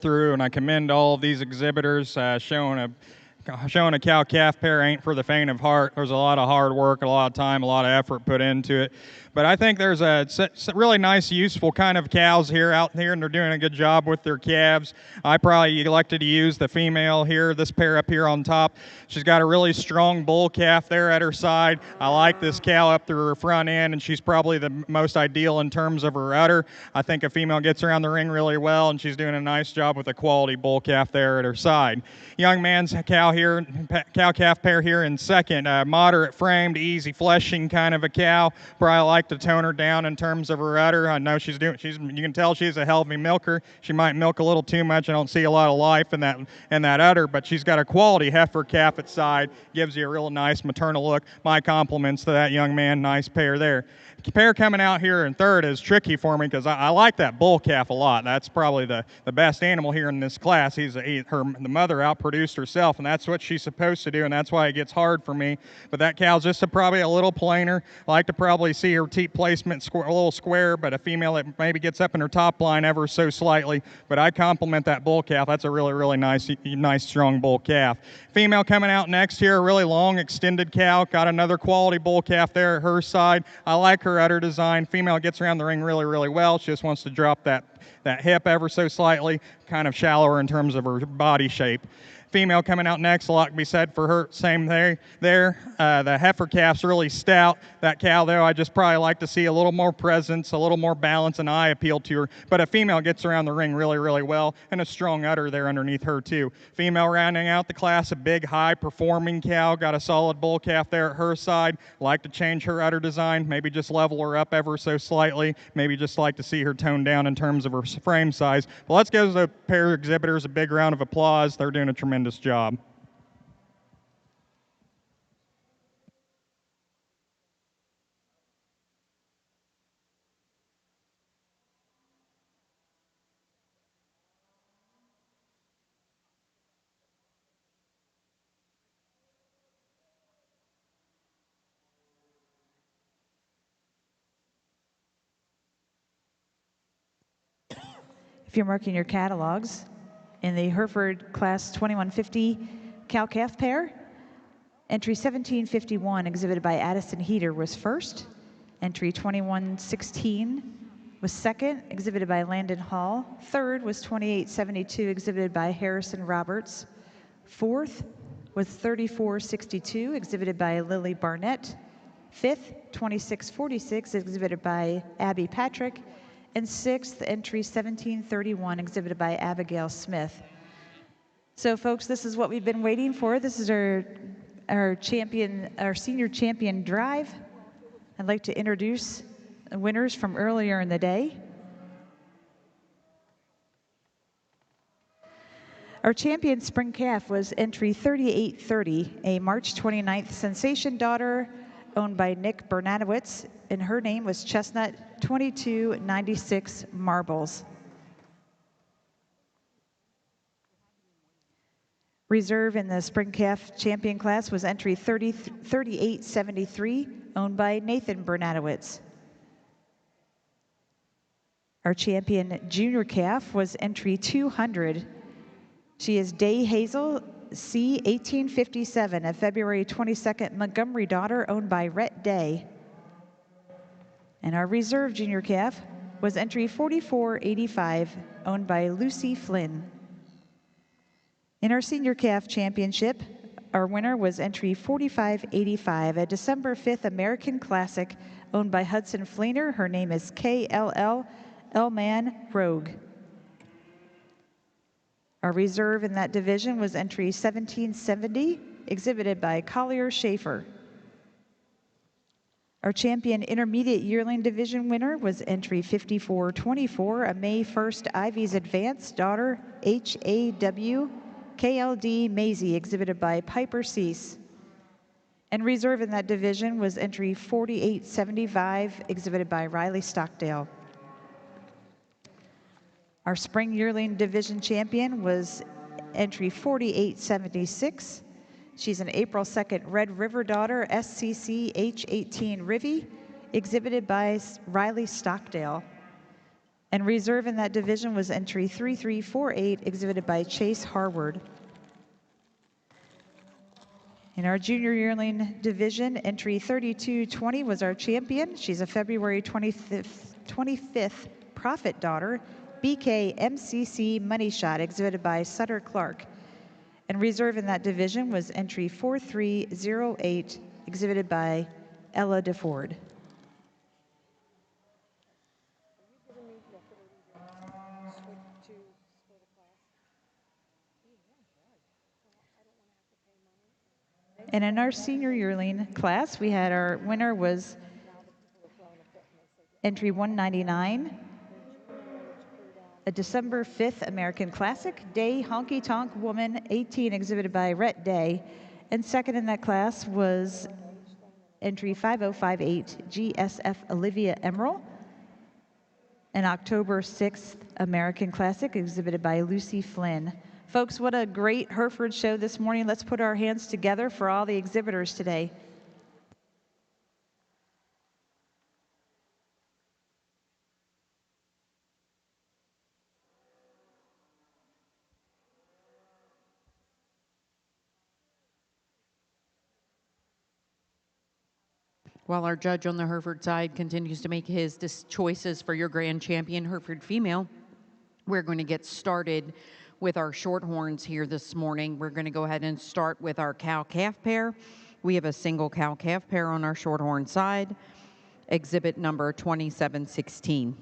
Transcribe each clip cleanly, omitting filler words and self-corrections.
through, and I commend all of these exhibitors showing a cow-calf pair ain't for the faint of heart. There's a lot of hard work, a lot of time, a lot of effort put into it. But I think there's a really nice, useful kind of cows here out here, and they're doing a good job with their calves. I probably elected to use the female here, this pair up here on top. She's got a really strong bull calf there at her side. I like this cow up through her front end, and she's probably the most ideal in terms of her udder. I think a female gets around the ring really well, and she's doing a nice job with a quality bull calf there at her side. Young man's cow here, cow-calf pair here in second. Moderate framed, easy fleshing kind of a cow. Probably like to tone her down in terms of her udder. I know you can tell she's a healthy milker. She might milk a little too much. I don't see a lot of life in that udder, but she's got a quality heifer calf at side. Gives you a real nice maternal look. My compliments to that young man. Nice pair there. The pair coming out here in third is tricky for me because I like that bull calf a lot. That's probably the best animal here in this class. The mother outproduced herself, and that's what she's supposed to do, and that's why it gets hard for me. But that cow's just probably a little plainer. I like to probably see her teat placement a little square, but a female that maybe gets up in her top line ever so slightly. But I compliment that bull calf. That's a really, really nice, strong bull calf. Female coming out next here, a really long, extended cow. Got another quality bull calf there at her side. I like her udder design. Female gets around the ring really, really well. She just wants to drop that hip ever so slightly, kind of shallower in terms of her body shape. Female coming out next, a lot can be said for her. Same there. The heifer calf's really stout. That cow, though, I just probably like to see a little more presence, a little more balance, and eye appeal to her. But a female gets around the ring really, really well, and a strong udder there underneath her, too. Female rounding out the class, a big, high-performing cow. Got a solid bull calf there at her side. Like to change her udder design, maybe just level her up ever so slightly. Maybe just like to see her toned down in terms of her frame size. But let's give the pair of exhibitors a big round of applause. They're doing a tremendous job. If you're marking your catalogs, in the Hereford Class 2150 cow-calf pair, entry 1751, exhibited by Addison Heater, was first. Entry 2116 was second, exhibited by Landon Hall. Third was 2872, exhibited by Harrison Roberts. Fourth was 3462, exhibited by Lily Barnett. Fifth, 2646, exhibited by Abby Patrick. And sixth, entry 1731, exhibited by Abigail Smith. So folks, this is what we've been waiting for. This is our senior champion drive. I'd like to introduce the winners from earlier in the day. Our champion spring calf was entry 3830, a March 29th sensation daughter owned by Nick Bernatowitz, and her name was Chestnut 2296 Marbles. Reserve in the spring calf champion class was entry 3873, owned by Nathan Bernatowitz. Our champion junior calf was entry 200. She is Day Hazel C 1857, a February 22nd Montgomery daughter owned by Rhett Day. And our reserve junior calf was entry 4485, owned by Lucy Flynn. In our senior calf championship, our winner was entry 4585, a December 5th American Classic owned by Hudson Fleener. Her name is KLL Elman Rogue. Our reserve in that division was entry 1770, exhibited by Collier Schaefer. Our champion intermediate yearling division winner was entry 5424, a May 1st Ivy's Advanced daughter, HAW KLD Maisie, exhibited by Piper Cease. And reserve in that division was entry 4875, exhibited by Riley Stockdale. Our spring yearling division champion was entry 4876. She's an April 2nd Red River daughter, SCC H18 Rivy, exhibited by Riley Stockdale. And reserve in that division was entry 3348, exhibited by Chase Harward. In our junior yearling division, entry 3220 was our champion. She's a February 25th Prophet daughter, BK MCC Money Shot, exhibited by Sutter Clark. And reserve in that division was entry 4308, exhibited by Ella DeFord. And in our senior yearling class, we had our winner was entry 199, a December 5th American Classic, Day Honky Tonk Woman 18, exhibited by Rhett Day. And second in that class was entry 5058, GSF Olivia Emerald, an October 6th American Classic, exhibited by Lucy Flynn. Folks, what a great Hereford show this morning. Let's put our hands together for all the exhibitors today. While our judge on the Hereford side continues to make his choices for your grand champion, Hereford female, we're going to get started with our Shorthorns here this morning. We're going to go ahead and start with our cow-calf pair. We have a single cow-calf pair on our Shorthorn side, exhibit number 2716.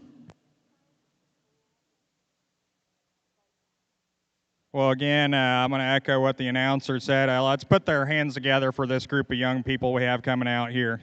Well, again, I'm going to echo what the announcer said. Let's put their hands together for this group of young people we have coming out here.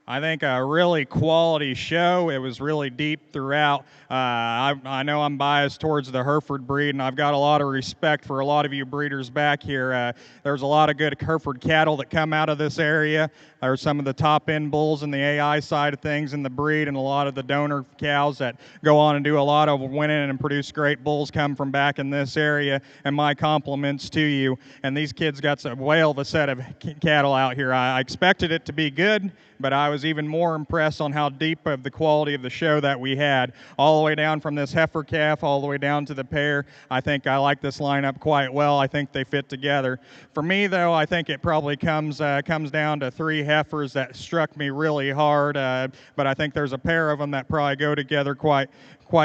I think a really quality show. It was really deep throughout. I know I'm biased towards the Hereford breed, and I've got a lot of respect for a lot of you breeders back here. There's a lot of good Hereford cattle that come out of this area. There's some of the top-end bulls in the AI side of things in the breed, and a lot of the donor cows that go on and do a lot of winning and produce great bulls come from back in this area. And my compliments to you. And these kids got a whale of a set of cattle out here. I expected it to be good, but I was even more impressed on how deep of the quality of the show that we had, all the way down from this heifer calf all the way down to the pair. I think I like this lineup quite well. I think they fit together. For me, though, I think it probably comes down to three heifers that struck me really hard, but I think there's a pair of them that probably go together quite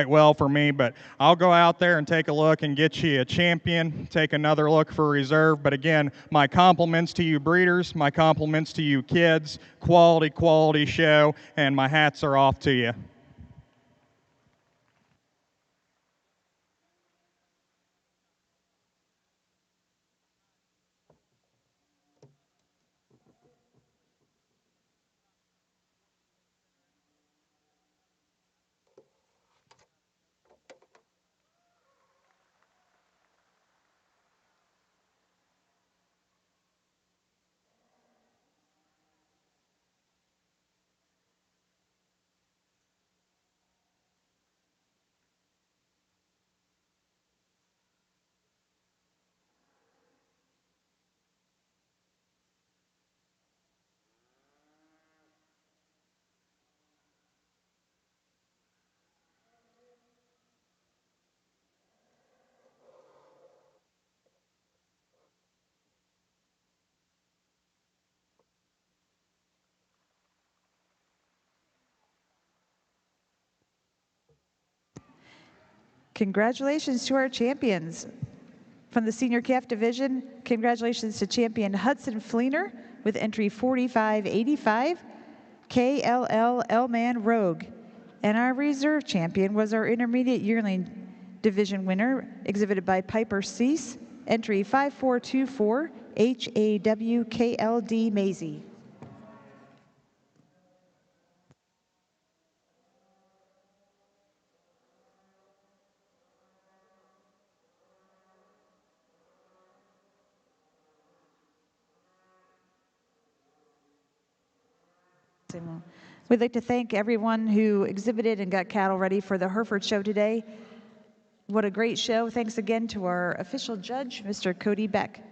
well for me. But I'll go out there and take a look and get you a champion, take another look for reserve. But again, my compliments to you breeders, my compliments to you kids, quality show, and my hats are off to you. Congratulations to our champions. From the senior calf division, congratulations to champion Hudson Fleener with entry 4585, KLL L-Man Rogue. And our reserve champion was our intermediate yearling division winner, exhibited by Piper Cease, entry 5424, HAWKLD Maisie. We'd like to thank everyone who exhibited and got cattle ready for the Hereford show today. What a great show. Thanks again to our official judge, Mr. Cody Beck.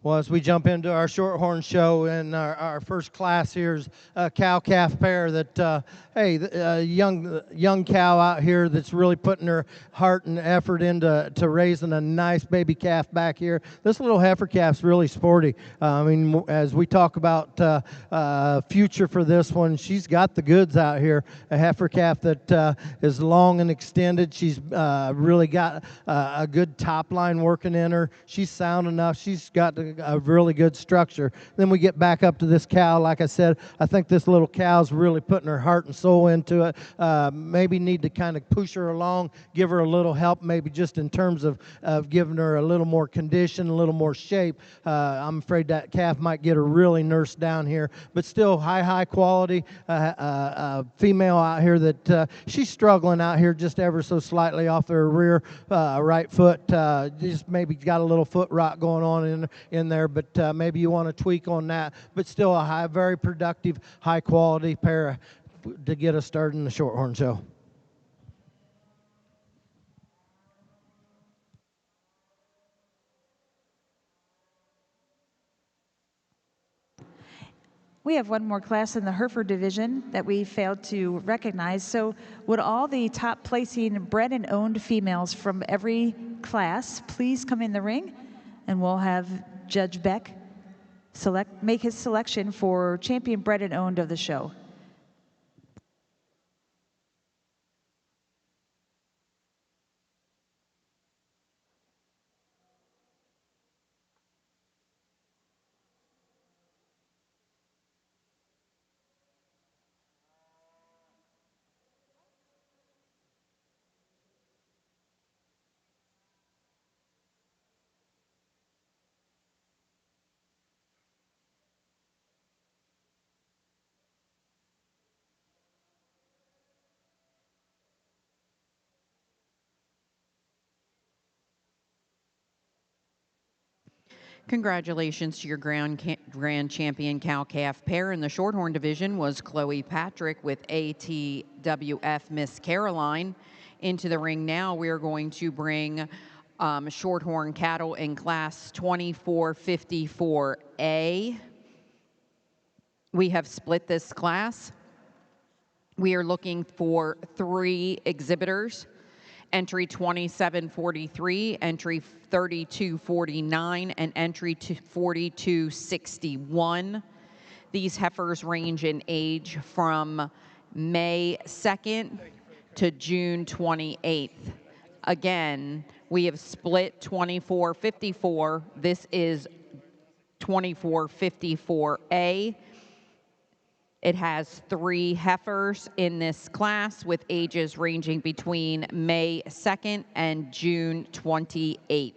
Well, as we jump into our Shorthorn show, and our first class here is a cow-calf pair that, young cow out here that's really putting her heart and effort into raising a nice baby calf back here. This little heifer calf's really sporty. As we talk about future for this one, she's got the goods out here. A heifer calf that is long and extended. She's really got a good top line working in her. She's sound enough. She's got a really good structure. Then we get back up to this cow. Like I said, I think this little cow's really putting her heart and soul into it. Maybe need to kind of push her along, give her a little help, maybe just in terms of giving her a little more condition, a little more shape. I'm afraid that calf might get her really nursed down here, but still high quality female out here that she's struggling out here just ever so slightly off her rear right foot. Just maybe got a little foot rot going on in there, but maybe you want to tweak on that. But still a very productive, high quality pair to get us started in the Shorthorn show. We have one more class in the Hereford division that we failed to recognize. So would all the top placing bred and owned females from every class please come in the ring, and we'll have Judge Beck make his selection for champion bred and owned of the show. Congratulations to your grand champion cow-calf pair. In the Shorthorn division was Chloe Patrick with ATWF Miss Caroline. Into the ring now, we are going to bring Shorthorn cattle in class 2454A. We have split this class. We are looking for 3 exhibitors. Entry 2743, entry 3249, and entry 4261. These heifers range in age from May 2nd to June 28th. Again, we have split 2454. This is 2454A. It has 3 heifers in this class with ages ranging between May 2nd and June 28th.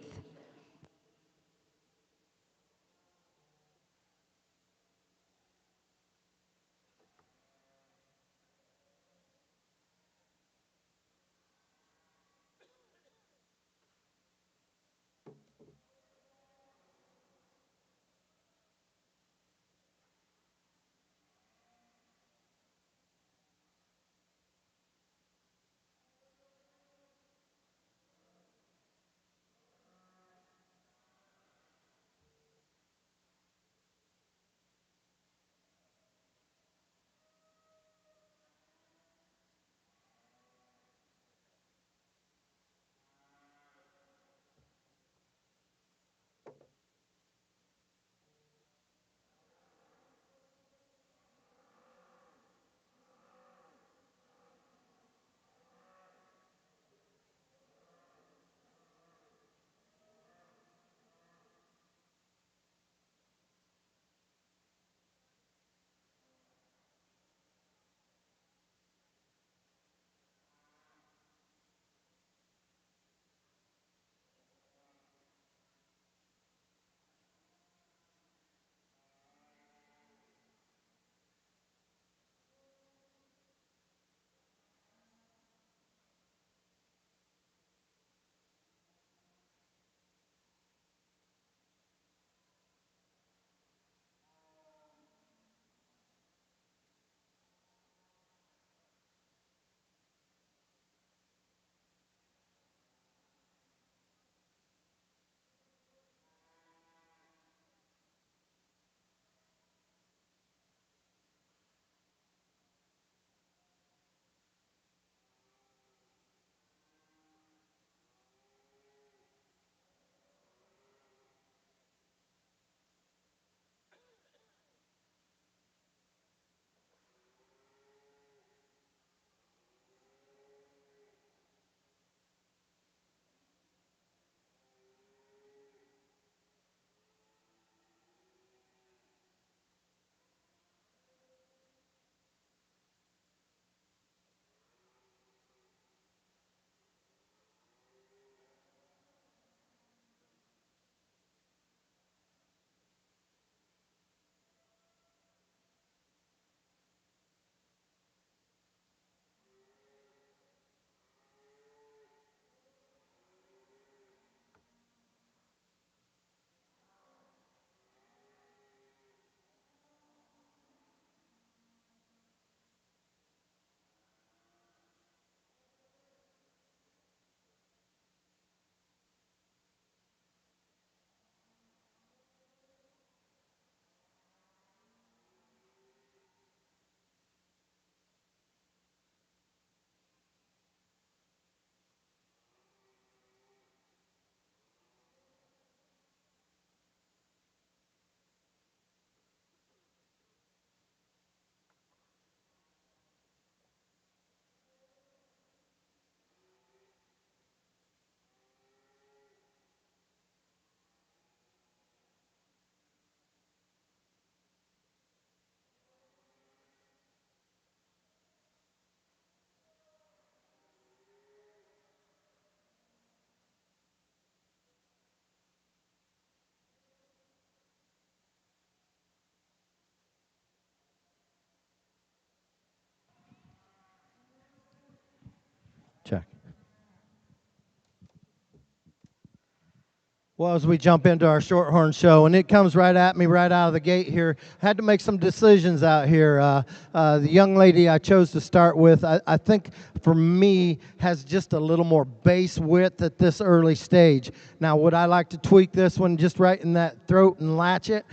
Well, as we jump into our Shorthorn show, and it comes right at me right out of the gate here, I had to make some decisions out here. The young lady I chose to start with, I think for me, has just a little more base width at this early stage. Now, would I like to tweak this one just right in that throat and latch it,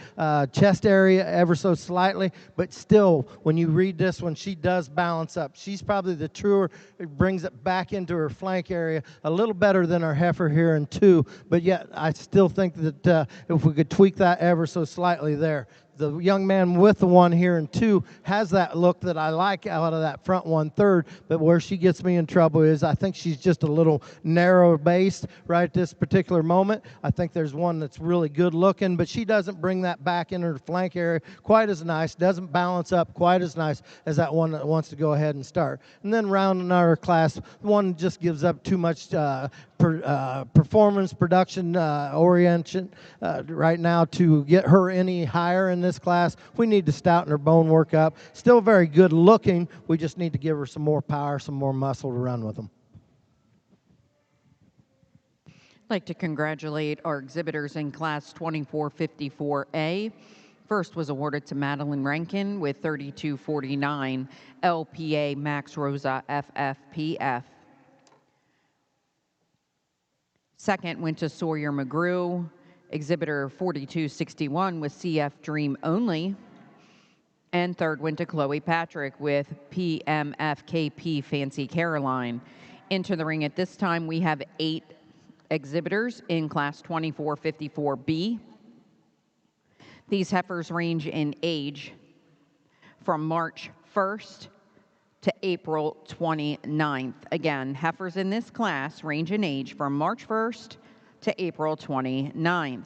chest area ever so slightly, but still, when you read this one, she does balance up. She's probably the truer, it brings it back into her flank area a little better than our heifer here in 2, but yet I still think that if we could tweak that ever so slightly there. The young man with the one here in 2 has that look that I like out of that front 1/3, but where she gets me in trouble is I think she's just a little narrow based right at this particular moment. I think there's one that's really good looking, but she doesn't bring that back into her flank area quite as nice, doesn't balance up quite as nice as that one that wants to go ahead and start. And then rounding our class, one just gives up too much performance production orientation right now to get her any higher in this class. We need to stouten her bone work up. Still very good looking. We just need to give her some more power, some more muscle to run with them. I'd like to congratulate our exhibitors in class 2454A. First was awarded to Madeline Rankin with 3249 LPA Max Rosa FFPF. Second went to Sawyer McGrew, exhibitor 4261 with CF Dream Only. And third went to Chloe Patrick with PMFKP Fancy Caroline. Into the ring at this time, we have 8 exhibitors in class 2454B. These heifers range in age from March 1st to April 29th. Again, heifers in this class range in age from March 1st to April 29th.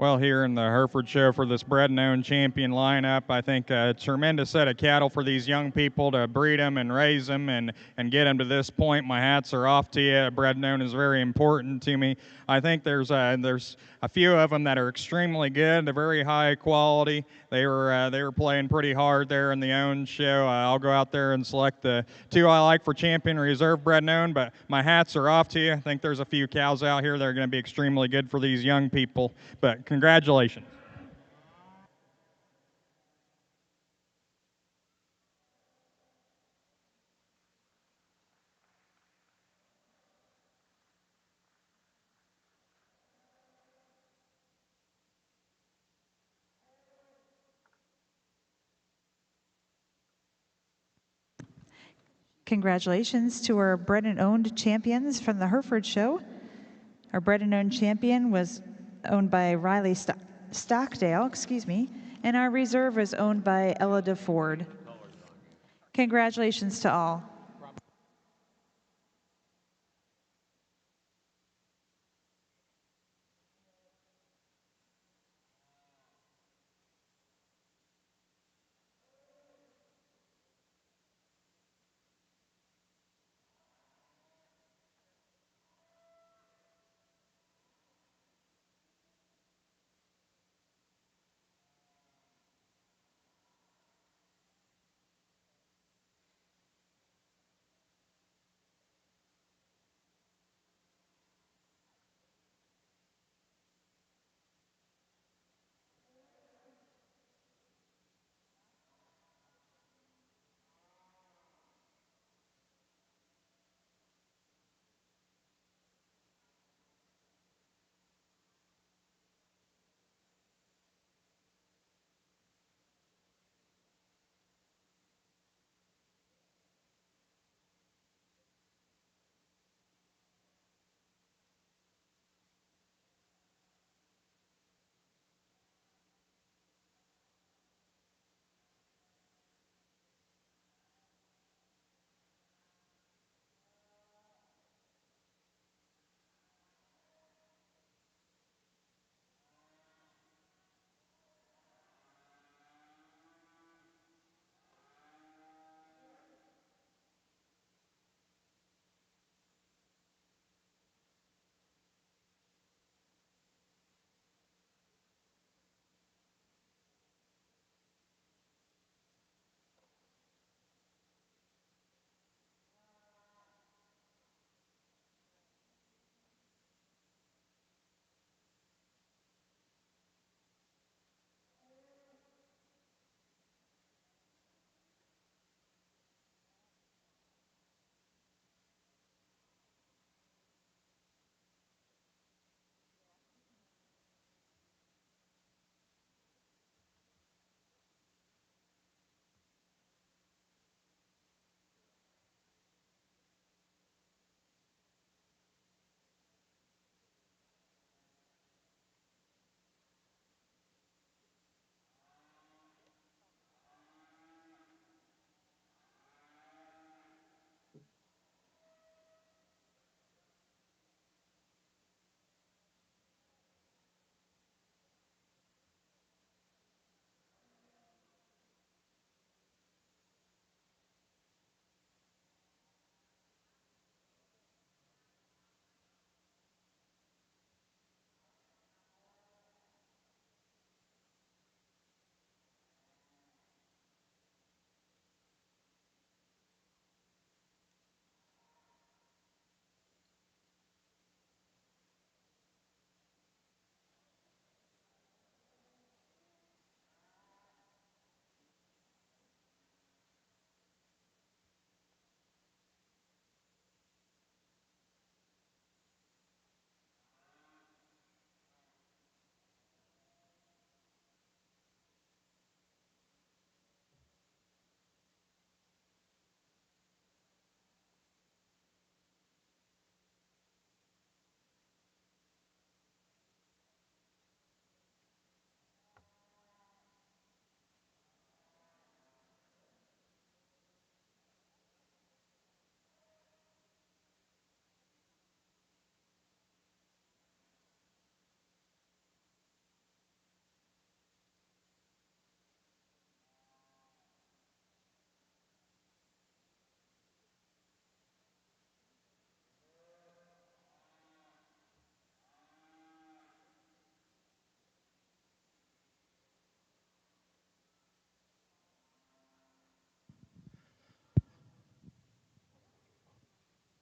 well here in the Hereford show for this bred and owned champion lineup. I think a tremendous set of cattle for these young people to breed them and raise them and get them to this point. My hats are off to you. Bred and owned is very important to me. I think there's a few of them that are extremely good. They're very high quality. They were playing pretty hard there in the owned show. I'll go out there and select the two I like for champion reserve bred and owned, but my hats are off to you. I think there's a few cows out here that are going to be extremely good for these young people. But congratulations. Congratulations to our bred and owned champions from the Hereford show. Our bred and owned champion was owned by Riley Stockdale, and our reserve was owned by Ella DeFord. Congratulations to all.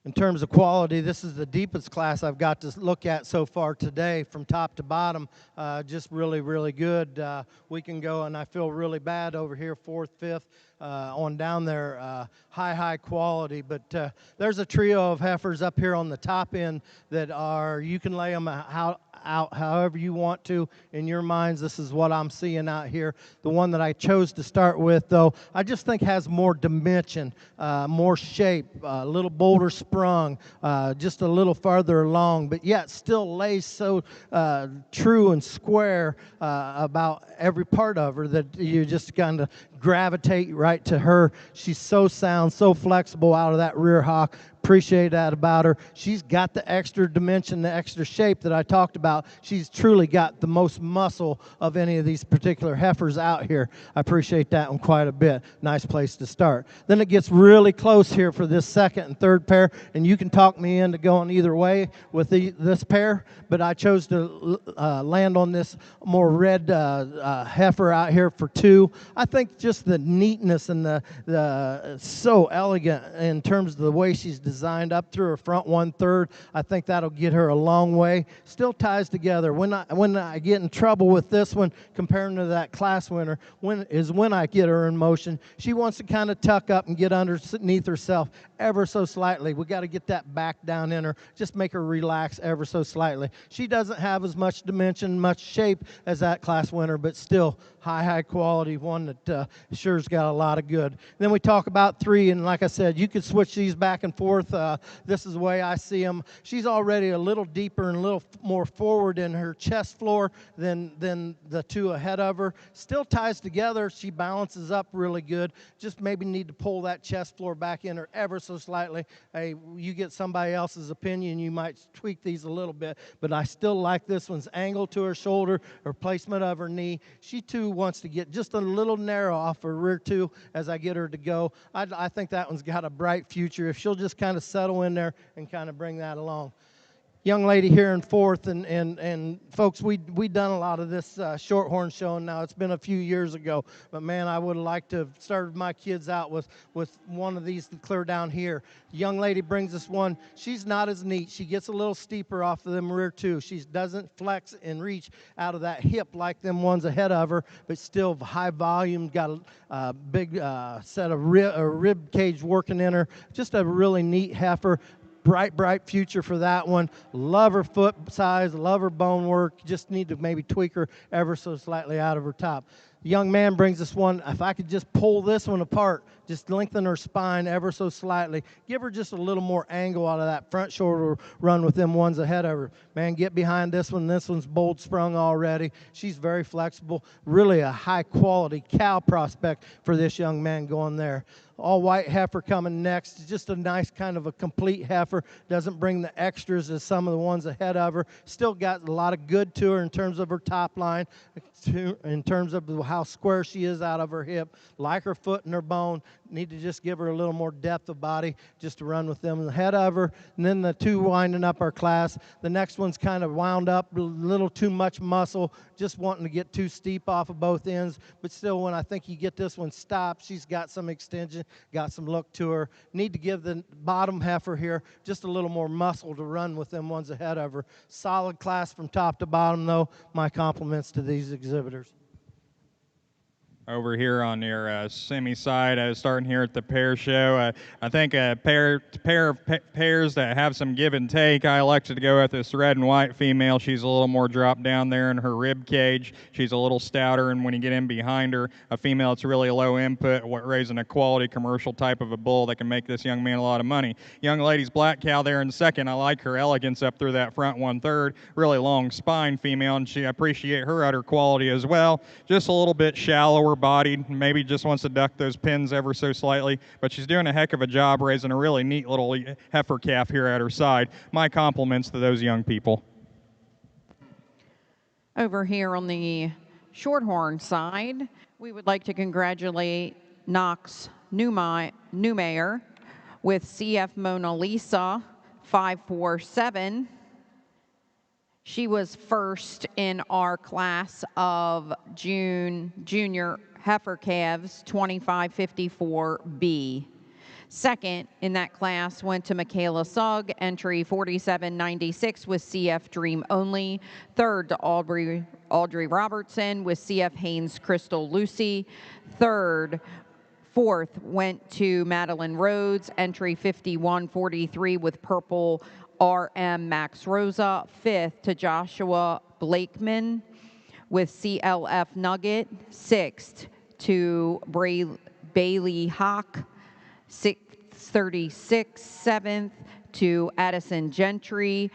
In terms of quality, this is the deepest class I've got to look at so far today from top to bottom. Just really, really good. We can go, and I feel really bad over here, 4th, 5th, on down there, high quality. But there's a trio of heifers up here on the top end that are, you can lay them out however you want to in your minds. This is what I'm seeing out here. The one that I chose to start with, though, I just think has more dimension, more shape, a little bolder sprung, just a little farther along, but yet still lays so true and square about every part of her that you just kind of gravitate right to her. She's so sound, so flexible out of that rear hock. Appreciate that about her. She's got the extra dimension, the extra shape that I talked about. She's truly got the most muscle of any of these particular heifers out here. I appreciate that one quite a bit. Nice place to start. Then it gets really close here for this second and third pair, and you can talk me into going either way with this pair, but I chose to land on this more red heifer out here for 2. I think just the neatness and the so elegant in terms of the way she's designed up through her front 1/3. I think that'll get her a long way. Still ties together. When I get in trouble with this one, comparing to that class winner, when I get her in motion. She wants to kind of tuck up and get underneath herself ever so slightly. We got to get that back down in her. Just make her relax ever so slightly. She doesn't have as much dimension, much shape as that class winner, but still high quality, one that sure's got a lot of good. Then we talk about 3, and like I said, you could switch these back and forth. This is the way I see them. She's already a little deeper and a little more forward in her chest floor than the 2 ahead of her. Still ties together. She balances up really good. Just maybe need to pull that chest floor back in her ever so slightly. Hey, you get somebody else's opinion, you might tweak these a little bit, but I still like this one's angle to her shoulder, her placement of her knee. She too wants to get just a little narrow off her rear 2 as I get her to go. I think that one's got a bright future if she'll just kind of settle in there and kind of bring that along. Young lady here in 4th, and folks, we done a lot of this Shorthorn showing now. It's been a few years ago, but man, I would have liked to have started my kids out with one of these clear down here. The young lady brings us one. She's not as neat. She gets a little steeper off of them rear 2. She doesn't flex and reach out of that hip like them ones ahead of her, but still high volume, got a big set of rib cage working in her. Just a really neat heifer. Bright future for that one. Love her foot size, love her bone work. Just need to maybe tweak her ever so slightly out of her top. The young man brings us one. If I could just pull this one apart, just lengthen her spine ever so slightly, give her just a little more angle out of that front shoulder run with them ones ahead of her. Man, get behind this one. This one's bold sprung already. She's very flexible. Really a high quality cow prospect for this young man going there. All white heifer coming next. Just a nice kind of a complete heifer. Doesn't bring the extras as some of the ones ahead of her. Still got a lot of good to her in terms of her top line, in terms of how square she is out of her hip. Like her foot and her bone. Need to just give her a little more depth of body just to run with them ahead of her. And then the 2 winding up our class. The next one's kind of wound up, a little too much muscle, just wanting to get too steep off of both ends. But still, when I think you get this one stopped, she's got some extension, got some look to her. Need to give the bottom heifer here just a little more muscle to run with them ones ahead of her. Solid class from top to bottom, though. My compliments to these exhibitors. Over here on your semi side, starting here at the pair show. I think a pair of pairs that have some give and take. I elected to go with this red and white female. She's a little more dropped down there in her rib cage. She's a little stouter, and when you get in behind her, a female that's really low input, raising a quality commercial type of a bull that can make this young man a lot of money. Young lady's black cow there in second. I like her elegance up through that front 1/3. Really long spine female, and I appreciate her udder quality as well. Just a little bit shallower bodied, maybe just wants to duck those pins ever so slightly, but she's doing a heck of a job raising a really neat little heifer calf here at her side. My compliments to those young people. Over here on the Shorthorn side, we would like to congratulate Knox Newmayer with CF Mona Lisa 547. She was first in our class of junior heifer calves 2554B. Second in that class went to Michaela Sugg, entry 4796 with CF Dream Only. Third to Audrey Robertson with CF Haynes Crystal Lucy. Fourth went to Madeline Rhodes, entry 5143 with Purple RM Max Rosa. Fifth to Joshua Blakeman with CLF Nugget. Sixth to Bailey Hawk, 636. Seventh to Addison Gentry,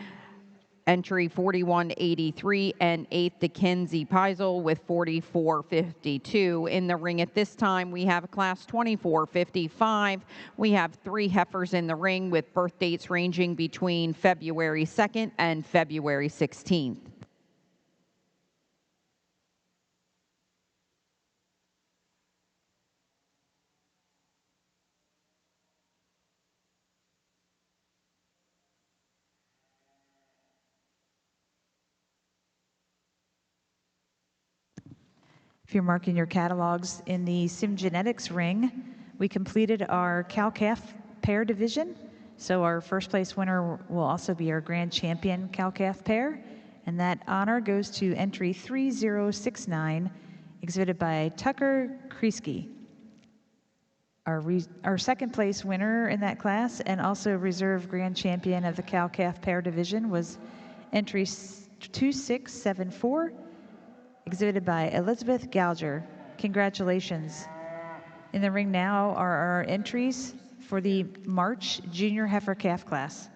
entry 4183, and eighth to Kenzie Peisel with 4452. In the ring at this time, we have class 2455. We have 3 heifers in the ring with birth dates ranging between February 2nd and February 16th. If you're marking your catalogs in the SimGenetics ring, we completed our cow-calf pair division. So our first place winner will also be our grand champion cow-calf pair. And that honor goes to entry 3069, exhibited by Tucker Kreisky. Our second place winner in that class and also reserve grand champion of the cow-calf pair division was entry 2674, exhibited by Elizabeth Gouger. Congratulations. In the ring now are our entries for the March Junior Heifer Calf class.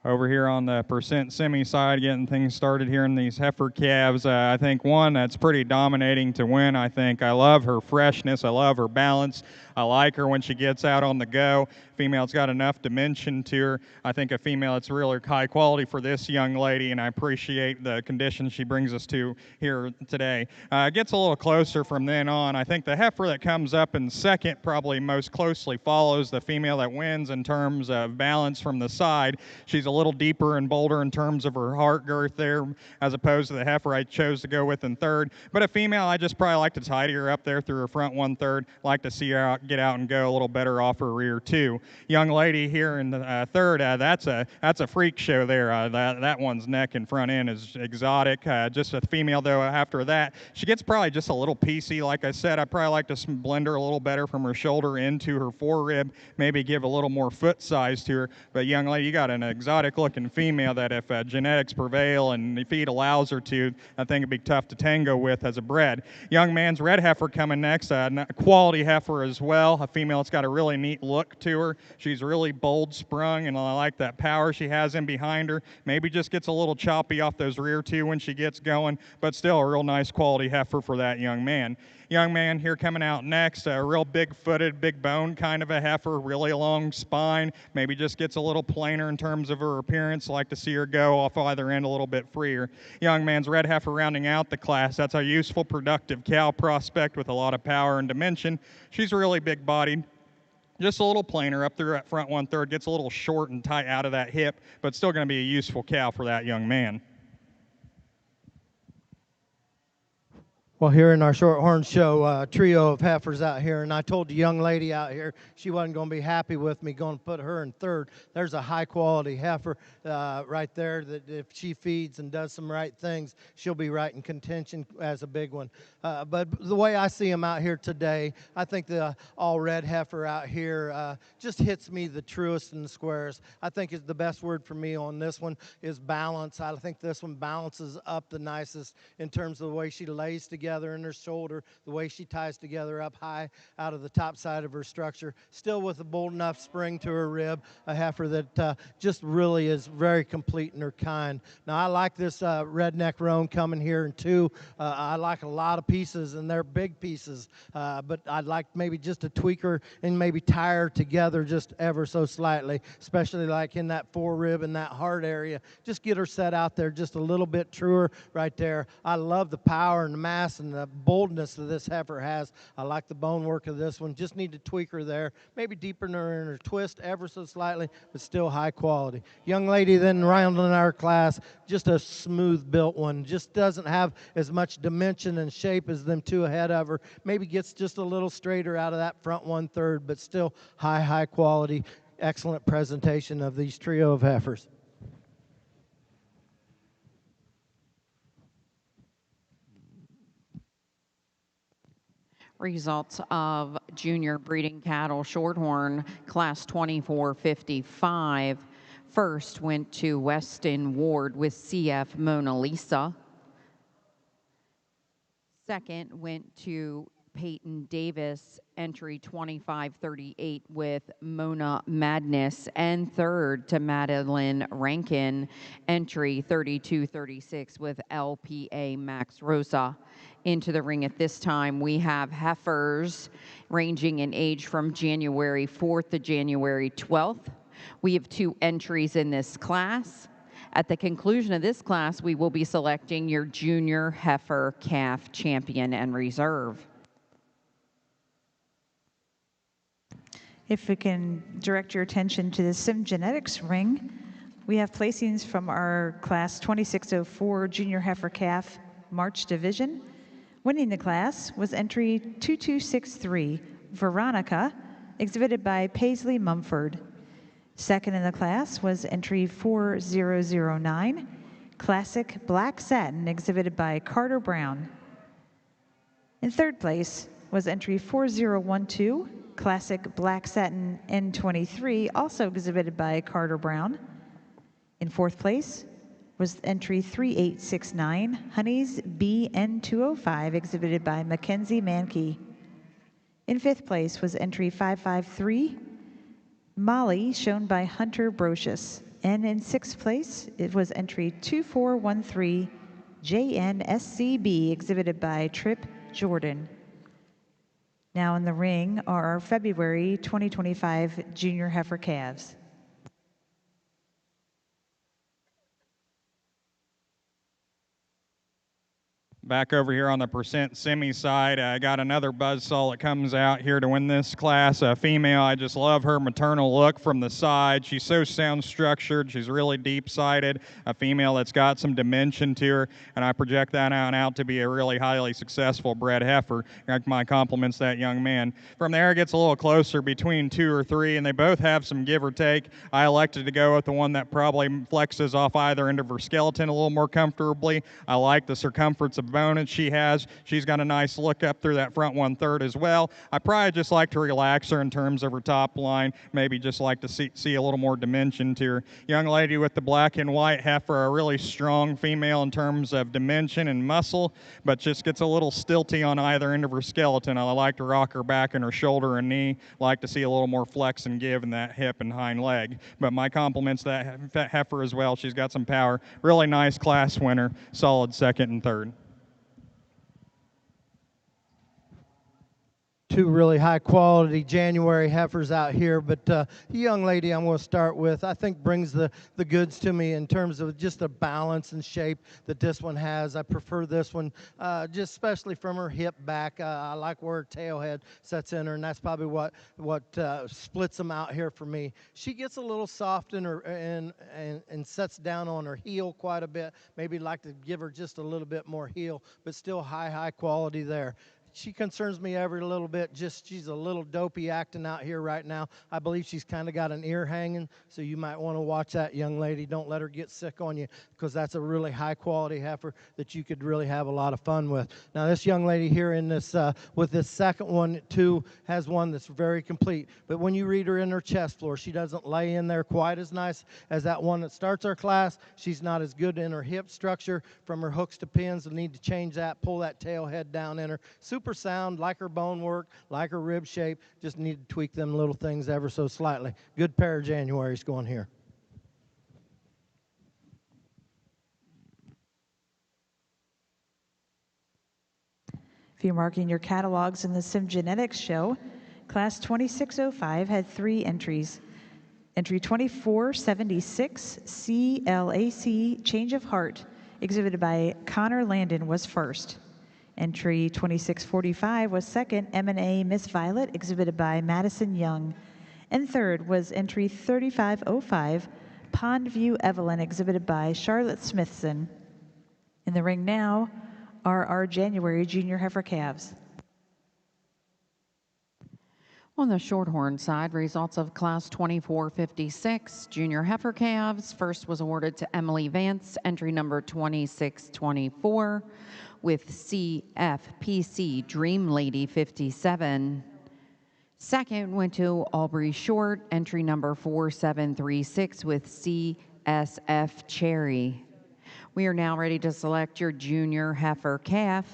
Over here on the percent semi side, getting things started here in these heifer calves. I think one that's pretty dominating to win. I love her freshness. I love her balance. I like her when she gets out on the go. Female's got enough dimension to her. I think a female that's really high quality for this young lady, and I appreciate the conditions she brings us to here today. It gets a little closer from then on. I think the heifer that comes up in second probably most closely follows the female that wins in terms of balance from the side. She's a little deeper and bolder in terms of her heart girth there, as opposed to the heifer I chose to go with in third. But a female, I just probably like to tidy her up there through her front 1/3. Like to see her get out and go a little better off her rear too. Young lady here in the third, that's a freak show there. That one's neck and front end is exotic. Just a female though. After that, she gets probably just a little piecey. Like I said, I probably like to blend her a little better from her shoulder into her forerib. Maybe give a little more foot size to her. But young lady, you got an exotic exotic-looking female that if genetics prevail and the feed allows her to, I think it'd be tough to tango with as a bred. Young man's red heifer coming next, a quality heifer as well, a female that's got a really neat look to her. She's really bold sprung, and I like that power she has in behind her. Maybe just gets a little choppy off those rear two when she gets going, but still a real nice quality heifer for that young man. Young man here coming out next, a real big-footed, big-boned kind of a heifer, really long spine, maybe just gets a little plainer in terms of her appearance. Like to see her go off either end a little bit freer. Young man's red heifer rounding out the class. That's a useful, productive cow prospect with a lot of power and dimension. She's really big-bodied. Just a little plainer up there at front 1/3, gets a little short and tight out of that hip, but still going to be a useful cow for that young man. Well, here in our Shorthorn show, trio of heifers out here, and I told the young lady out here she wasn't going to be happy with me going to put her in third. There's a high-quality heifer right there that if she feeds and does some right things, she'll be right in contention as a big one. But the way I see them out here today, I think the all-red heifer out here just hits me the truest and the squarest. I think the best word for me on this one is balance. I think this one balances up the nicest in terms of the way she lays together in her shoulder, the way she ties together up high out of the top side of her structure, still with a bold enough spring to her rib, a heifer that just really is very complete in her kind. Now, I like this redneck roan coming here in two. I like a lot of pieces, and they're big pieces, but I'd like maybe just to tweak her and maybe tie her together just ever so slightly, especially like in that forerib and that heart area. Just get her set out there just a little bit truer right there. I love the power and the mass and the boldness that this heifer has. I like the bone work of this one. Just need to tweak her there. Maybe deepen her in her twist ever so slightly, but still high quality. Young lady then rounding our class, just a smooth built one. Just doesn't have as much dimension and shape as them two ahead of her. Maybe gets just a little straighter out of that front 1/3, but still high quality. Excellent presentation of these trio of heifers. Results of junior breeding cattle Shorthorn class 2455. First went to Weston Ward with CF Mona Lisa. Second went to Peyton Davis, entry 2538 with Mona Madness. And third to Madeline Rankin, entry 3236 with LPA Max Rosa. Into the ring at this time, we have heifers ranging in age from January 4th to January 12th. We have 2 entries in this class. At the conclusion of this class, we will be selecting your junior heifer calf champion and reserve. If we can direct your attention to the Sim Genetics ring, we have placings from our class 2604 junior heifer calf March division. Winning the class was entry 2263, Veronica, exhibited by Paisley Mumford. Second in the class was entry 4009, Classic Black Satin, exhibited by Carter Brown. In third place was entry 4012, Classic Black Satin N23, also exhibited by Carter Brown. In fourth place was entry 3869, Honeys BN205, exhibited by Mackenzie Mankey. In fifth place was entry 553, Molly, shown by Hunter Brocious. And in sixth place, it was entry 2413, JNSCB, exhibited by Trip Jordan. Now in the ring are our February 2025 junior heifer calves. Back over here on the percent semi side, I got another buzzsaw that comes out here to win this class. A female, I just love her maternal look from the side. She's so sound structured. She's really deep sided. A female that's got some dimension to her, and I project that out to be a really highly successful bred heifer. My compliments that young man. From there, it gets a little closer between 2 or 3, and they both have some give or take. I elected to go with the one that probably flexes off either end of her skeleton a little more comfortably. I like the circumference of bone components she has. She's got a nice look up through that front 1/3 as well. I probably just like to relax her in terms of her top line, maybe just like to see a little more dimension to her. Young lady with the black and white heifer, a really strong female in terms of dimension and muscle, but just gets a little stilty on either end of her skeleton. I like to rock her back and her shoulder and knee, like to see a little more flex and give in that hip and hind leg. But my compliments to that heifer as well. She's got some power. Really nice class winner, solid second and third. Two really high quality January heifers out here, but the young lady I'm going to start with, I think brings the goods to me in terms of just the balance and shape that this one has. I prefer this one, just especially from her hip back. I like where her tail head sets in her, and that's probably what splits them out here for me. She gets a little soft in her and sets down on her heel quite a bit. Maybe like to give her just a little bit more heel, but still high quality there. She concerns me every little bit. Just she's a little dopey acting out here right now. I believe she's kind of got an ear hanging, so you might want to watch that young lady. Don't let her get sick on you, because that's a really high quality heifer that you could really have a lot of fun with. Now this young lady here in this with this second one too has one that's very complete. But when you read her in her chest floor, she doesn't lay in there quite as nice as that one that starts our class. She's not as good in her hip structure from her hooks to pins. We'll need to change that, pull that tail head down in her. Super sound, like her bone work, like her rib shape. Just need to tweak them little things ever so slightly. Good pair of Januaries going here. If you're marking your catalogs in the Sim Genetics show, class 2605 had 3 entries. Entry 2476, CLAC Change of Heart, exhibited by Connor Landon, was first. Entry 2645 was second, M&A Miss Violet, exhibited by Madison Young. And third was entry 3505, Pondview Evelyn, exhibited by Charlotte Smithson. In the ring now are our January junior heifer calves. On the Shorthorn side, results of Class 2456 junior heifer calves. First was awarded to Emily Vance, entry number 2624, with CFPC Dream Lady 57. Second went to Aubrey Short, entry number 4736, with CSF Cherry. We are now ready to select your junior heifer calf.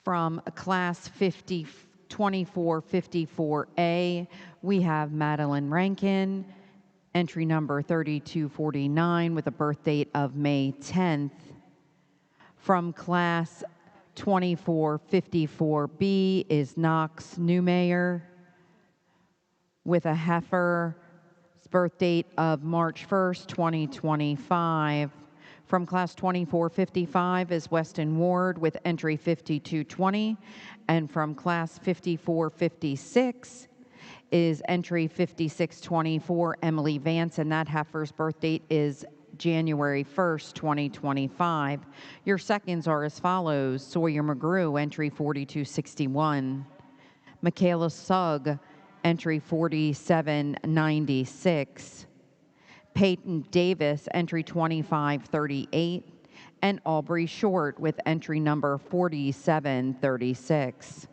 From class 2454A, we have Madeline Rankin, entry number 3249, with a birth date of May 10th. From class 2454B is Knox Newmayer, with a heifer's birth date of March 1st, 2025. From class 2455 is Weston Ward with entry 5220. And from class 5456 is entry 5624, Emily Vance, and that heifer's birth date is January 1st, 2025. Your seconds are as follows: Sawyer McGrew, entry 4261. Michaela Sugg, entry 4796. Peyton Davis, entry 2538, and Aubrey Short with entry number 4736.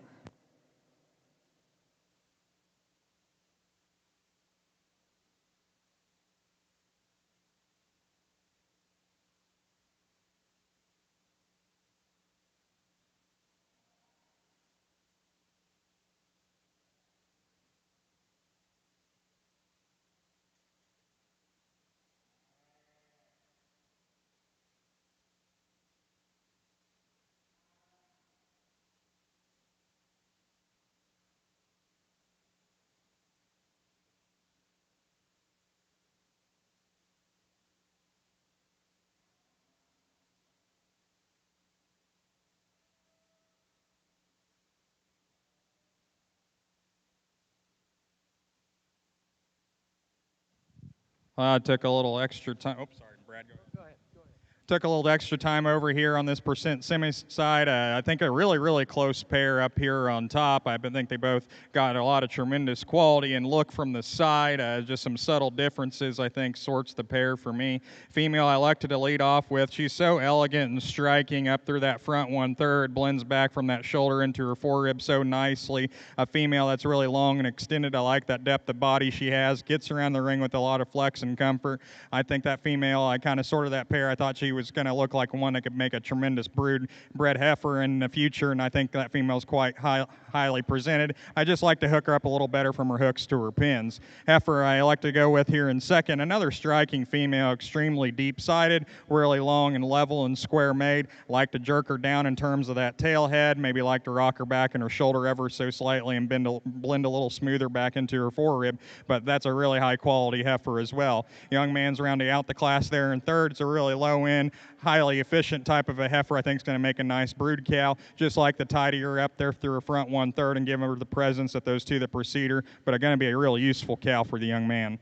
I took a little extra time. Oops, sorry, Brad. Go ahead. Took a little extra time over here on this percent semi side. I think a really close pair up here on top. I think they both got a lot of tremendous quality and look from the side. Just some subtle differences, I think, sorts the pair for me. Female I elected to lead off with. She's so elegant and striking up through that front 1/3, blends back from that shoulder into her forearm so nicely. A female that's really long and extended. I like that depth of body she has. Gets around the ring with a lot of flex and comfort. I think that female, I kind of sorted that pair. I thought she was going to look like one that could make a tremendous bred heifer in the future, and I think that female's quite highly presented. I just like to hook her up a little better from her hooks to her pins. Heifer I like to go with here in second. Another striking female, extremely deep-sided, really long and level and square made. Like to jerk her down in terms of that tail head, maybe like to rock her back and her shoulder ever so slightly and blend a little smoother back into her forerib, but that's a really high-quality heifer as well. Young man's rounding out the class there in third. It's a really low-end, highly efficient type of a heifer. I think is going to make a nice brood cow, just like the tidy her up there through her front 1/3 and give her the presence that those two that precede her, but are going to be a real useful cow for the young man.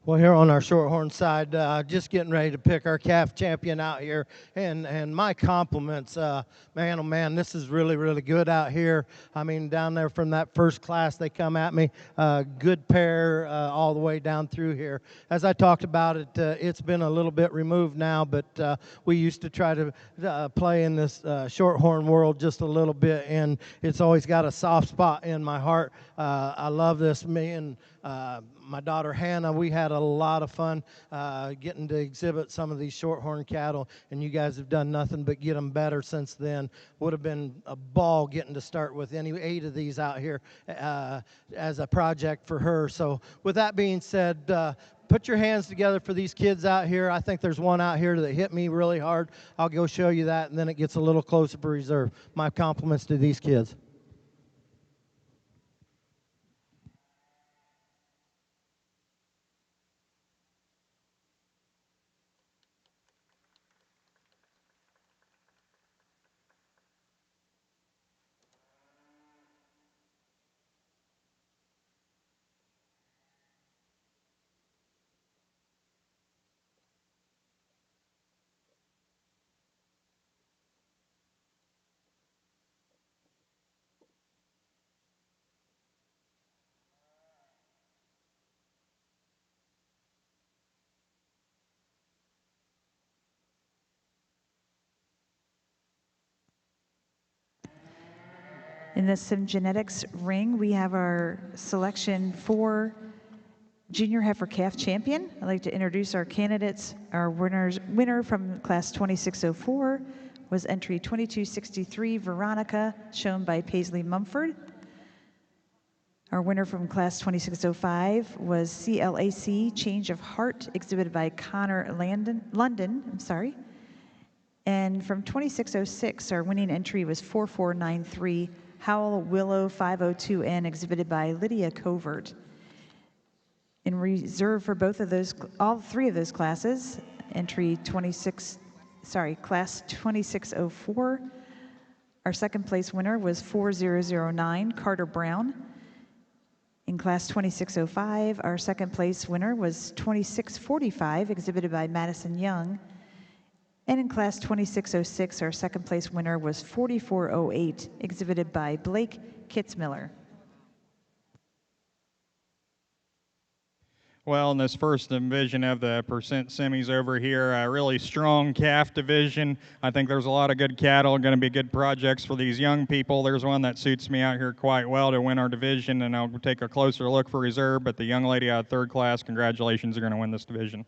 Well, here on our Shorthorn side, just getting ready to pick our calf champion out here, and my compliments, man, oh man, this is really good out here. I mean, down there from that first class, they come at me, good pair all the way down through here. As I talked about it, it's been a little bit removed now, but we used to try to play in this Shorthorn world just a little bit, and it's always got a soft spot in my heart. I love this. Me and my daughter Hannah, we had a lot of fun getting to exhibit some of these Shorthorn cattle, and you guys have done nothing but get them better since then. Would have been a ball getting to start with any 8 of these out here as a project for her. So with that being said, put your hands together for these kids out here. I think there's one out here that hit me really hard. I'll go show you that, and then it gets a little closer for reserve. My compliments to these kids. In the Simgenetics ring, we have our selection for Junior Heifer Calf Champion. I'd like to introduce our candidates. Our winner from class 2604 was entry 2263, Veronica, shown by Paisley Mumford. Our winner from class 2605 was CLAC, Change of Heart, exhibited by Connor London. And from 2606, our winning entry was 4493, Howell Willow 502N, exhibited by Lydia Covert. In reserve for all 3 of those classes, class 2604, our second place winner was 4009, Carter Brown. In class 2605, our second place winner was 2645, exhibited by Madison Young. And in class 2606, our second place winner was 4408, exhibited by Blake Kitzmiller. Well, in this first division of the percent semis over here, a really strong calf division. I think there's a lot of good cattle, going to be good projects for these young people. There's one that suits me out here quite well to win our division, and I'll take a closer look for reserve, but the young lady out of third class, congratulations, are going to win this division.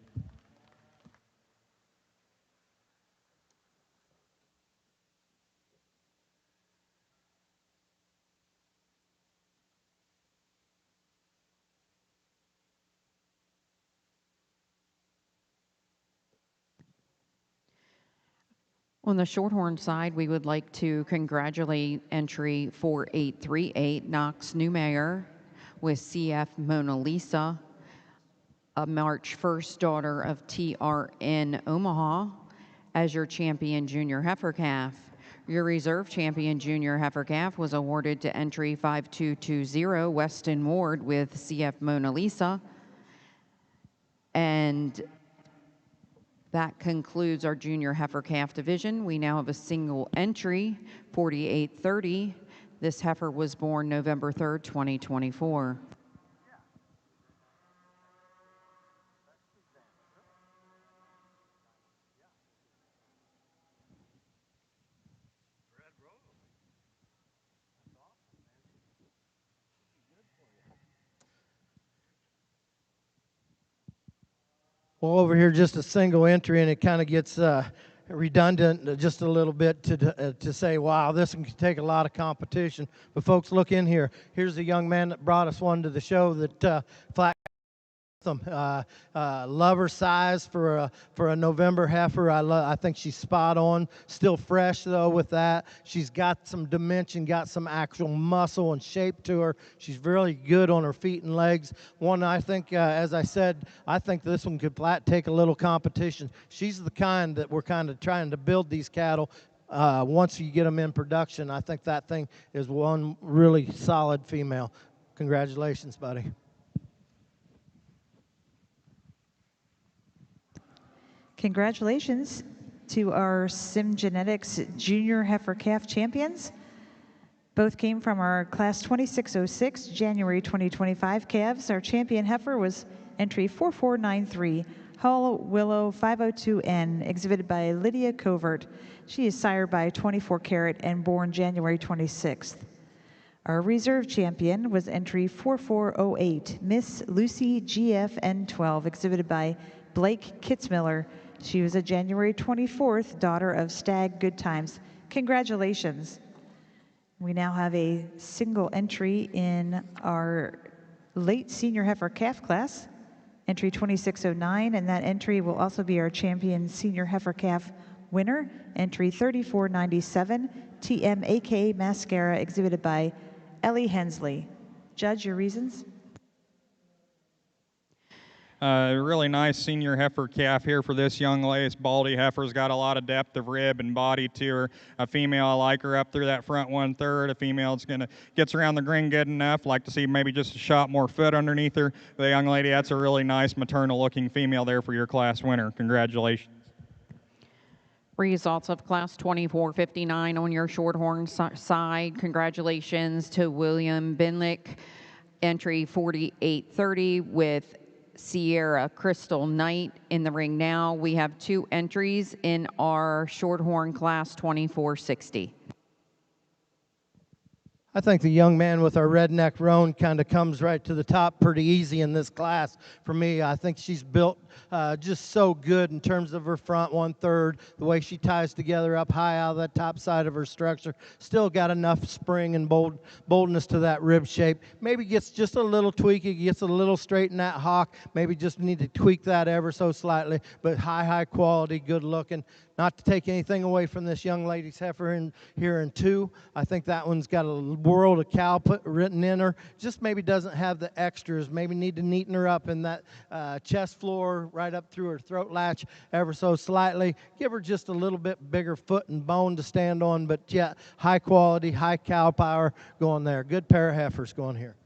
On the Shorthorn side, we would like to congratulate entry 4838, Knox Newmayer, with CF Mona Lisa, a March 1st daughter of TRN Omaha, as your champion junior heifer calf. Your reserve champion junior heifer calf was awarded to entry 5220, Weston Ward, with CF Mona Lisa, And that concludes our junior heifer calf division. We now have a single entry, 4830. This heifer was born November 3rd, 2024. Well, over here, just a single entry, and it kind of gets redundant just a little bit to say, wow, this can take a lot of competition. But folks, look in here. Here's a young man that brought us one to the show that flat them. Love her size for a November heifer. I think she's spot on. Still fresh though with that. She's got some dimension, got some actual muscle and shape to her. She's really good on her feet and legs. One I think, as I said, I think this one could flat take a little competition. She's the kind that we're kind of trying to build these cattle. Once you get them in production, I think that thing is one really solid female. Congratulations, buddy. Congratulations to our Sim Genetics Junior Heifer Calf champions. Both came from our Class 2606 January 2025 calves. Our champion heifer was entry 4493, Hull Willow 502N, exhibited by Lydia Covert. She is sired by 24 Carat and born January 26th. Our reserve champion was entry 4408, Miss Lucy GFN12, exhibited by Blake Kitzmiller. She was a January 24th daughter of Stag Good Times. Congratulations. We now have a single entry in our late senior heifer calf class, entry 2609, and that entry will also be our champion senior heifer calf winner, entry 3497, TMAK Mascara, exhibited by Ellie Hensley. Judge, your reasons? Really nice senior heifer calf here for this young lace. Baldy heifer's got a lot of depth of rib and body to her. A female, I like her up through that front 1/3. A female that's gets around the green good enough. Like to see maybe just a shot more foot underneath her. The young lady, that's a really nice maternal looking female there for your class winner. Congratulations. Results of Class 2459 on your Shorthorn side. Congratulations to William Benlick, entry 4830 with Sierra Crystal Knight in the ring now. We have 2 entries in our Shorthorn Class 2460. I think the young man with our redneck roan kind of comes right to the top pretty easy in this class. For me, I think she's built just so good in terms of her front 1/3, the way she ties together up high out of that top side of her structure. Still got enough spring and boldness to that rib shape. Maybe gets just a little tweaky, gets a little straight in that hock. Maybe just need to tweak that ever so slightly, but high quality, good looking. Not to take anything away from this young lady's heifer here in 2. I think that one's got a world of cow written in her. Just maybe doesn't have the extras. Maybe need to neaten her up in that chest floor, right up through her throat latch ever so slightly. Give her just a little bit bigger foot and bone to stand on, but yeah, high quality, high cow power going there. Good pair of heifers going here.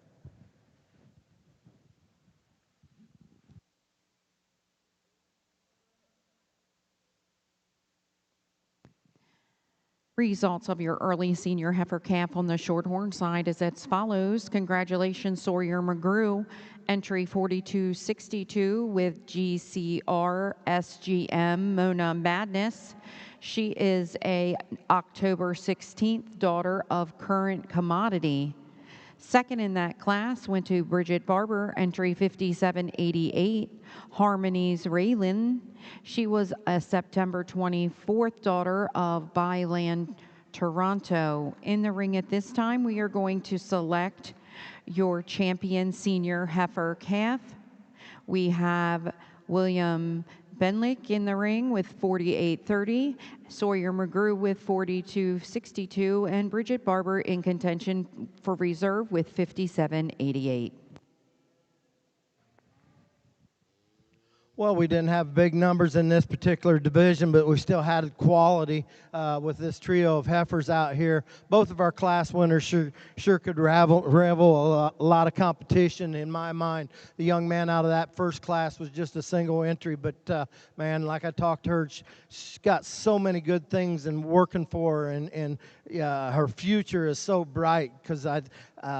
Results of your early senior heifer calf on the Shorthorn side is as follows. Congratulations, Sawyer McGrew, entry 4262 with GCR SGM Mona Madness. She is a October 16th daughter of Current Commodity. Second in that class went to Bridget Barber, entry 5788, Harmonies Raylan. She was a September 24th daughter of Byland Toronto. In the ring at this time, we are going to select your champion senior heifer calf. We have William Benlick in the ring with 4830, Sawyer McGrew with 4262, and Bridget Barber in contention for reserve with 5788. Well, we didn't have big numbers in this particular division, but we still had quality with this trio of heifers out here. Both of our class winners sure could rival a lot of competition in my mind. The young man out of that first class was just a single entry, but man, like I talked to her, she's got so many good things and working for her, and her future is so bright because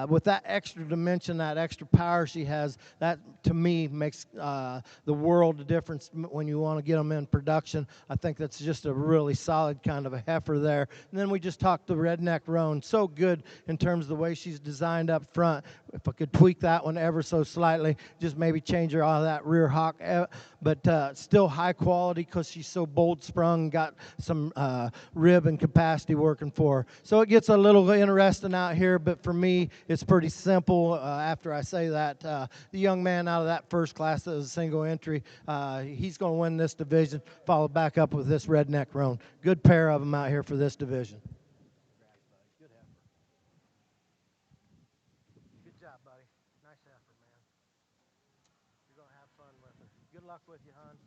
with that extra dimension, that extra power she has, that to me makes the world of difference when you want to get them in production. I think that's just a really solid kind of a heifer there. And then we just talked the redneck roan, so good in terms of the way she's designed up front. If I could tweak that one ever so slightly, just maybe change her out of that rear hock, but still high quality because she's so bold sprung, got some rib and capacity working for her. So it gets a little interesting out here, but for me, it's pretty simple. After I say that, the young man out of that first class that was a single entry, he's going to win this division, followed back up with this redneck roan. Good pair of them out here for this division. Good job, buddy. Nice effort, man. You're going to have fun with her. Good luck with you, hon.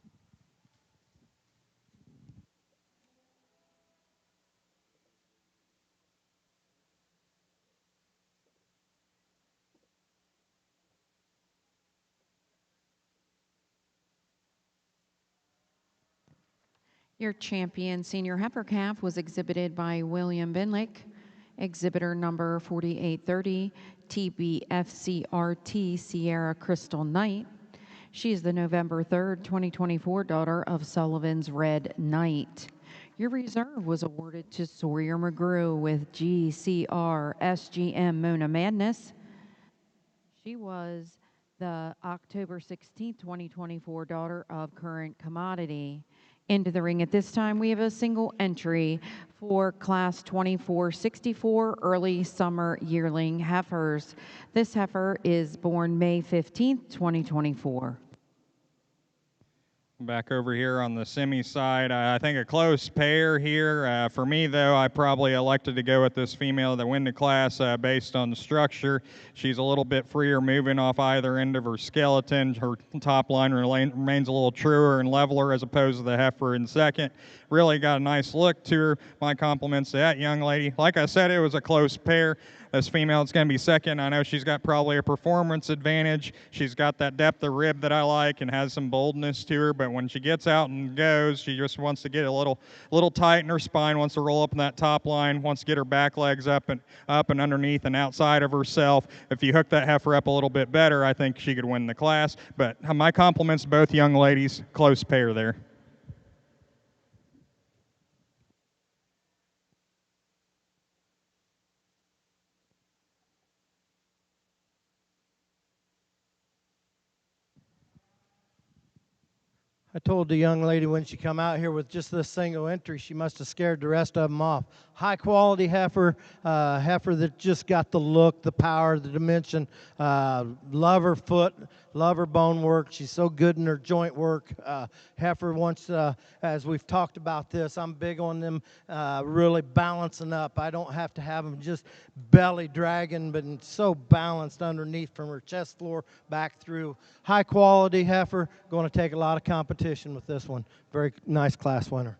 Your champion senior heifer calf was exhibited by William Binlick, exhibitor number 4830, TBFCRT Sierra Crystal Knight. She is the November 3rd, 2024 daughter of Sullivan's Red Knight. Your reserve was awarded to Sawyer McGrew with GCR SGM Mona Madness. She was the October 16th, 2024 daughter of Current Commodity. Into the ring at this time, we have a single entry for Class 2464 Early Summer Yearling Heifers. This heifer is born May 15th, 2024. Back over here on the semi side, I think a close pair here. For me, though, I probably elected to go with this female that win the class based on the structure. She's a little bit freer moving off either end of her skeleton. Her top line remains a little truer and leveler as opposed to the heifer in second. Really got a nice look to her. My compliments to that young lady. Like I said, it was a close pair. This female is going to be second. I know she's got probably a performance advantage. She's got that depth of rib that I like and has some boldness to her, but when she gets out and goes, she just wants to get a little tight in her spine, wants to roll up in that top line, wants to get her back legs up and underneath and outside of herself. If you hook that heifer up a little bit better, I think she could win the class. But my compliments to both young ladies. Close pair there. I told the young lady when she come out here with just this single entry, she must have scared the rest of them off. High quality heifer, heifer that just got the look, the power, the dimension. Love her foot, love her bone work. She's so good in her joint work. Heifer wants, as we've talked about this, I'm big on them really balancing up. I don't have to have them just belly dragging, but so balanced underneath from her chest floor back through. High quality heifer, going to take a lot of competition with this one. Very nice class winner.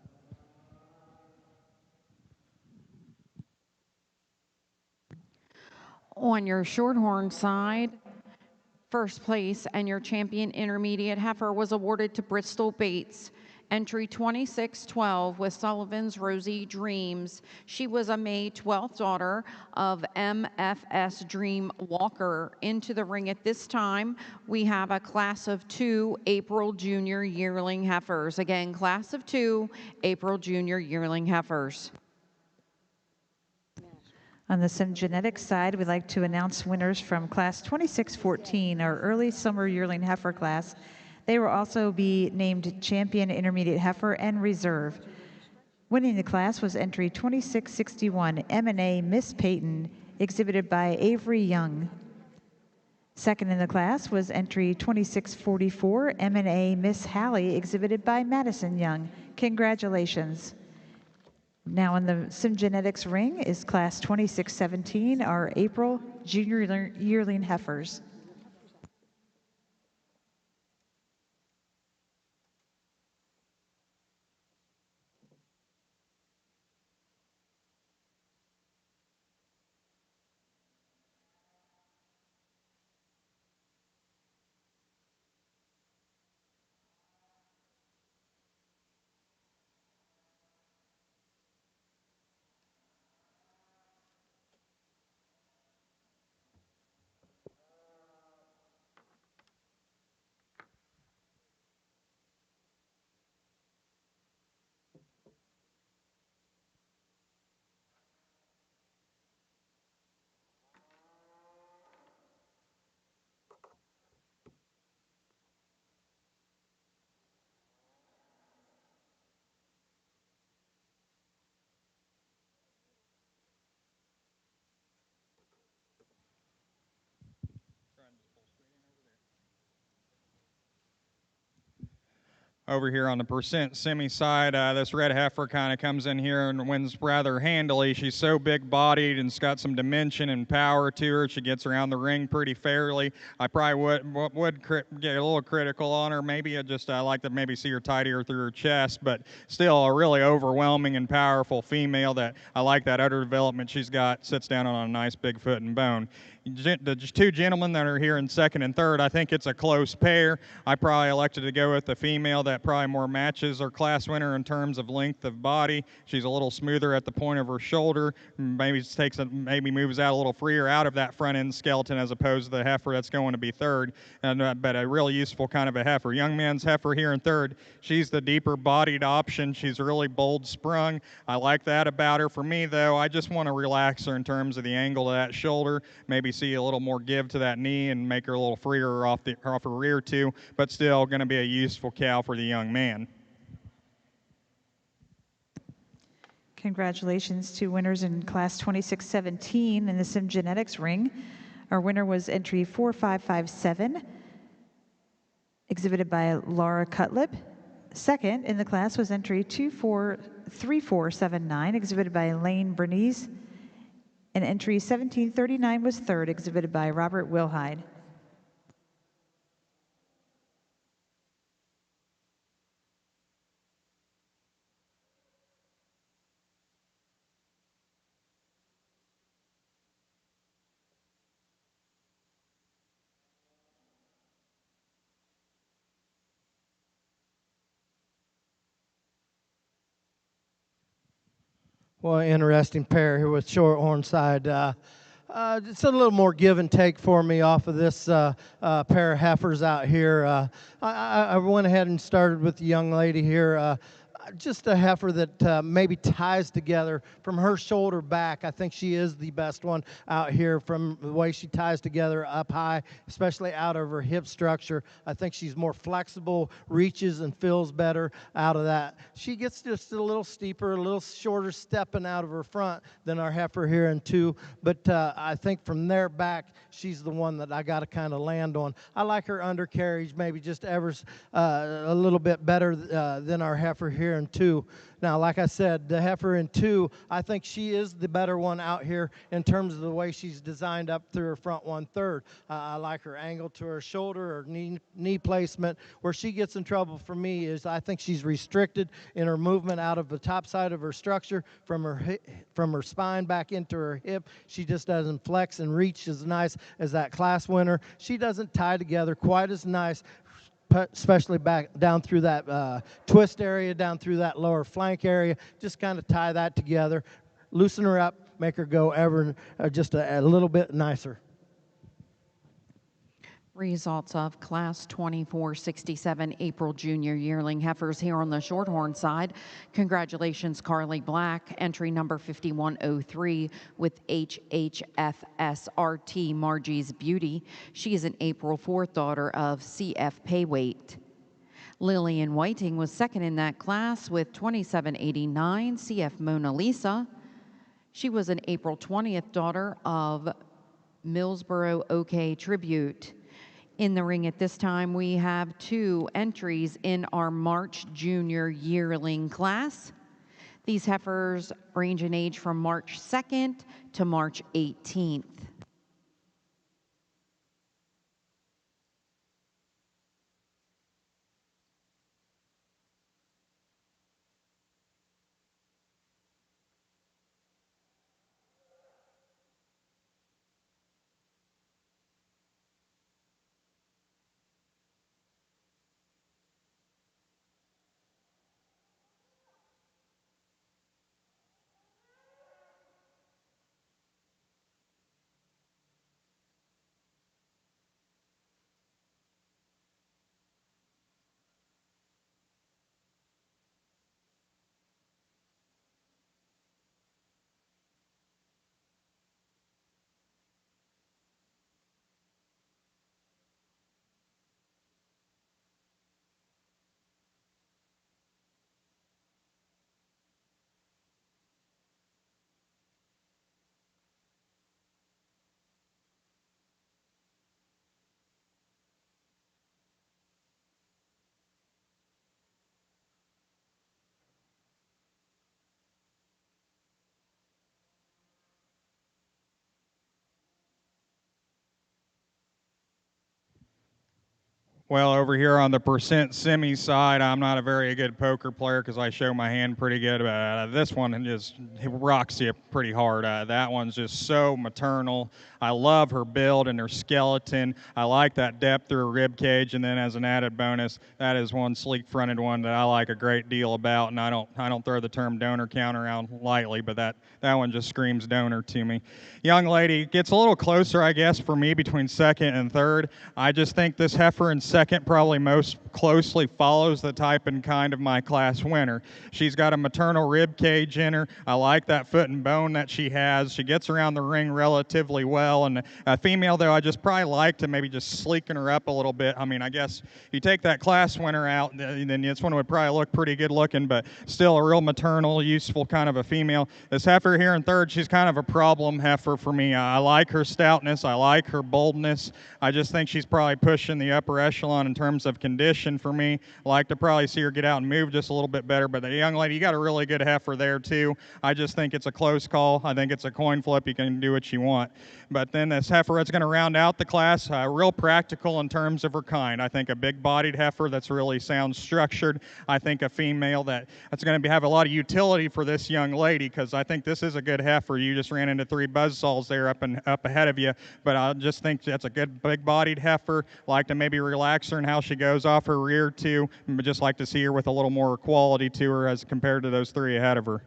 On your Shorthorn side, first place and your champion intermediate heifer was awarded to Bristol Bates, entry 2612 with Sullivan's Rosy Dreams. She was a May 12th daughter of MFS Dream Walker. Into the ring at this time, we have a class of 2 April Junior Yearling Heifers. Again, class of 2 April Junior Yearling Heifers. On the syngenetics side, we'd like to announce winners from Class 2614, our early summer yearling heifer class. They will also be named champion intermediate heifer and reserve. Winning the class was entry 2661, M&A Miss Peyton, exhibited by Avery Young. Second in the class was entry 2644, M&A Miss Hallie, exhibited by Madison Young. Congratulations. Now in the syngenetics ring is class 2617, our April junior yearling heifers. Over here on the percent semi side, this red heifer kind of comes in here and wins rather handily. She's so big bodied and it's got some dimension and power to her. She gets around the ring pretty fairly. I probably would get a little critical on her. Maybe I like to maybe see her tidier through her chest, but still a really overwhelming and powerful female that I like that udder development she's got. Sits down on a nice big foot and bone. The two gentlemen that are here in second and third, I think it's a close pair. I probably elected to go with the female that probably more matches our class winner in terms of length of body. She's a little smoother at the point of her shoulder. Maybe moves out a little freer out of that front end skeleton as opposed to the heifer that's going to be third. But a really useful kind of a heifer. Young man's heifer here in third. She's the deeper bodied option. She's really bold sprung. I like that about her. For me though, I just want to relax her in terms of the angle of that shoulder. Maybe see a little more give to that knee and make her a little freer off her rear too, but still going to be a useful cow for the young man. Congratulations to winners in class 2617 in the Sim Genetics ring. Our winner was entry 4557, exhibited by Laura Cutlip. Second in the class was entry 243479, exhibited by Lane Bernice. And entry 1739 was third, exhibited by Robert Wilhide. Well, interesting pair here with Shorthorn side. It's a little more give and take for me off of this pair of heifers out here. I went ahead and started with the young lady here. Just a heifer that maybe ties together from her shoulder back. I think she is the best one out here from the way she ties together up high, especially out of her hip structure. I think she's more flexible, reaches and feels better out of that. She gets just a little steeper, a little shorter stepping out of her front than our heifer here in two. But I think from there back, she's the one that I got to kind of land on. I like her undercarriage maybe just ever a little bit better than our heifer here in two. Now, like I said, the heifer in two, I think she is the better one out here in terms of the way she's designed up through her front 1/3. I like her angle to her shoulder, her knee placement. Where she gets in trouble for me is I think she's restricted in her movement out of the top side of her structure from her spine back into her hip. She just doesn't flex and reach as nice as that class winner. She doesn't tie together quite as nice, especially back down through that twist area, down through that lower flank area. Just kind of tie that together, loosen her up, make her go ever just a little bit nicer. Results of class 2467 April Junior Yearling heifers here on the Shorthorn side. Congratulations, Carly Black, entry number 5103 with HHFSRT Margie's Beauty. She is an April 4th daughter of CF Payweight. Lillian Whiting was second in that class with 2789 CF Mona Lisa. She was an April 20th daughter of Millsboro OK Tribute. In the ring at this time, we have two entries in our March Junior Yearling class. These heifers range in age from March 2nd to March 18th. Well, over here on the percent semi side, I'm not a very good poker player because I show my hand pretty good. This one just rocks you pretty hard. That one's just so maternal. I love her build and her skeleton. I like that depth through her rib cage, and then as an added bonus, that is one sleek-fronted one that I like a great deal about. And I don't throw the term donor count around lightly, but that one just screams donor to me. Young lady gets a little closer, I guess, for me between second and third. I just think this heifer in second probably most closely follows the type and kind of my class winner. She's got a maternal rib cage in her. I like that foot and bone that she has. She gets around the ring relatively well. And a female, though, I just probably like to maybe just sleeken her up a little bit. I mean, I guess you take that class winner out, then this one would probably look pretty good looking, but still a real maternal, useful kind of a female. This heifer here in third, she's kind of a problem heifer for me. I like her stoutness. I like her boldness. I just think she's probably pushing the upper echelon in terms of condition for me. I like to probably see her get out and move just a little bit better. But the young lady, you got a really good heifer there too. I just think it's a close call. I think it's a coin flip. You can do what you want. But then this heifer that's going to round out the class, real practical in terms of her kind. I think a big-bodied heifer that's really sound structured. I think a female that's going to have a lot of utility for this young lady, because I think this is a good heifer. You just ran into 3 buzzsaws there up ahead of you, but I just think that's a good big-bodied heifer. Like to maybe relax her in how she goes off her rear too, but just like to see her with a little more quality to her as compared to those 3 ahead of her.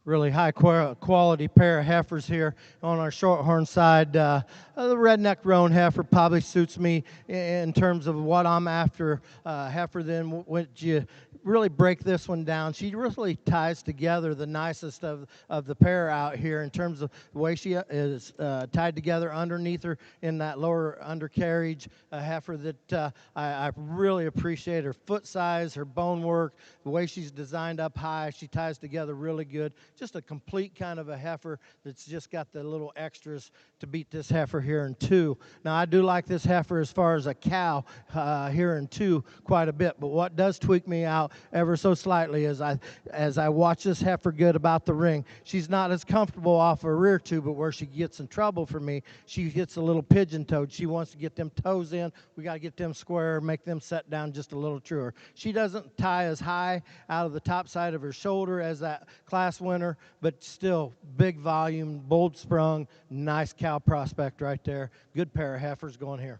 Really high quality pair of heifers here on our Shorthorn side. The redneck roan heifer probably suits me in terms of what I'm after. Heifer, then when you really break this one down, she really ties together the nicest of the pair out here in terms of the way she is tied together underneath her in that lower undercarriage. A heifer that I really appreciate her foot size, her bone work, the way she's designed up high. She ties together really good. Just a complete kind of a heifer that's just got the little extras to beat this heifer here in 2. Now, I do like this heifer as far as a cow here in 2 quite a bit, but what does tweak me out ever so slightly is as I watch this heifer get about the ring, she's not as comfortable off her rear tube, but where she gets in trouble for me, she gets a little pigeon-toed. She wants to get them toes in. We got to get them square, make them set down just a little truer. She doesn't tie as high out of the top side of her shoulder as that class winner, but still big volume, bold sprung, nice cow prospect right there. Good pair of heifers going here.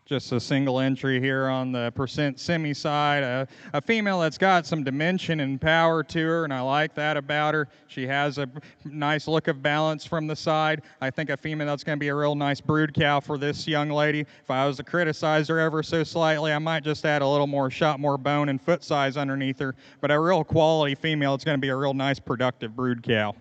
Just a single entry here on the percent semi side. A female that's got some dimension and power to her, and I like that about her. She has a nice look of balance from the side. I think a female that's going to be a real nice brood cow for this young lady. If I was to criticize her ever so slightly, I might just add a little more more bone and foot size underneath her. But a real quality female, it's going to be a real nice productive brood cow.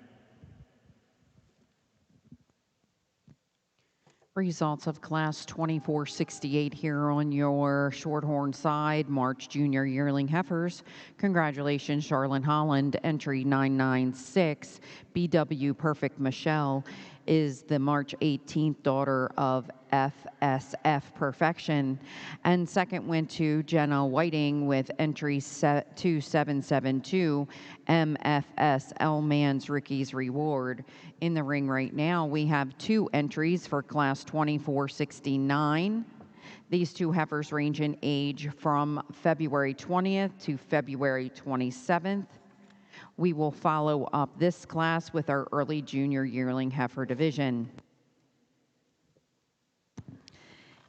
Results of Class 2468 here on your Shorthorn side, March Junior Yearling Heifers. Congratulations, Charlotte Holland. Entry 996, BW Perfect Michelle, is the March 18th daughter of FSF Perfection. And second went to Jenna Whiting with entry 2772, MFS L-Man's Ricky's Reward. In the ring right now, we have 2 entries for Class 2469. These 2 heifers range in age from February 20th to February 27th. We will follow up this class with our early junior yearling heifer division.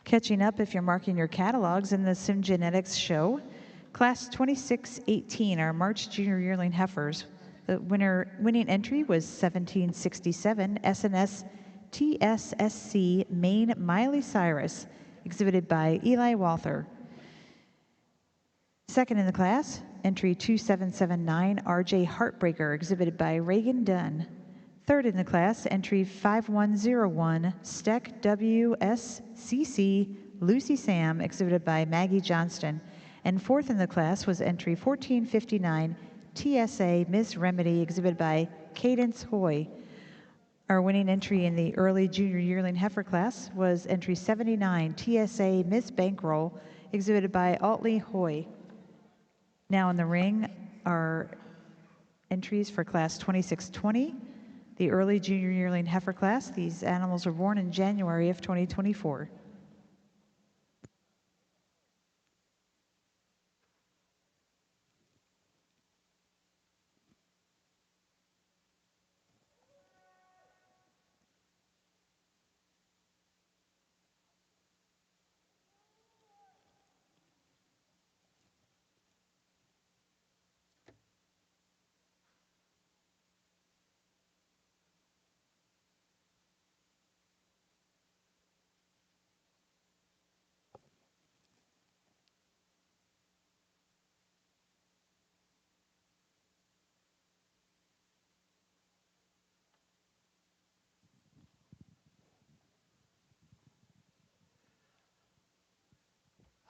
Catching up if you're marking your catalogs in the Sim Genetics show. Class 2618, our March Junior Yearling Heifers. The winning entry was 1767 SNS TSSC Maine Miley Cyrus, exhibited by Eli Walther. Second in the class, entry 2779 RJ Heartbreaker, exhibited by Reagan Dunn. Third in the class, entry 5101 Steck WSCC Lucy Sam, exhibited by Maggie Johnston. And fourth in the class was entry 1459 TSA Miss Remedy, exhibited by Cadence Hoy. Our winning entry in the early junior yearling heifer class was entry 79 TSA Miss Bankroll, exhibited by Altley Hoy. Now in the ring, our entries for Class 2620, the early junior yearling heifer class. These animals were born in January of 2024.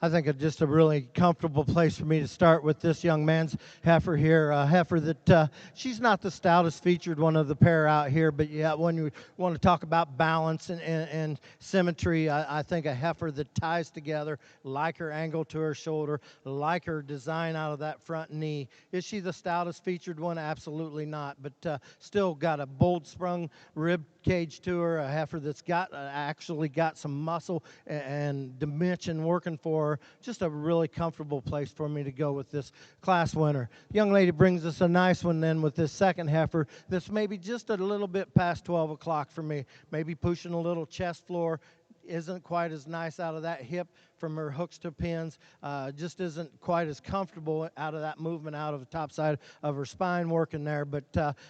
I think it's just a really comfortable place for me to start with this young man's heifer here. A heifer that she's not the stoutest featured one of the pair out here, but yeah, when you want to talk about balance and symmetry, I think a heifer that ties together, like her angle to her shoulder, like her design out of that front knee. Is she the stoutest featured one? Absolutely not, but still got a bold sprung rib cage to her, a heifer that's got actually got some muscle and dimension working for her. Just a really comfortable place for me to go with this class winner. Young lady brings us a nice one then with this second heifer that's maybe just a little bit past 12 o'clock for me, maybe pushing a little chest floor. Isn't quite as nice out of that hip from her hooks to pins, just isn't quite as comfortable out of that movement out of the top side of her spine working there, but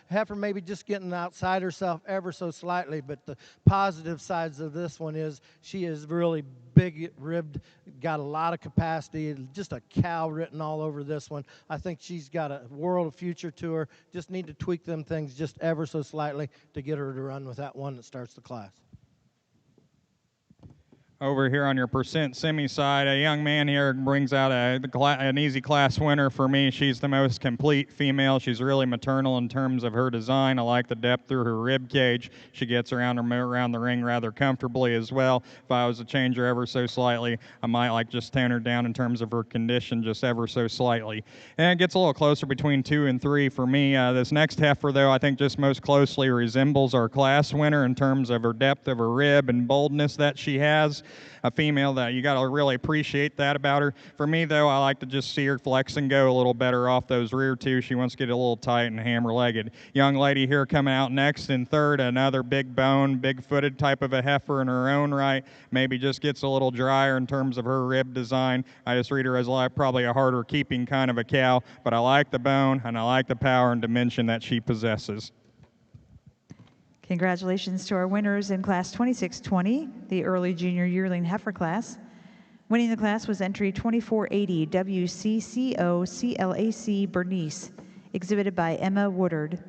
heifer maybe just getting outside herself ever so slightly. But the positive sides of this one is she is really big ribbed, got a lot of capacity, just a cow written all over this one. I think she's got a world of future to her. Just need to tweak them things just ever so slightly to get her to run with that one that starts the class. Over here on your percent semi side, a young man here brings out an easy class winner for me. She's the most complete female. She's really maternal in terms of her design. I like the depth through her rib cage. She gets around the ring rather comfortably as well. If I was to change her ever so slightly, I might like just tone her down in terms of her condition just ever so slightly. And it gets a little closer between 2 and 3 for me. This next heifer, though, I think just most closely resembles our class winner in terms of her depth of her rib and boldness that she has. A female that you got to really appreciate that about her. For me, though, I like to just see her flex and go a little better off those rear two. She wants to get a little tight and hammer-legged. Young lady here coming out next in third, another big bone, big-footed type of a heifer in her own right. Maybe just gets a little drier in terms of her rib design. I just read her as probably a harder keeping kind of a cow, but I like the bone and I like the power and dimension that she possesses. Congratulations to our winners in Class 2620, the early junior yearling heifer class. Winning the class was entry 2480 WCCO CLAC Bernice, exhibited by Emma Woodard.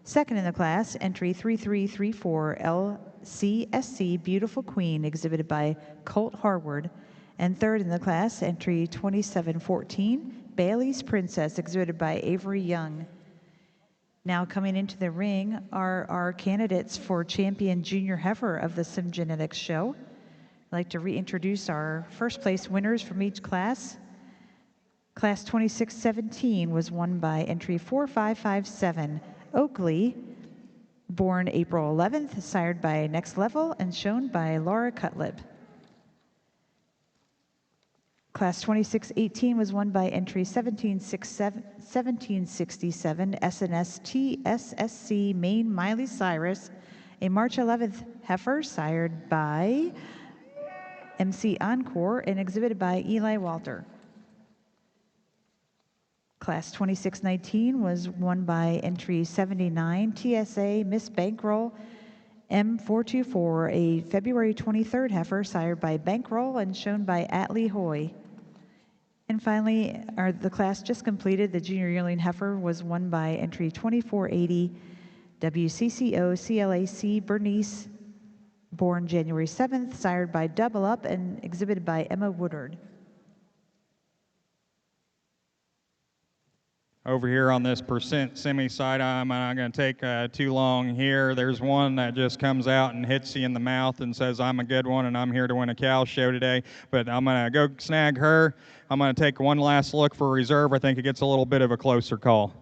Second in the class, entry 3334 LCSC Beautiful Queen, exhibited by Colt Harward. And third in the class, entry 2714 Bailey's Princess, exhibited by Avery Young. Now coming into the ring are our candidates for champion junior heifer of the SimGenetics show. I'd like to reintroduce our first place winners from each class. Class 2617 was won by entry 4557 Oakley, born April 11th, sired by Next Level and shown by Laura Cutlip. Class 2618 was won by entry 1767 SNS TSSC Maine Miley Cyrus, a March 11th heifer sired by MC Encore and exhibited by Eli Walter. Class 2619 was won by entry 79 TSA Miss Bankroll M424, a February 23rd heifer sired by Bankroll and shown by Atlee Hoy. And finally, the class just completed, the junior yearling heifer was won by entry 2480 WCCO CLAC Bernice, born January 7th, sired by Double Up and exhibited by Emma Woodard. Over here on this percent semi side, I'm not going to take too long here. There's one that just comes out and hits you in the mouth and says, I'm a good one and I'm here to win a cow show today. But I'm going to go snag her. I'm going to take one last look for reserve. I think it gets a little bit of a closer call.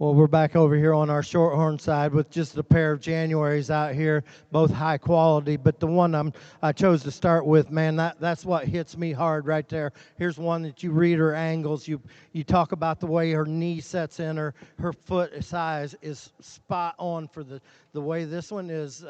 Well, we're back over here on our Shorthorn side with just a pair of Januaries out here, both high quality. But the one I chose to start with, man, that's what hits me hard right there. Here's one that you read her angles. You talk about the way her knee sets in, her foot size is spot on for the way this one is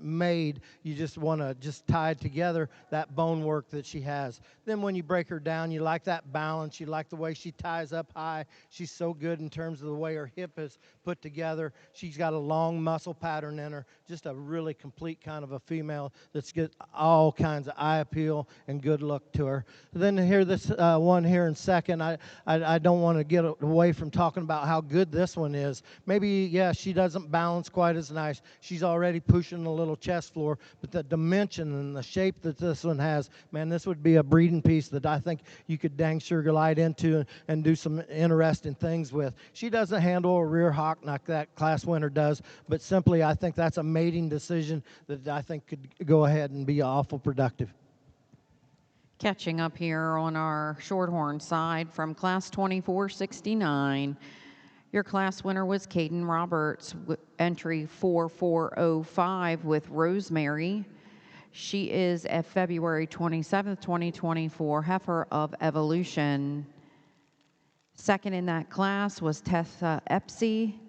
made. You just want to just tie together that bone work that she has. Then when you break her down, you like that balance. You like the way she ties up high. She's so good in terms of the way her hip is put together. She's got a long muscle pattern in her. Just a really complete kind of a female that's got all kinds of eye appeal and good look to her. Then here this one here in second, I don't want to get away from talking about how good this one is. Maybe, yeah, she doesn't balance quite as nice. She's already pushing a little chest floor, but the dimension and the shape that this one has, man, this would be a breeding piece that I think you could dang sure glide into and do some interesting things with. She doesn't handle a rear hawk like that class winner does, but simply I think that's a mating decision that I think could go ahead and be awful productive. Catching up here on our Shorthorn side from class 2469. Your class winner was Caden Roberts, entry 4405 with Rosemary. She is a February 27th, 2024 heifer of Evolution. Second in that class was Tessa Epsy,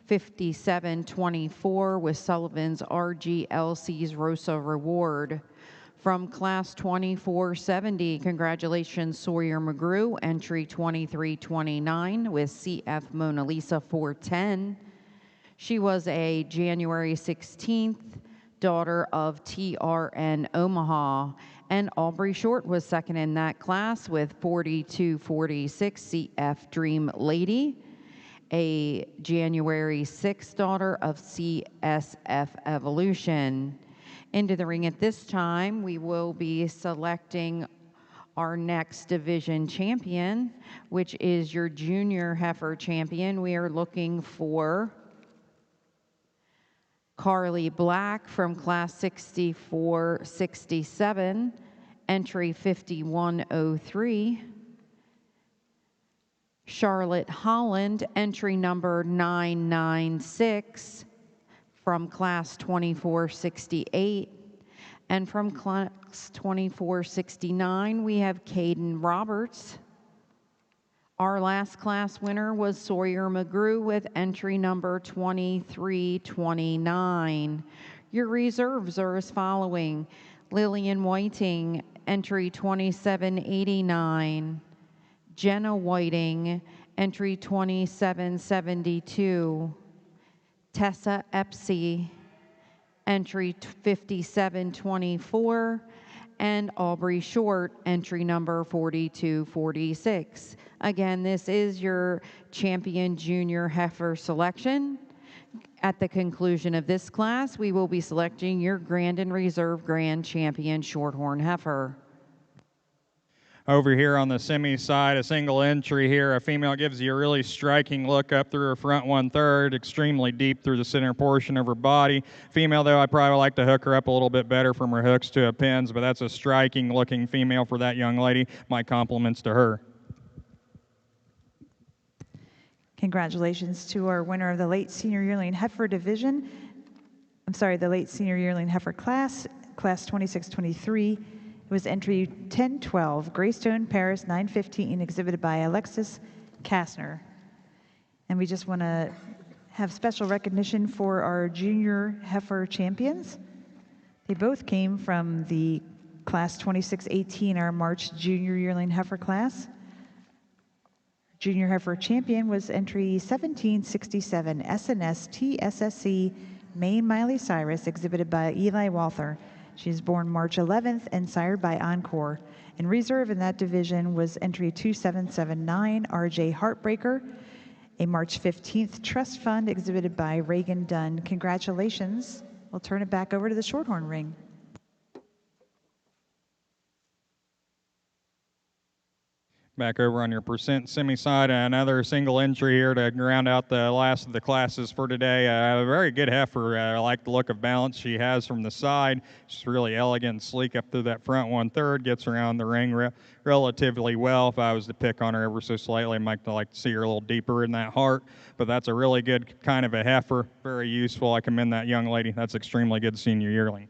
5724 with Sullivan's RGLC's Rosa Reward. From class 2470, congratulations Sawyer McGrew, entry 2329 with CF Mona Lisa 410. She was a January 16th daughter of TRN Omaha, and Aubrey Short was second in that class with 4246 CF Dream Lady, a January 6th daughter of CSF Evolution. Into the ring at this time, we will be selecting our next division champion, which is your junior heifer champion. We are looking for Carly Black from class 6467, entry 5103. Charlotte Holland, entry number 996 from class 2468. And from class 2469, we have Caden Roberts. Our last class winner was Sawyer McGrew with entry number 2329. Your reserves are as following: Lillian Whiting, entry 2789. Jenna Whiting, entry 2772. Tessa Epsy, entry 5724, and Aubrey Short, entry number 4246. Again, this is your champion junior heifer selection. At the conclusion of this class, we will be selecting your Grand and Reserve Grand Champion Shorthorn heifer. Over here on the semi side, a single entry here. A female gives you a really striking look up through her front 1/3, extremely deep through the center portion of her body. Female, though, I probably like to hook her up a little bit better from her hooks to her pins, but that's a striking looking female for that young lady. My compliments to her. Congratulations to our winner of the late senior yearling heifer division. The late senior yearling heifer class 2623. It was entry 1012, Greystone Paris 915, exhibited by Alexis Kastner. And we just want to have special recognition for our junior heifer champions. They both came from the class 2618, our March junior yearling heifer class. Junior heifer champion was entry 1767, SNS TSSC May Miley Cyrus, exhibited by Eli Walther. She was born March 11th and sired by Encore. In reserve in that division was entry 2779, RJ Heartbreaker, a March 15th trust fund exhibited by Reagan Dunn. Congratulations. We'll turn it back over to the Shorthorn ring. Back over on your percent semi side, another single entry here to round out the last of the classes for today. A very good heifer. I like the look of balance she has from the side. She's really elegant and sleek up through that front 1/3. Gets around the ring relatively well. If I was to pick on her ever so slightly, I might like to see her a little deeper in that heart. But that's a really good kind of a heifer. Very useful. I commend that young lady. That's extremely good senior yearling.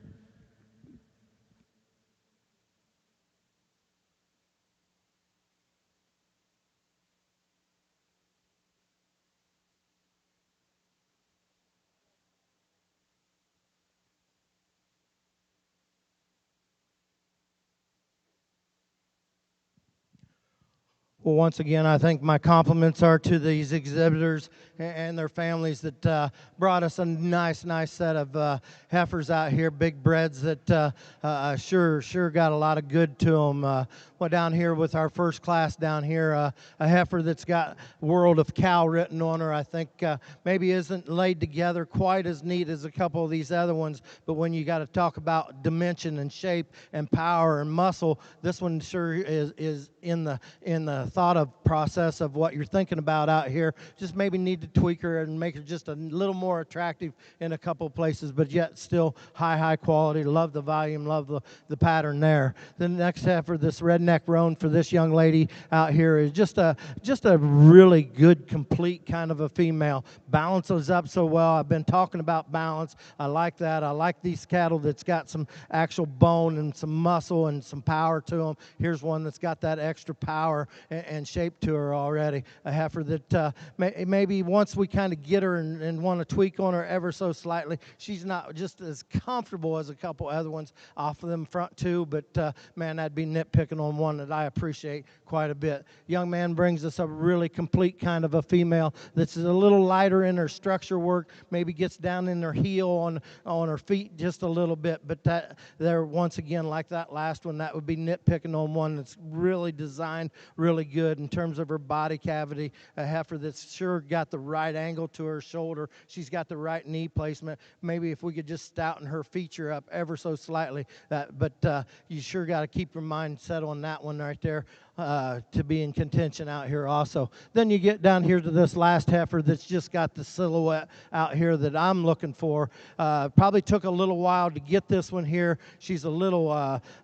Well, once again, I think my compliments are to these exhibitors and their families that brought us a nice set of heifers out here, big breds that sure got a lot of good to them. Well, down here with our first class down here, a heifer that's got World of Cow written on her, I think maybe isn't laid together quite as neat as a couple of these other ones, but when you got to talk about dimension and shape and power and muscle, this one sure is in the thought of process of what you're thinking about out here. Just maybe need to tweak her and make her just a little more attractive in a couple of places, but yet still high quality. Love the volume, love the pattern there. The next heifer, this redneck roan for this young lady out here, is just a really good, complete kind of a female. Balances up so well. I've been talking about balance. I like that. I like these cattle that's got some actual bone and some muscle and some power to them. Here's one that's got that extra power and shape to her already. A heifer that maybe once we kind of get her and want to tweak on her ever so slightly, she's not just as comfortable as a couple other ones off of them front two, but man, that'd be nitpicking on one that I appreciate quite a bit. Young man brings us a really complete kind of a female that's a little lighter in her structure work, maybe gets down in her heel on her feet just a little bit, but that there, once again, like that last one, that would be nitpicking on one that's really designed really good in terms of her body cavity. A heifer that's sure got the right angle to her shoulder. She's got the right knee placement. Maybe if we could just stouten her feature up ever so slightly, but you sure got to keep your mind set on that one right there. To be in contention out here also. Then you get down here to this last heifer that's just got the silhouette out here that I'm looking for. Probably took a little while to get this one here. She's a little,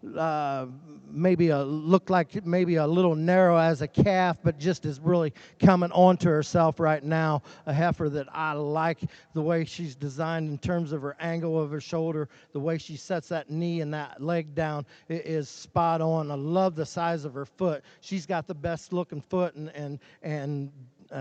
looked like maybe a little narrow as a calf, but just is really coming onto herself right now. A heifer that I like the way she's designed in terms of her angle of her shoulder, the way she sets that knee and that leg down is spot on. I love the size of her foot. She's got the best looking foot and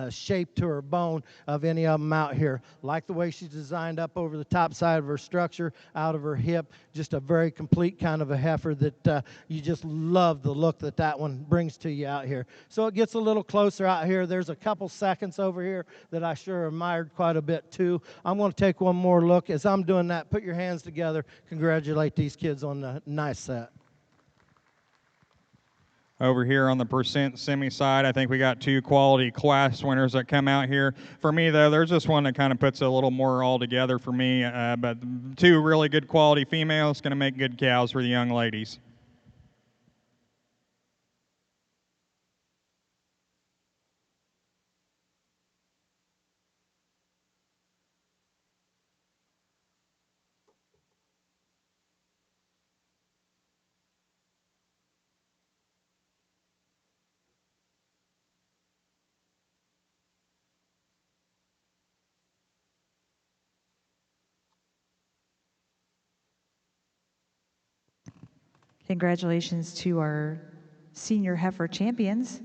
shape to her bone of any of them out here. Like the way she's designed up over the top side of her structure, out of her hip. Just a very complete kind of a heifer that you just love the look that one brings to you out here. So it gets a little closer out here. There's a couple seconds over here that I sure admired quite a bit too. I'm going to take one more look. As I'm doing that, put your hands together. Congratulate these kids on the nice set. Over here on the percent semi side, I think we got two quality class winners that come out here. For me, though, there's just one that kind of puts a little more all together for me. But two really good quality females going to make good cows for the young ladies. Congratulations to our senior heifer champions.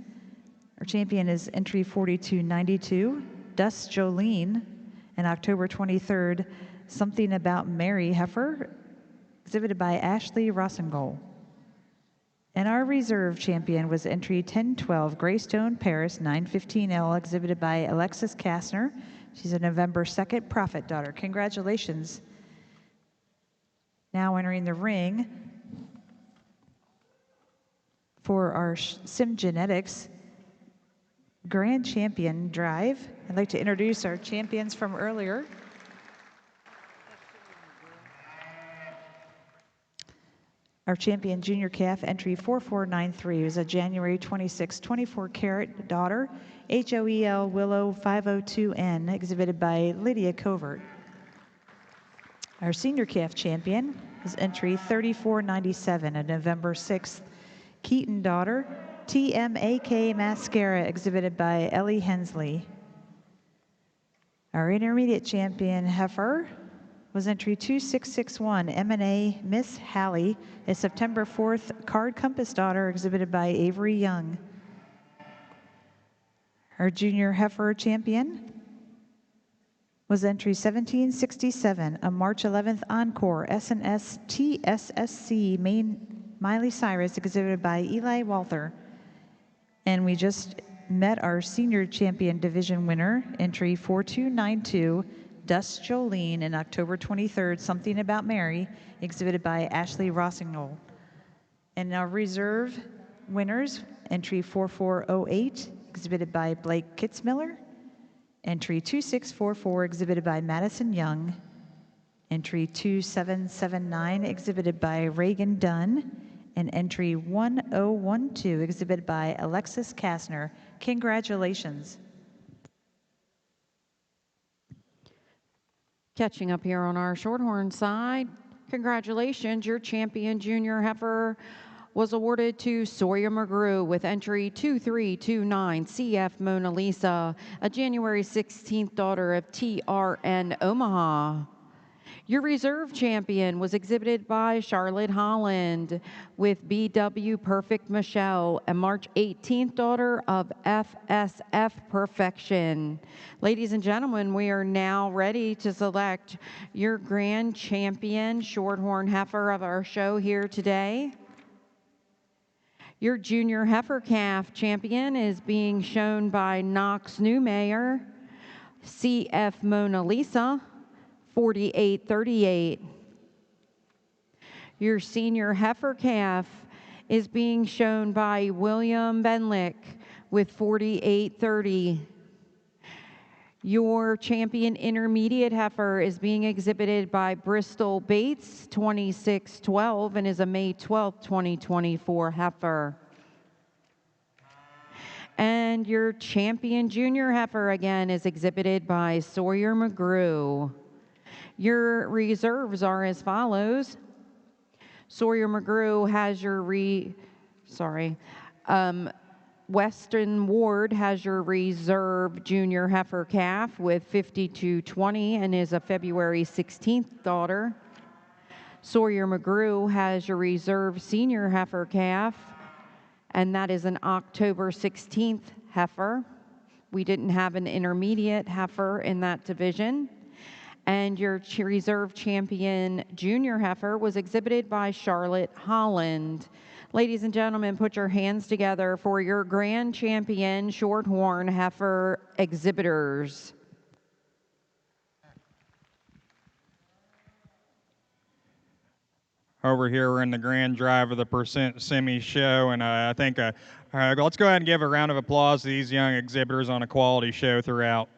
Our champion is entry 4292, Dust Jolene, and October 23rd, Something About Mary heifer, exhibited by Ashley Rossengol. And our reserve champion was entry 1012, Greystone Paris 915L, exhibited by Alexis Kastner. She's a November 2nd Prophet daughter. Congratulations. Now entering the ring for our Sim Genetics Grand Champion Drive. I'd like to introduce our champions from Our champion junior calf, entry 4493, is a January 26, 24-carat daughter, HOEL Willow 502N, exhibited by Lydia Covert. Our senior calf champion is entry 3497, a November 6th Keaton daughter, TMAK Mascara, exhibited by Ellie Hensley. Our intermediate champion heifer was entry 2661, M&A Miss Hallie, a September 4th Card Compass daughter, exhibited by Avery Young. Our junior heifer champion was entry 1767, a March 11th Encore SNS TSSC Miley Cyrus, exhibited by Eli Walther. And we just met our senior champion division winner, entry 4292, Dust Jolene, in October 23rd, Something About Mary, exhibited by Ashley Rossignol. And our reserve winners, entry 4408, exhibited by Blake Kitzmiller, entry 2644, exhibited by Madison Young, entry 2779, exhibited by Reagan Dunn, and entry 1012, exhibited by Alexis Kastner. Congratulations. Catching up here on our Shorthorn side, congratulations, your champion junior heifer was awarded to Sawyer McGrew with entry 2329, CF Mona Lisa, a January 16th daughter of TRN Omaha. Your reserve champion was exhibited by Charlotte Holland with BW Perfect Michelle, a March 18th daughter of FSF Perfection. Ladies and gentlemen, we are now ready to select your grand champion Shorthorn heifer of our show here today. Your junior heifer calf champion is being shown by Knox Newmayer, CF Mona Lisa, 4838. Your senior heifer calf is being shown by William Benlick with 4830. Your champion intermediate heifer is being exhibited by Bristol Bates, 2612, and is a May 12, 2024 heifer. And your champion junior heifer again is exhibited by Sawyer McGrew. Your reserves are as follows. Sawyer McGrew has your Western Ward has your reserve junior heifer calf with 5220 and is a February 16th daughter. Sawyer McGrew has your reserve senior heifer calf, and that is an October 16th heifer. We didn't have an intermediate heifer in that division. And your reserve champion junior heifer was exhibited by Charlotte Holland. Ladies and gentlemen, put your hands together for your grand champion Shorthorn heifer exhibitors. Over here, we're in the grand drive of the Percent Semi show, and I think let's go ahead and give a round of applause to these young exhibitors on a quality show throughout.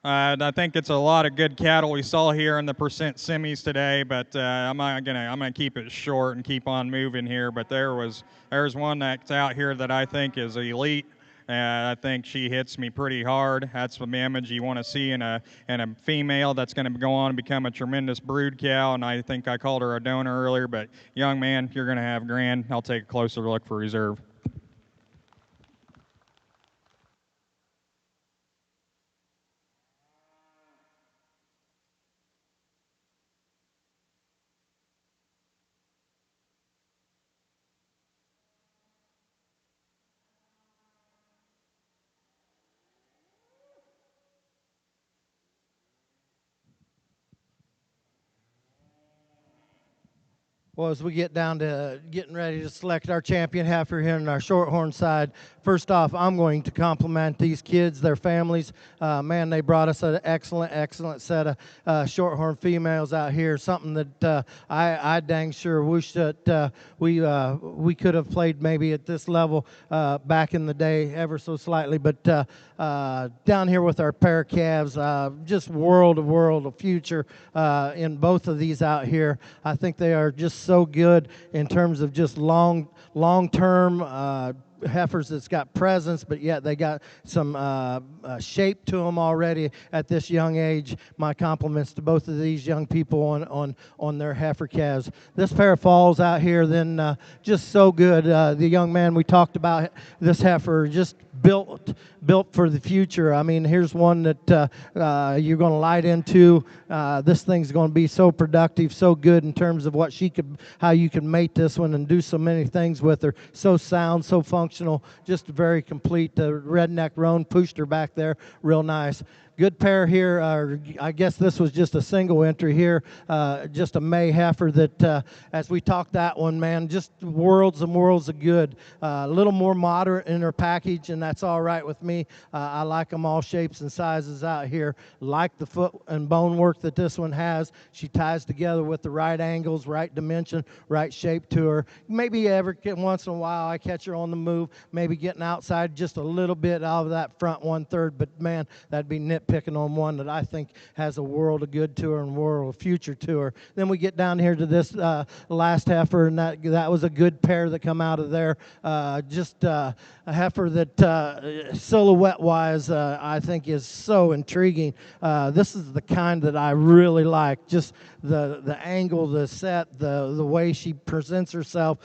I think it's a lot of good cattle we saw here in the Percent Semis today, but I'm gonna keep it short and keep on moving here. But there's one that's out here that I think is elite. I think she hits me pretty hard. That's the image you want to see in a female that's going to go on and become a tremendous brood cow. And I think I called her a donor earlier, but young man, you're going to have grand. I'll take a closer look for reserve. Well, as we get down to getting ready to select our champion heifer here on our Shorthorn side, first off, I'm going to compliment these kids, their families. Man, they brought us an excellent set of Shorthorn females out here, something that I dang sure wish that we could have played maybe at this level back in the day ever so slightly. But down here with our pair of calves, just world of future in both of these out here. I think they are just just so good in terms of just long-term heifers that's got presence, but yet they got some shape to them already at this young age. My compliments to both of these young people on their heifer calves. This pair of falls out here, then just so good. The young man we talked about, this heifer, just built for the future. I mean, here's one that you're going to light into. This thing's going to be so productive, so good in terms of what how you can mate this one and do so many things with her. So sound, so functional, just very complete. The redneck roan pushed her back there, real nice. Good pair here. I guess this was just a single entry here, just a May heifer that, as we talked that one, man, just worlds and worlds of good. A little more moderate in her package, and that's all right with me. I like them all shapes and sizes out here. Like the foot and bone work that this one has. She ties together with the right angles, right dimension, right shape to her. Maybe once in a while I catch her on the move, maybe getting outside just a little bit out of that front 1/3, but man, that'd be nitpicking on one that I think has a world of good to her and world of future to her. Then we get down here to this last heifer, and that was a good pair that come out of there. Just a heifer that silhouette-wise I think is so intriguing. This is the kind that I really like. Just the angle, the set, the way she presents herself,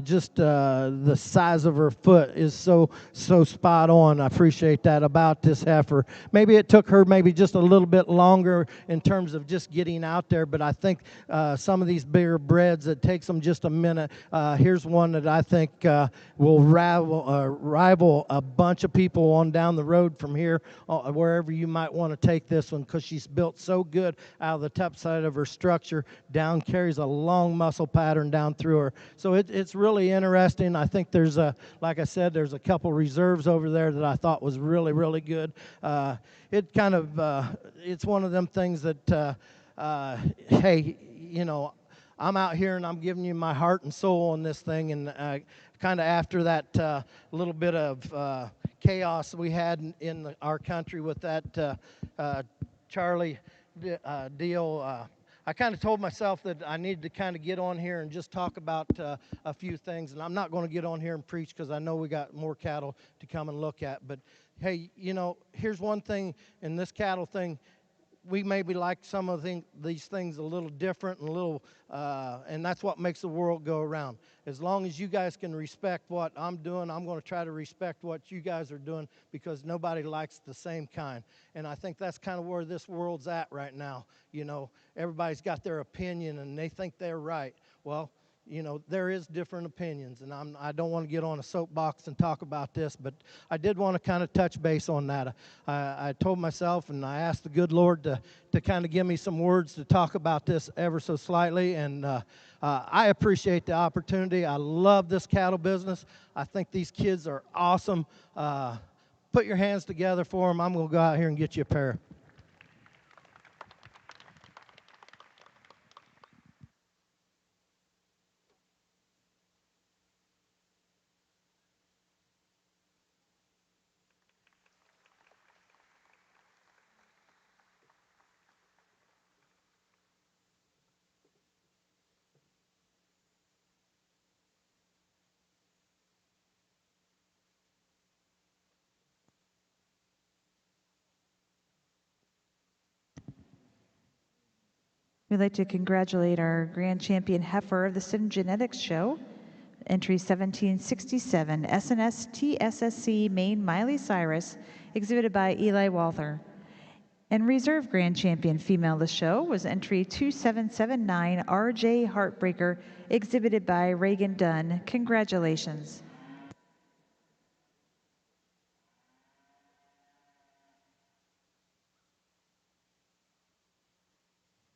just the size of her foot is so spot on. I appreciate that about this heifer. Maybe it took her maybe just a little bit longer in terms of just getting out there, but I think some of these bigger breds, it takes them just a minute. Here's one that I think will rival a bunch of people on down the road from here, wherever you might want to take this one, because she's built so good out of the top side of her structure down, carries a long muscle pattern down through her. So it's really interesting. I think there's like I said, there's a couple reserves over there that I thought was really, really good. It kind of, it's one of them things that, hey, you know, I'm out here and I'm giving you my heart and soul on this thing, and kind of after that little bit of chaos we had in our country with that Charlie deal, I kind of told myself that I needed to kind of get on here and just talk about a few things, and I'm not going to get on here and preach because I know we got more cattle to come and look at, but hey, you know, here's one thing in this cattle thing. We maybe like some of these things a little different and a little, and that's what makes the world go around. As long as you guys can respect what I'm doing, I'm going to try to respect what you guys are doing, because nobody likes the same kind. And I think that's kind of where this world's at right now. You know, everybody's got their opinion and they think they're right. Well, you know, there is different opinions, and I don't want to get on a soapbox and talk about this, but I did want to kind of touch base on that. I told myself, and I asked the good Lord to kind of give me some words to talk about this ever so slightly, and I appreciate the opportunity. I love this cattle business. I think these kids are awesome. Put your hands together for them. I'm going to go out here and get you a pair. We'd like to congratulate our grand champion heifer of the Sin Genetics Show, entry 1767, SNS TSSC Maine Miley Cyrus, exhibited by Eli Walther. And reserve grand champion female of the show was entry 2779, RJ Heartbreaker, exhibited by Reagan Dunn. Congratulations.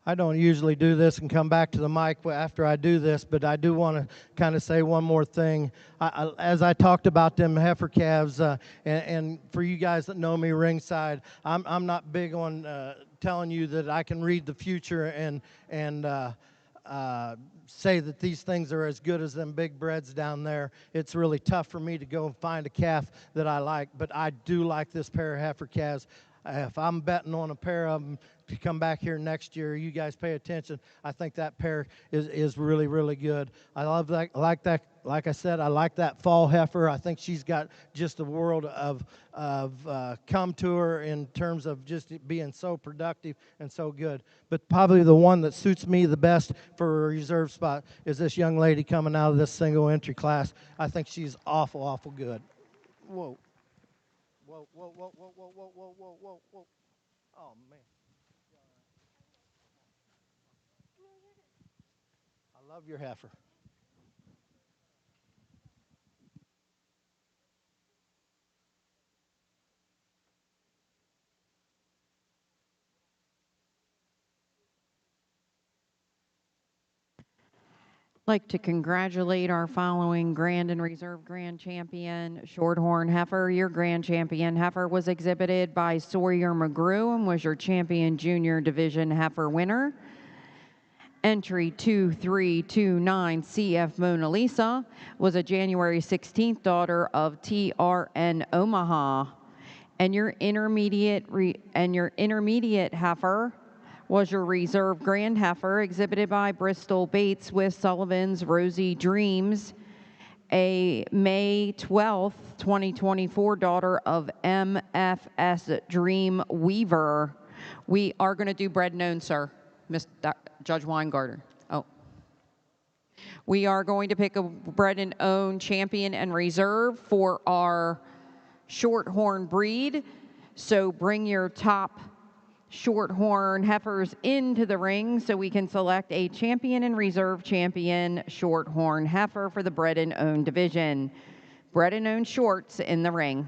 I don't usually do this and come back to the mic after I do this, but I do want to kind of say one more thing. As I talked about them heifer calves, and for you guys that know me ringside, I'm not big on telling you that I can read the future and say that these things are as good as them big breds down there. It's really tough for me to go and find a calf that I like, but I do like this pair of heifer calves. if I'm betting on a pair of them to come back here next year, you guys pay attention. I think that pair is really, really good. I love that, like that. Like I said, I like that fall heifer. I think she's got just a world of come to her in terms of just being so productive and so good. But probably the one that suits me the best for a reserve spot is this young lady coming out of this single entry class. I think she's awful, awful good. Whoa. Whoa, whoa, whoa, whoa, whoa, whoa, whoa, whoa, whoa, whoa. Oh, man. I love your heifer. Like to congratulate our following Grand and Reserve Grand Champion, Shorthorn Heifer. Your Grand Champion Heifer was exhibited by Sawyer McGrew and was your Champion Junior Division Heifer winner. Entry 2329 CF Mona Lisa was a January 16th daughter of TRN Omaha. And your intermediate heifer was your reserve grand heifer exhibited by Bristol Bates with Sullivan's Rosy Dreams, a May 12th, 2024 daughter of MFS Dream Weaver. We are going to do bred known, sir, Judge Weingarter. Oh. We are going to pick a bred and own champion and reserve for our Shorthorn breed. So bring your top Shorthorn heifers into the ring so we can select a champion and reserve champion Shorthorn heifer for the bred and owned division. Bred and owned shorts in the ring.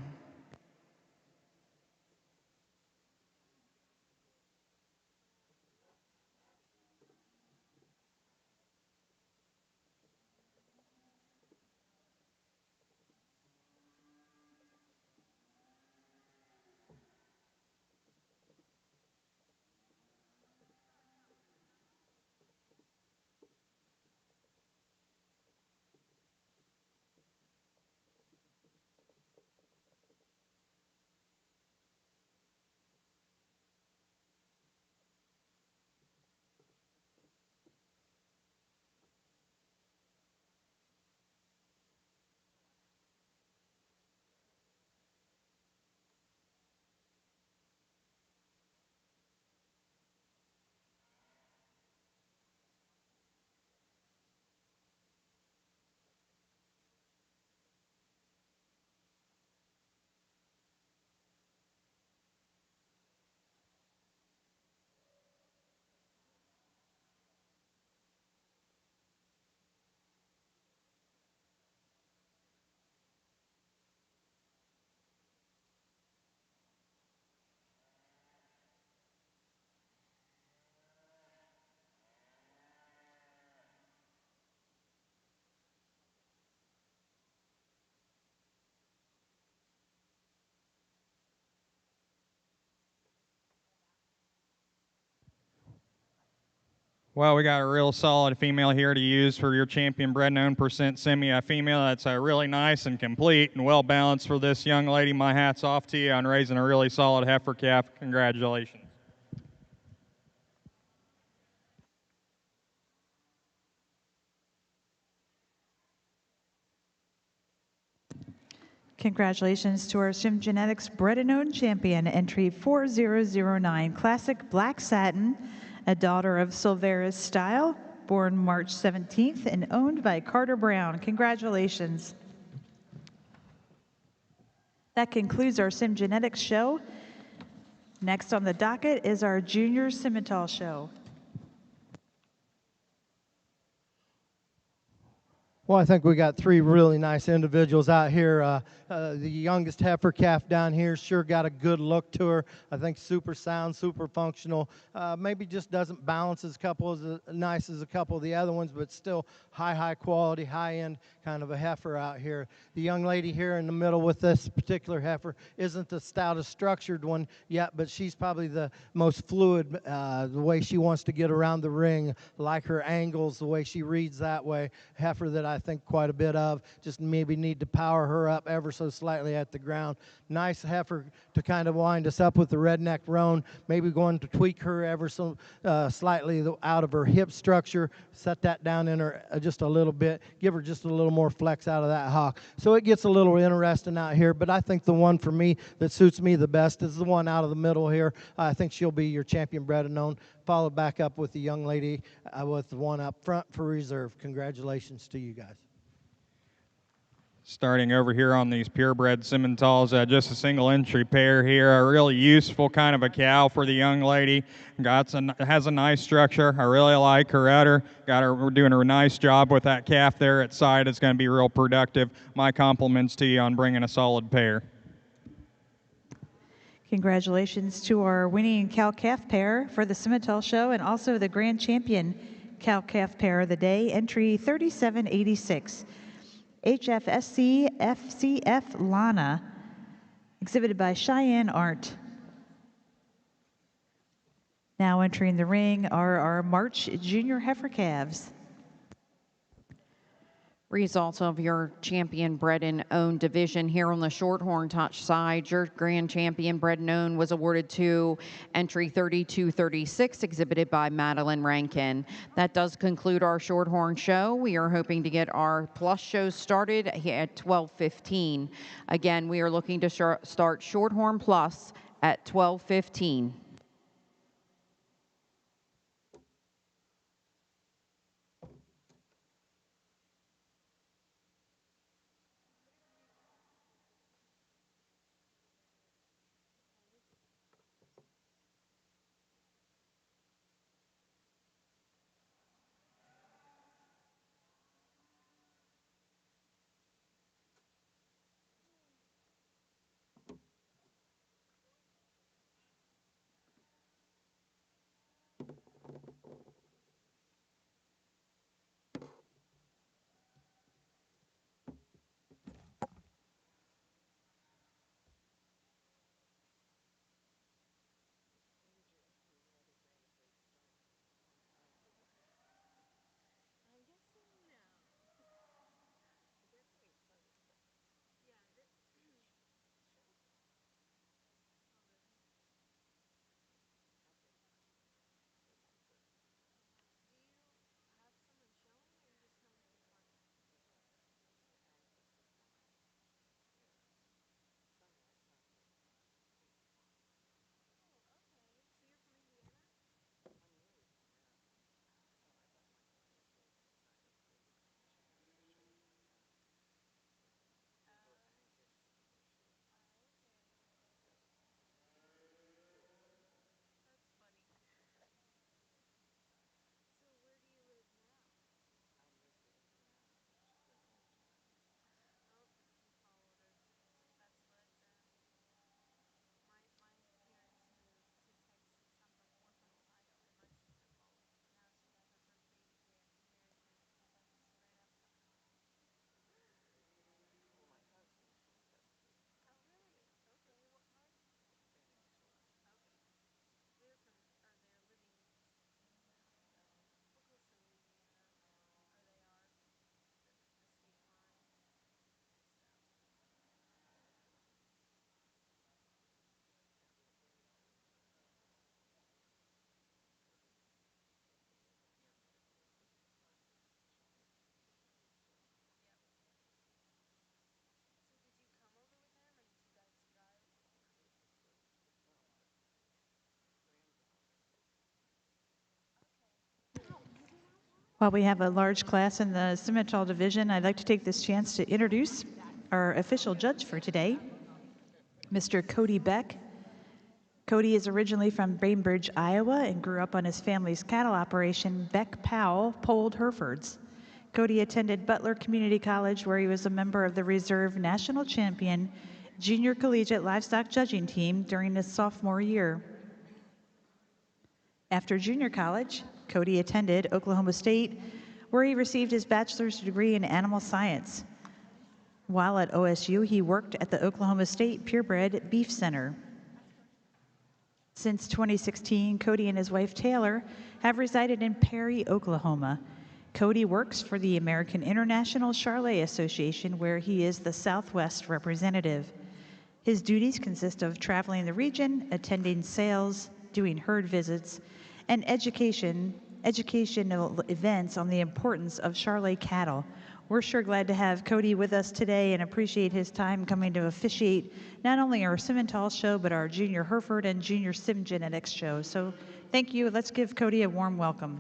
Well, we got a real solid female here to use for your champion bred known percent semi. A female that's really nice and complete and well balanced for this young lady. My hat's off to you on raising a really solid heifer calf. Congratulations. Congratulations to our Sim Genetics bred and owned champion, entry 4009, Classic Black Satin, a daughter of Silvera's Style, born March 17th and owned by Carter Brown. Congratulations. That concludes our Sim Genetics show. Next on the docket is our Junior Simmental show. Well, I think we got three really nice individuals out here. The youngest heifer calf down here sure got a good look to her. I think super sound, super functional. Maybe just doesn't balance as nice as a couple of the other ones, but still high quality, high end kind of a heifer out here. The young lady here in the middle with this particular heifer isn't the stoutest structured one yet, but she's probably the most fluid, the way she wants to get around the ring, like her angles, the way she reads that way. Heifer that I I think, quite a bit of. Just maybe need to power her up ever so slightly at the ground. Nice heifer to kind of wind us up with the redneck roan. Maybe going to tweak her ever so slightly out of her hip structure. Set that down in her just a little bit. Give her just a little more flex out of that hock. So it gets a little interesting out here. But I think the one for me that suits me the best is the one out of the middle here. I think she'll be your champion bred and known. Followed back up with the young lady with the one up front for reserve. Congratulations to you guys. Starting over here on these purebred Simmentals, just a single entry pair here, a really useful kind of a cow for the young lady. Has a nice structure. I really like her udder. We're doing a nice job with that calf there at side. It's going to be real productive. My compliments to you on bringing a solid pair. Congratulations to our winning cow-calf pair for the Simmental Show and also the grand champion cow-calf pair of the day, entry 3786. HFSC FCF Lana, exhibited by Cheyenne Art. Now entering the ring are our March Junior Heifer calves. Results of your champion bred and owned division here on the Shorthorn touch side. Your grand champion bred and owned was awarded to entry 3236, exhibited by Madeline Rankin. That does conclude our Shorthorn show. We are hoping to get our plus shows started at 12:15. Again, we are looking to start Shorthorn Plus at 12:15. While we have a large class in the Simmental division, I'd like to take this chance to introduce our official judge for today, Mr. Cody Beck. Cody is originally from Bainbridge, Iowa, and grew up on his family's cattle operation, Beck Powell Polled Herefords. Cody attended Butler Community College, where he was a member of the reserve national champion junior collegiate livestock judging team during his sophomore year. After junior college, Cody attended Oklahoma State, where he received his bachelor's degree in animal science. While at OSU, he worked at the Oklahoma State Purebred Beef Center. Since 2016, Cody and his wife Taylor have resided in Perry, Oklahoma. Cody works for the American International Charlet Association, where he is the Southwest representative. His duties consist of traveling the region, attending sales, doing herd visits, and educational events on the importance of Charlet cattle. We're sure glad to have Cody with us today and appreciate his time coming to officiate not only our Simmental show, but our Junior Hereford and Junior Sim Genetics show. So thank you. Let's give Cody a warm welcome.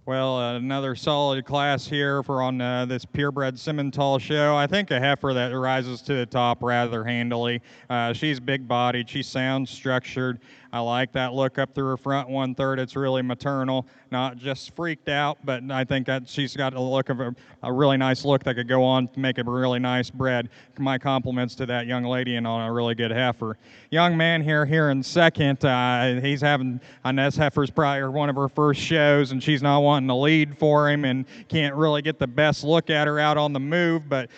Well, another solid class here for on this purebred Simmental show. I think a heifer that rises to the top rather handily. She's big-bodied. She's sound structured. I like that look up through her front 1/3. It's really maternal, not just freaked out, but I think that she's got a look of a really nice look that could go on to make a really nice bred. My compliments to that young lady and on a really good heifer. Young man here in second. He's having, I know this heifer's probably one of her first shows, and she's not wanting to lead for him and can't really get the best look at her out on the move. But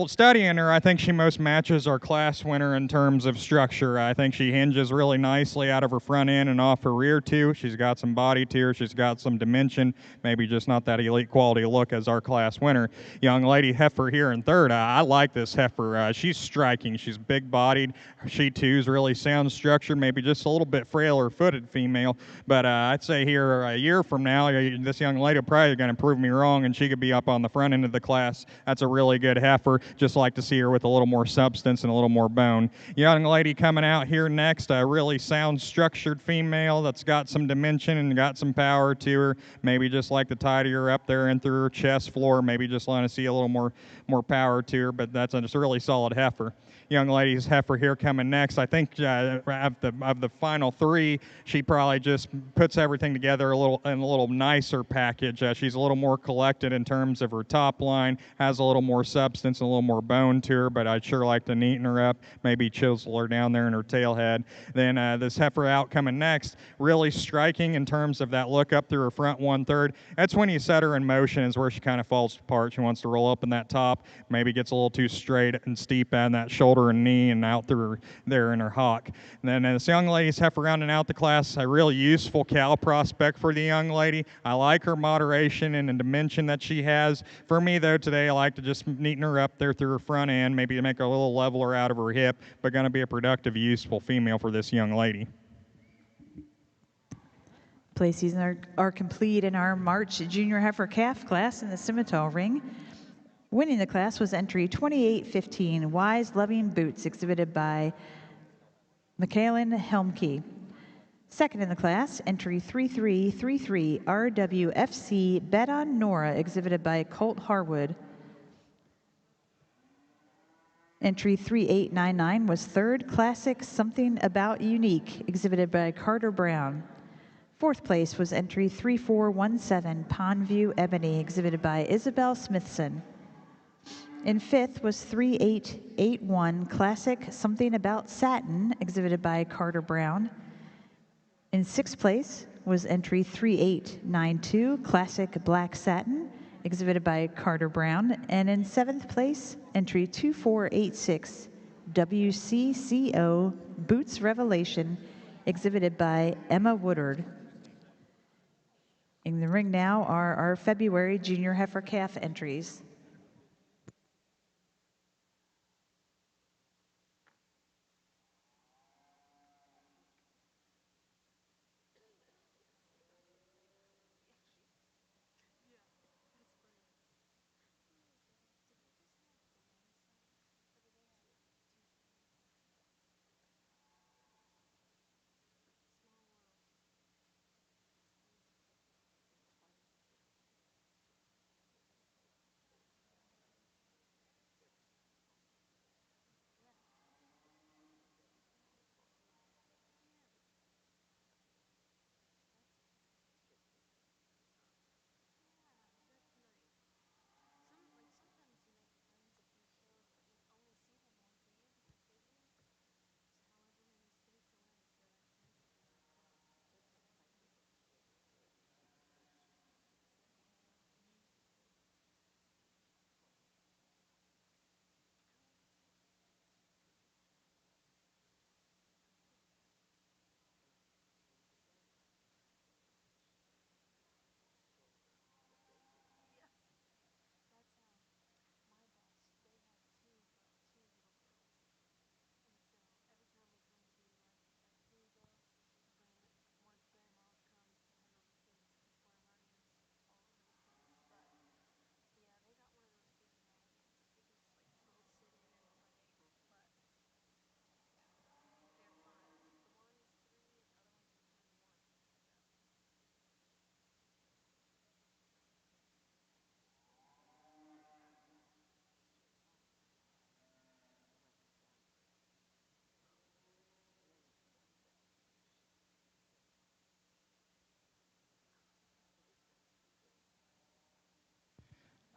studying her, I think she most matches our class winner in terms of structure. I think she hinges really nicely out of her front end and off her rear too. She's got some body to her. She's got some dimension, maybe just not that elite quality look as our class winner. Young lady heifer here in third. I like this heifer. She's striking. She's big-bodied. She too is really sound structured, maybe just a little bit frailer footed female. But I'd say here a year from now, this young lady probably going to prove me wrong, and she could be up on the front end of the class. That's a really good heifer. Just like to see her with a little more substance and a little more bone. Young lady coming out here next, a really sound structured female that's got some dimension and got some power to her. Maybe just like to tidy her up there and through her chest floor. Maybe just want to see a little more power to her, but that's just a really solid heifer. Young lady's heifer here coming next. I think of the final three, she probably just puts everything together in a little nicer package. She's a little more collected in terms of her top line, has a little more substance, and a little more bone to her, but I'd sure like to neaten her up, maybe chisel her down there in her tail head. Then this heifer out coming next, really striking in terms of that look up through her front 1/3. That's when you set her in motion is where she kind of falls apart. She wants to roll up in that top, maybe gets a little too straight and steep on that shoulder and knee and out through her, there in her hock. And then this young lady's heifer rounding out the class, a really useful cow prospect for the young lady. I like her moderation and the dimension that she has. For me though, today I like to just neaten her up there through her front end, maybe make a little leveler out of her hip, but going to be a productive, useful female for this young lady. Places are complete in our March Junior Heifer Calf class in the Simmental ring. Winning the class was entry 2815, Wise Loving Boots, exhibited by Michaelin Helmke. Second in the class, entry 3333, RWFC Bet on Nora, exhibited by Colt Harwood. Entry 3899 was third, Classic Something About Unique, exhibited by Carter Brown. Fourth place was entry 3417 Pondview Ebony, exhibited by Isabel Smithson. In fifth was 3881 Classic Something About Satin, exhibited by Carter Brown. In sixth place was entry 3892 Classic Black Satin, exhibited by Carter Brown. And in seventh place, entry 2486 WCCO Boots Revelation, exhibited by Emma Woodard. In the ring now are our February Junior Heifer Calf entries.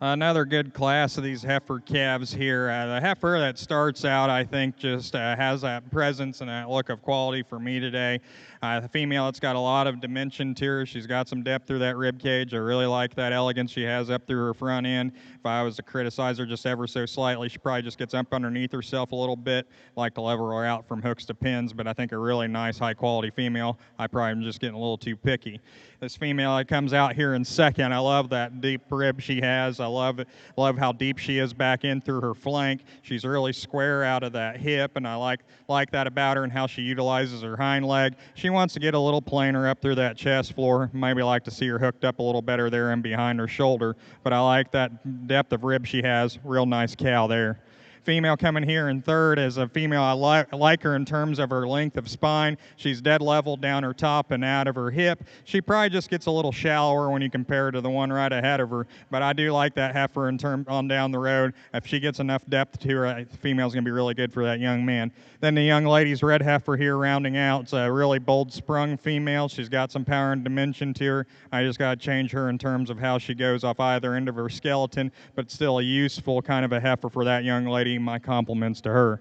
Another good class of these heifer calves here. The heifer that starts out, I think, just has that presence and that look of quality for me today. The female, it's got a lot of dimension to her. She's got some depth through that rib cage. I really like that elegance she has up through her front end. If I was to criticize her just ever so slightly, she probably just gets up underneath herself a little bit. Like to level her out from hooks to pins, but I think a really nice, high-quality female. I probably am just getting a little too picky. This female that comes out here in second, I love that deep rib she has. I love how deep she is back in through her flank. She's really square out of that hip, and I like that about her and how she utilizes her hind leg. She wants to get a little plainer up through that chest floor. Maybe like to see her hooked up a little better there and behind her shoulder, but I like that depth of rib she has. Real nice cow there. Female coming here in third is a female. I like her in terms of her length of spine. She's dead level down her top and out of her hip. She probably just gets a little shallower when you compare her to the one right ahead of her, but I do like that heifer in term on down the road. If she gets enough depth to her, the female's going to be really good for that young man. Then the young lady's red heifer here rounding out. It's a really bold sprung female. She's got some power and dimension to her. I just got to change her in terms of how she goes off either end of her skeleton, but still a useful kind of a heifer for that young lady. My compliments to her.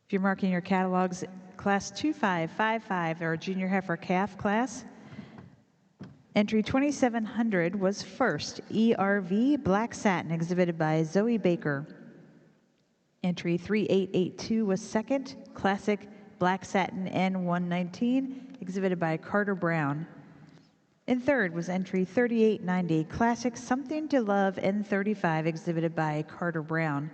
If you're marking your catalogs, class 2555, our junior heifer calf class, entry 2700 was first, ERV Black Satin, exhibited by Zoe Baker. Entry 3882 was second, Classic Black Satin N119, exhibited by Carter Brown. In third was entry 3890, Classic Something to Love N35, exhibited by Carter Brown.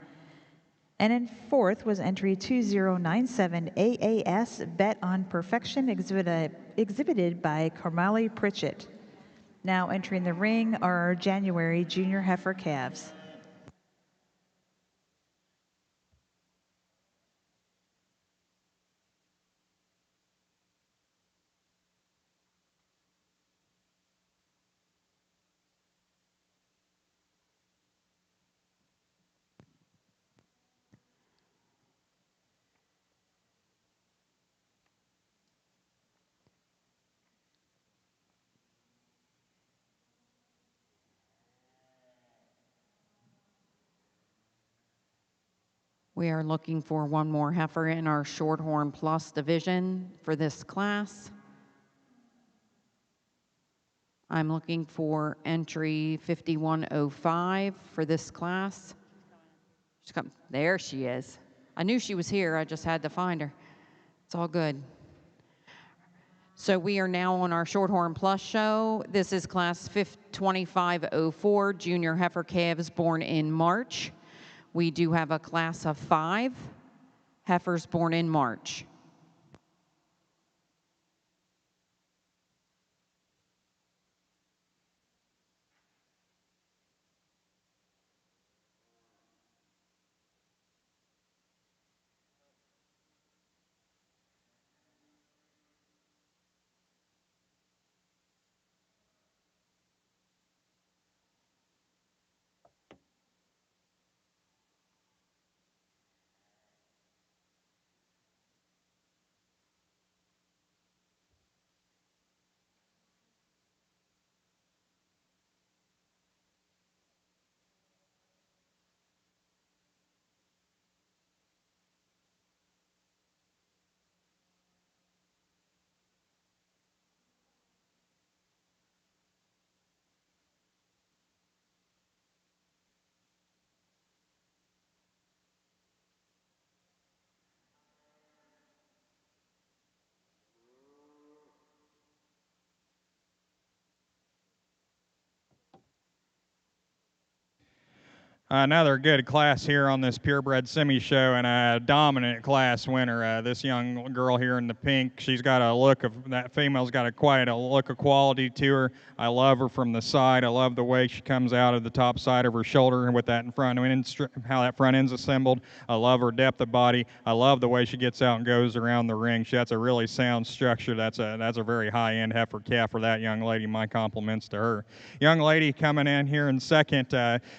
And in fourth was entry 2097, AAS Bet on Perfection, exhibited by Carmali Pritchett. Now entering the ring are our January junior heifer calves. We are looking for one more heifer in our Shorthorn Plus division for this class. I'm looking for entry 5105 for this class. There she is. I knew she was here, I just had to find her. It's all good. So we are now on our Shorthorn Plus show. This is class 2504, junior heifer calves born in March. We do have a class of 5 heifers born in March. Another good class here on this purebred semi show, and a dominant class winner. This young girl here in the pink, she's got a look of, that female's got quite a look of quality to her. I love her from the side. I love the way she comes out of the top side of her shoulder and with that in front end, how that front end's assembled. I love her depth of body. I love the way she gets out and goes around the ring. That's a really sound structure. That's a very high-end heifer calf for that young lady. My compliments to her. Young lady coming in here in second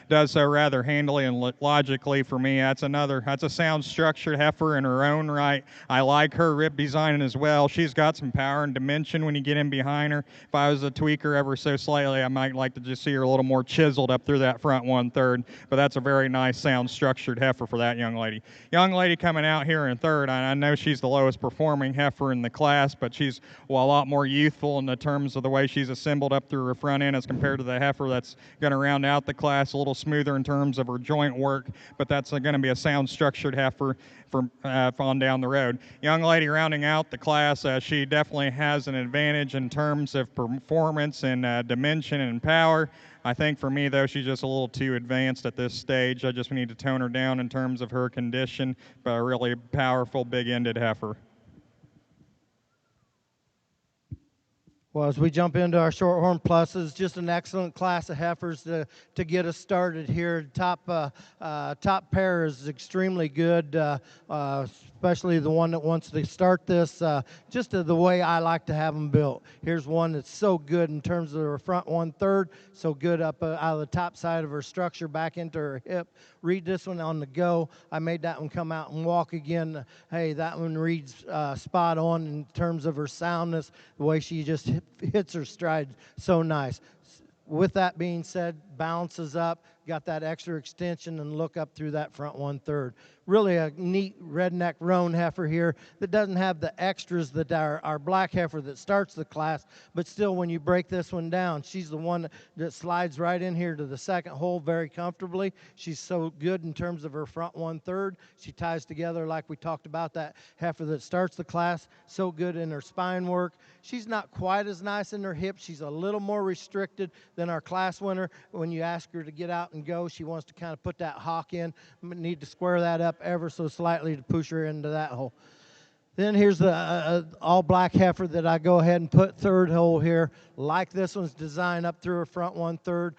does so rather handily and logically for me. That's a sound structured heifer in her own right. I like her rib design as well. She's got some power and dimension when you get in behind her. If I was a tweaker ever so slightly, I might like to just see her a little more chiseled up through that front 1/3, but that's a very nice sound structured heifer for that young lady. Young lady coming out here in third, I know she's the lowest performing heifer in the class, but she's a lot more youthful in the terms of the way she's assembled up through her front end as compared to the heifer that's going to round out the class, a little smoother in terms of her joint work, but that's going to be a sound structured heifer for on down the road. Young lady rounding out the class, she definitely has an advantage in terms of performance and dimension and power. I think for me, though, she's just a little too advanced at this stage. I just need to tone her down in terms of her condition, but a really powerful, big-ended heifer. Well, as we jump into our Shorthorn Pluses, just an excellent class of heifers to get us started here. Top pair is extremely good, especially the one that wants to start this, just the way I like to have them built. Here's one that's so good in terms of her front 1/3, so good up out of the top side of her structure back into her hip. Read this one on the go. I made that one come out and walk again. Hey, that one reads spot on in terms of her soundness, the way she just hits her stride so nice. With that being said, balances up, got that extra extension and look up through that front 1/3. Really a neat redneck roan heifer here that doesn't have the extras that our black heifer that starts the class, but still when you break this one down, she's the one that slides right in here to the second hole very comfortably. She's so good in terms of her front 1/3. She ties together like we talked about that heifer that starts the class, so good in her spine work. She's not quite as nice in her hips. She's a little more restricted than our class winner. When you ask her to get out and go, she wants to kind of put that hock in. Need to square that up ever so slightly to push her into that hole. Then here's the all black heifer that I go ahead and put third hole here. Like this one's designed up through her front 1/3.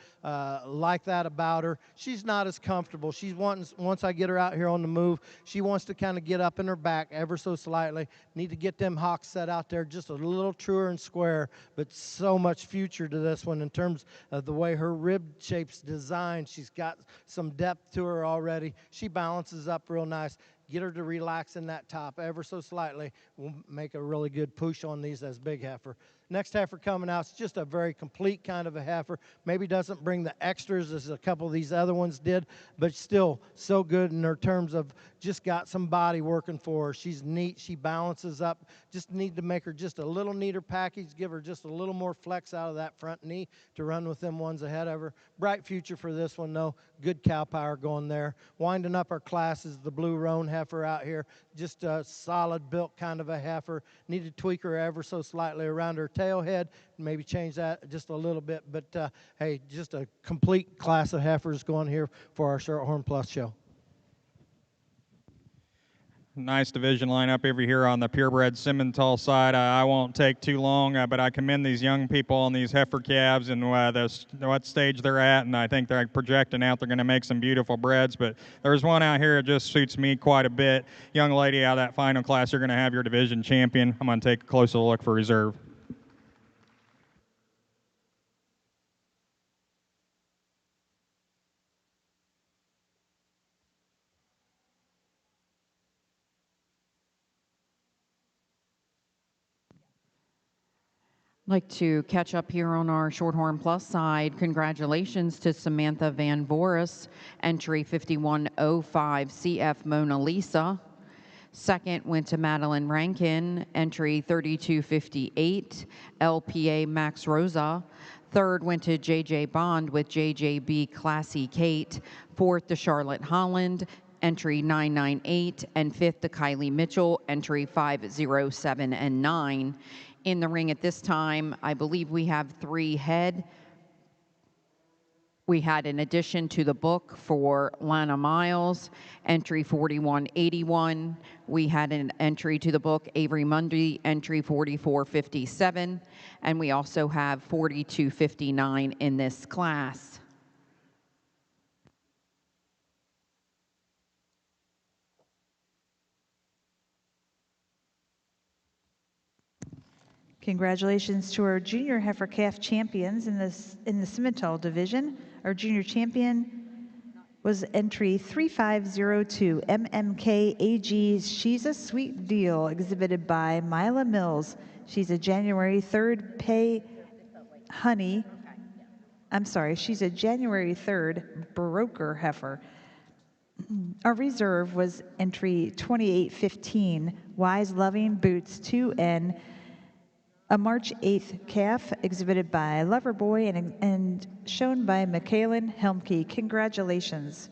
Like that about her. She's not as comfortable. She's once I get her out here on the move, she wants to kind of get up in her back ever so slightly. Need to get them hocks set out there just a little truer and square, but so much future to this one in terms of the way her rib shape's designed. She's got some depth to her already. She balances up real nice. Get her to relax in that top ever so slightly. We'll make a really good push on these as big heifer. Next heifer coming out is just a very complete kind of a heifer. Maybe doesn't bring the extras as a couple of these other ones did, but still so good in her terms of just got some body working for her. She's neat. She balances up. Just need to make her just a little neater package, give her just a little more flex out of that front knee to run with them ones ahead of her. Bright future for this one, though. Good cow power going there. Winding up our class is the blue roan heifer out here. Just a solid built kind of a heifer. Need to tweak her ever so slightly around her tail head, maybe change that just a little bit. But hey, just a complete class of heifers going here for our Shorthorn Plus show. Nice division lineup over here on the purebred Simmental side. I won't take too long, but I commend these young people on these heifer calves and what stage they're at, and I think they're projecting out they're going to make some beautiful breds. But there's one out here that just suits me quite a bit. Young lady out of that final class, you're going to have your division champion. I'm going to take a closer look for reserve. Like to catch up here on our Shorthorn Plus side. Congratulations to Samantha Van Voris, entry 5105 CF Mona Lisa. Second went to Madeline Rankin, entry 3258 LPA Max Rosa. Third went to JJ Bond with JJB Classy Kate. Fourth to Charlotte Holland, entry 998. And fifth to Kylie Mitchell, entry 507 and 9. In the ring at this time, I believe we have 3 head. We had an addition to the book for Lana Miles, entry 4181. We had an entry to the book, Avery Mundy, entry 4457. And we also have 4259 in this class. Congratulations to our junior heifer calf champions in the Simmental division. Our junior champion was entry 3502 MMK AG's She's a Sweet Deal, exhibited by Mila Mills. She's a January 3rd pay honey. I'm sorry, she's a January 3rd broker heifer. Our reserve was entry 2815 Wise Loving Boots 2N. A March 8th calf exhibited by Loverboy and shown by Michaelin Helmke. Congratulations.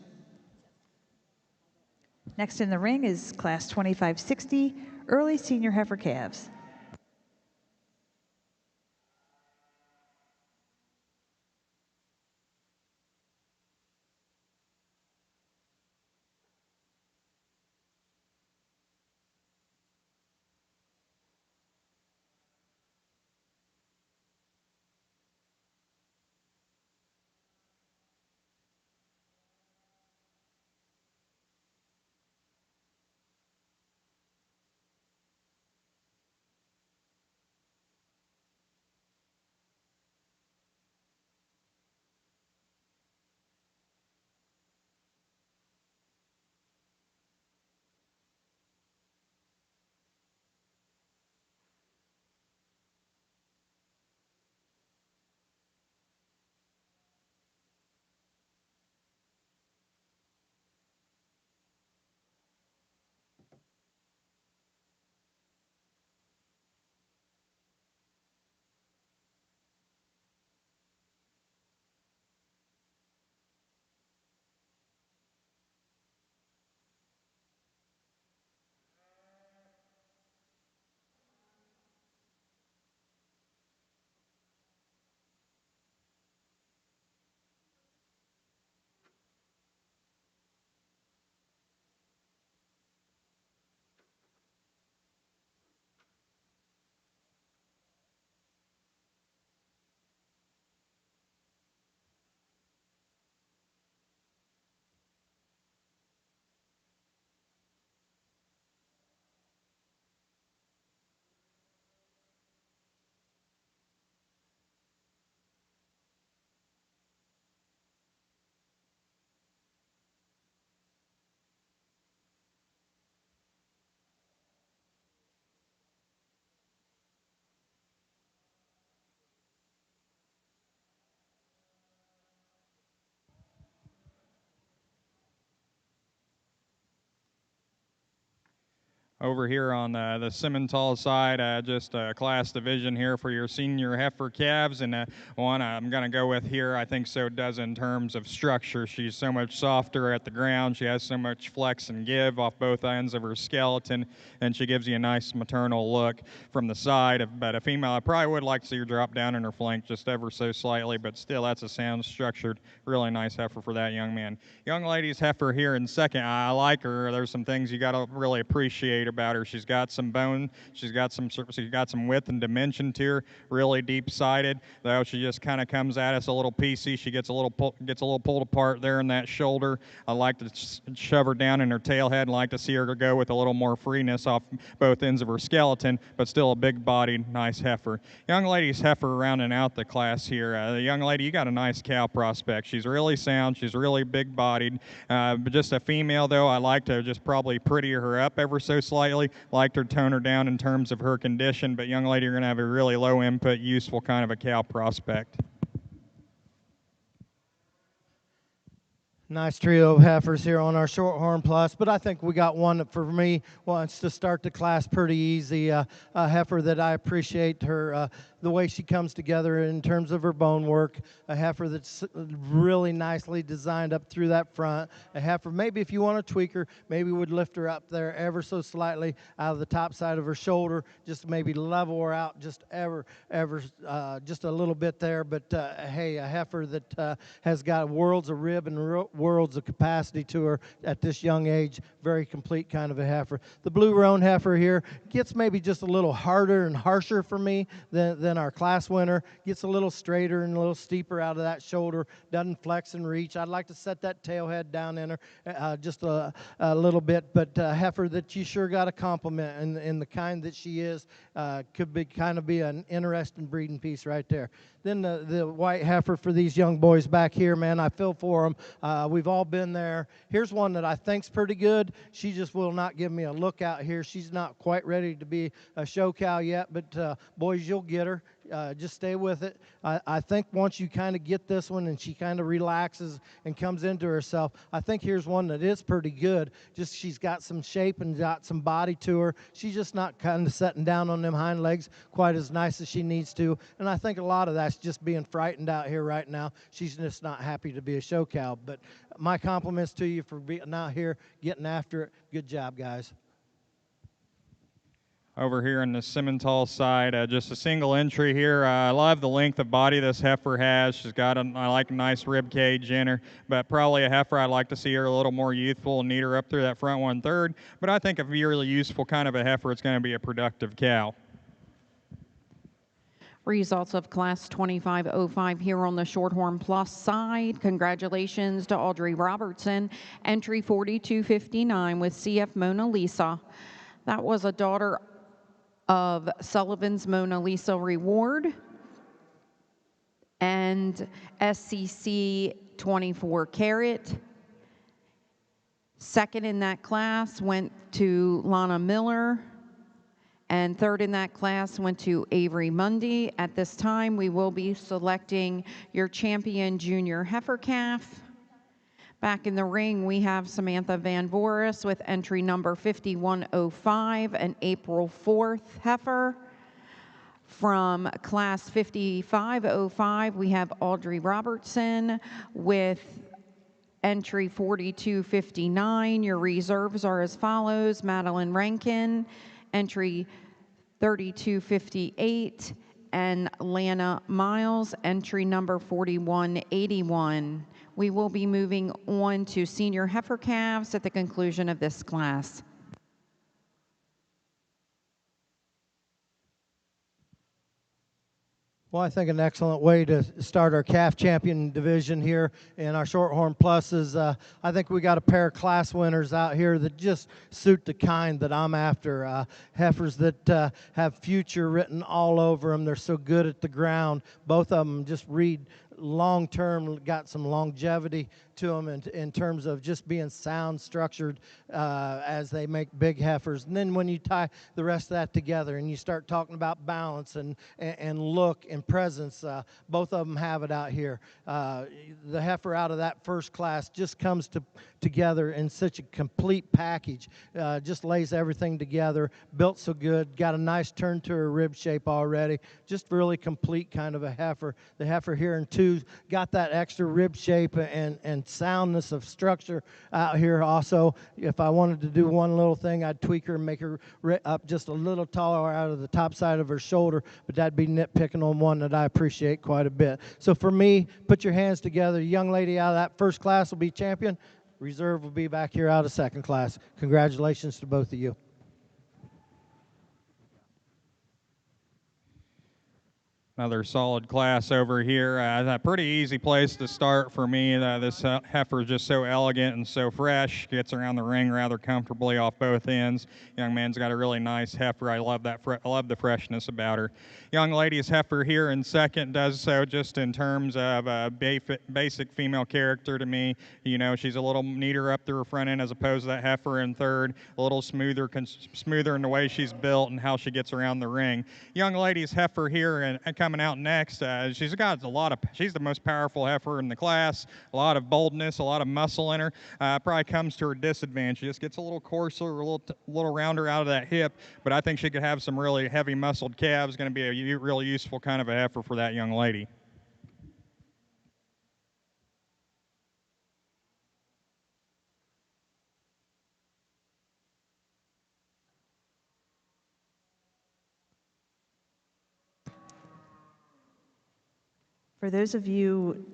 Next in the ring is class 2560, early senior heifer calves. Over here on the Simmental side, just a class division here for your senior heifer calves, and one I'm going to go with here, I think so does in terms of structure. She's so much softer at the ground. She has so much flex and give off both ends of her skeleton, and she gives you a nice maternal look from the side. But a female, I probably would like to see her drop down in her flank just ever so slightly, but still that's a sound structured, really nice heifer for that young man. Young lady's heifer here in second, I like her. There's some things you got to really appreciate about her. She's got some bone, she's got some width and dimension to her, really deep-sided, though she just kind of comes at us a little piecey. She gets a little pulled apart there in that shoulder. I like to shove her down in her tail head and like to see her go with a little more freeness off both ends of her skeleton, but still a big-bodied, nice heifer. Young lady's heifer rounding out the class here. The young lady, you got a nice cow prospect. She's really sound, she's really big-bodied, but just a female, though. I like to just probably prettier her up ever so slightly, like to tone her down in terms of her condition, but young lady, you're going to have a really low input, useful kind of a cow prospect. Nice trio of heifers here on our Shorthorn Plus, but I think we got one that for me wants to start the class pretty easy. A heifer that I appreciate her, the way she comes together in terms of her bone work. A heifer that's really nicely designed up through that front. A heifer, maybe if you want to tweak her, maybe would lift her up there ever so slightly out of the top side of her shoulder, just maybe level her out just just a little bit there. But hey, a heifer that has got worlds of rib and worlds of capacity to her at this young age. Very complete kind of a heifer. The blue roan heifer here gets maybe just a little harder and harsher for me than our class winner. Gets a little straighter and a little steeper out of that shoulder. Doesn't flex and reach. I'd like to set that tail head down in her just a little bit, but heifer that you sure got to compliment in the kind that she is. Could be kind of be an interesting breeding piece right there. Then the white heifer for these young boys back here, man, I feel for them. We've all been there. Here's one that I think's pretty good. She just will not give me a look out here. She's not quite ready to be a show cow yet, but boys, you'll get her. Just stay with it. I think once you kind of get this one and she kind of relaxes and comes into herself, I think here's one that is pretty good. Just she's got some shape and got some body to her. She's just not kind of setting down on them hind legs quite as nice as she needs to. And I think a lot of that's just being frightened out here right now. She's just not happy to be a show cow. But my compliments to you for being out here, getting after it. Good job, guys. Over here on the Simmental side, just a single entry here. I love the length of body this heifer has. She's got I like a nice rib cage in her, but probably a heifer I'd like to see her a little more youthful and neater up through that front 1/3. But I think if you're really useful kind of a heifer, it's going to be a productive cow. Results of Class 2505 here on the Shorthorn Plus side. Congratulations to Audrey Robertson, entry 4259 with CF Mona Lisa. That was a daughter of Sullivan's Mona Lisa Reward and SCC 24 Carat. Second in that class went to Lana Miller, and third in that class went to Avery Mundy. At this time, we will be selecting your champion junior heifer calf. Back in the ring, we have Samantha Van Voris with entry number 5105, an April 4th heifer. From class 5505, we have Audrey Robertson with entry 4259. Your reserves are as follows: Madeline Rankin, entry 3258, and Lana Miles, entry number 4181. We will be moving on to senior heifer calves at the conclusion of this class. Well, I think an excellent way to start our calf champion division here in our Shorthorn Plus is I think we got a pair of class winners out here that just suit the kind that I'm after. Heifers that have future written all over them. They're so good at the ground. Both of them just read long term, got some longevity to them in terms of just being sound structured as they make big heifers. And then when you tie the rest of that together and you start talking about balance and look and presence, both of them have it out here. The heifer out of that first class just comes together in such a complete package. Just lays everything together, built so good, got a nice turn to her rib shape already. Just really complete kind of a heifer. The heifer here in 2 got that extra rib shape and soundness of structure out here also. If I wanted to do one little thing, I'd tweak her and make her up just a little taller out of the top side of her shoulder, but that'd be nitpicking on one that I appreciate quite a bit. So for me, put your hands together. The young lady out of that first class will be champion. Reserve will be back here out of second class. Congratulations to both of you. Another solid class over here. A pretty easy place to start for me. This heifer is just so elegant and so fresh. Gets around the ring rather comfortably off both ends. Young man's got a really nice heifer. I love that. I love the freshness about her. Young lady's heifer here in second does so just in terms of basic female character to me. You know, she's a little neater up through her front end as opposed to that heifer in third. A little smoother in the way she's built and how she gets around the ring. Young lady's heifer here and coming out next, she's the most powerful heifer in the class. A lot of boldness, a lot of muscle in her. Probably comes to her disadvantage. She just gets a little coarser, a little rounder out of that hip, but I think she could have some really heavy muscled calves. Going to be a real useful kind of a heifer for that young lady. For those of you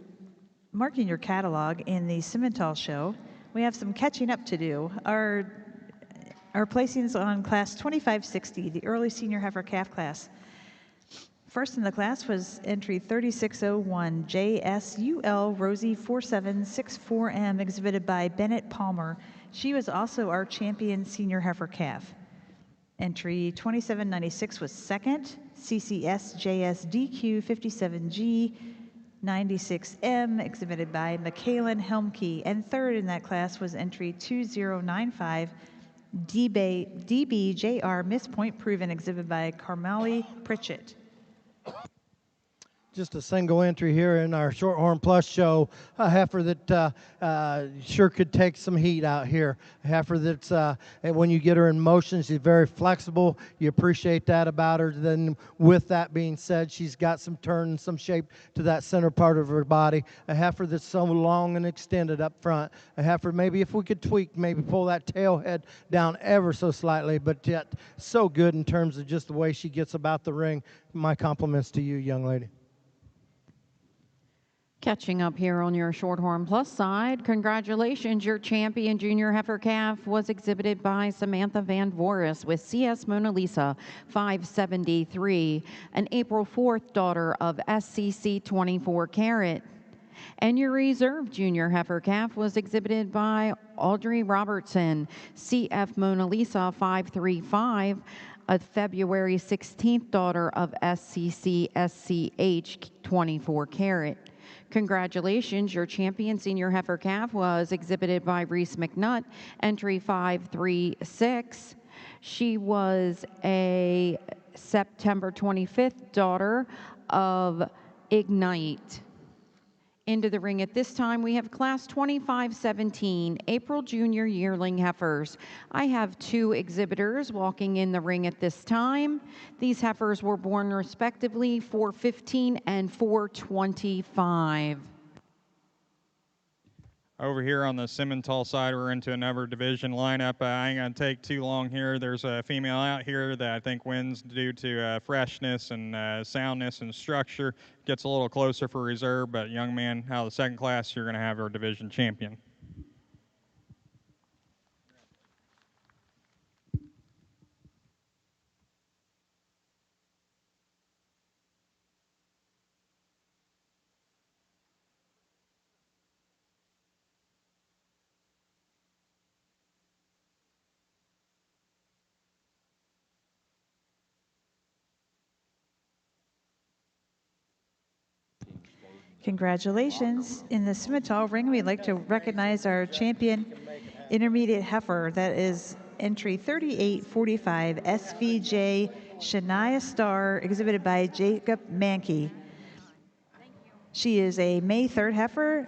marking your catalog in the Simmental show, we have some catching up to do. Our placings on class 2560, the early senior heifer calf class. First in the class was entry 3601, JSUL Rosie 4764M, exhibited by Bennett Palmer. She was also our champion senior heifer calf. Entry 2796 was second, CCS JSDQ 57G 96M, exhibited by McKalen Helmke. And third in that class was entry 2095, DBJR Miss Point Proven, exhibited by Carmeli Pritchett. Just a single entry here in our Shorthorn Plus show, a heifer that sure could take some heat out here. A heifer that's, when you get her in motion, she's very flexible. You appreciate that about her. Then with that being said, she's got some turn and some shape to that center part of her body. A heifer that's so long and extended up front. A heifer, maybe if we could tweak, maybe pull that tail head down ever so slightly, but yet so good in terms of just the way she gets about the ring. My compliments to you, young lady. Catching up here on your Shorthorn Plus side, congratulations, your champion junior heifer calf was exhibited by Samantha Van Voris with CS Mona Lisa 573, an April 4th daughter of SCC 24 Carat. And your reserve junior heifer calf was exhibited by Audrey Robertson, CF Mona Lisa 535, a February 16th daughter of SCC SCH 24 Carat. Congratulations, your champion senior heifer calf was exhibited by Reese McNutt, entry 536. She was a September 25th daughter of Ignite. Into the ring at this time, we have class 2517, April junior yearling heifers. I have 2 exhibitors walking in the ring at this time. These heifers were born respectively 415 and 425. Over here on the Simmental side, we're into another division lineup. I ain't going to take too long here. There's a female out here that I think wins due to freshness and soundness and structure. Gets a little closer for reserve, but young man out of the second class, you're going to have our division champion. Congratulations. In the scimitar ring, we'd like to recognize our champion intermediate heifer. That is entry 3845 SVJ Shania Star, exhibited by Jacob Mankey. She is a May 3rd heifer,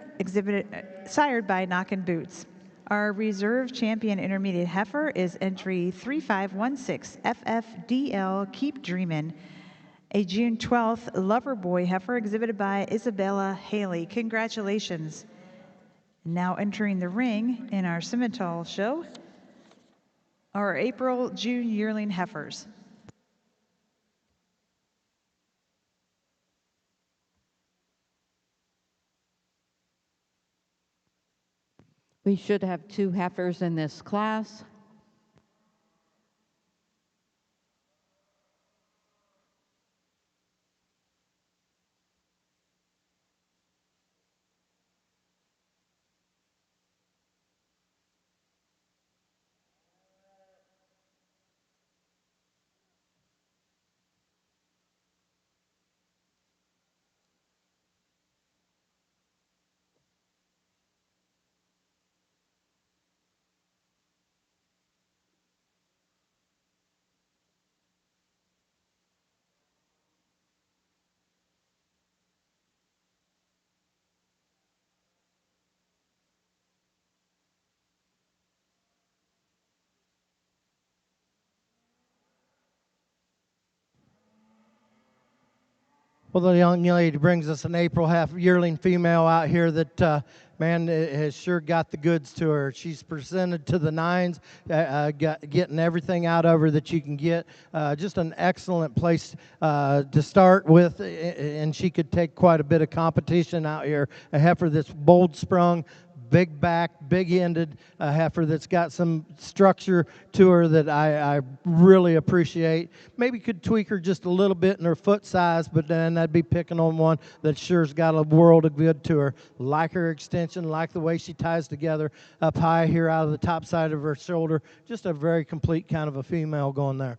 sired by Knockin' Boots. Our reserve champion intermediate heifer is entry 3516 FFDL Keep Dreamin', a June 12th Lover Boy heifer exhibited by Isabella Haley. Congratulations. Now entering the ring in our Simmental show are April, June yearling heifers. We should have 2 heifers in this class. Well, the young lady brings us an April half yearling female out here that, man, has sure got the goods to her. She's presented to the nines, getting everything out of her that you can get. Just an excellent place to start with, and she could take quite a bit of competition out here. A heifer that's bold sprung, big back, big-ended heifer that's got some structure to her that I really appreciate. Maybe could tweak her just a little bit in her foot size, but then I'd be picking on one that sure's got a world of good to her. Like her extension, like the way she ties together up high here out of the top side of her shoulder. Just a very complete kind of a female going there.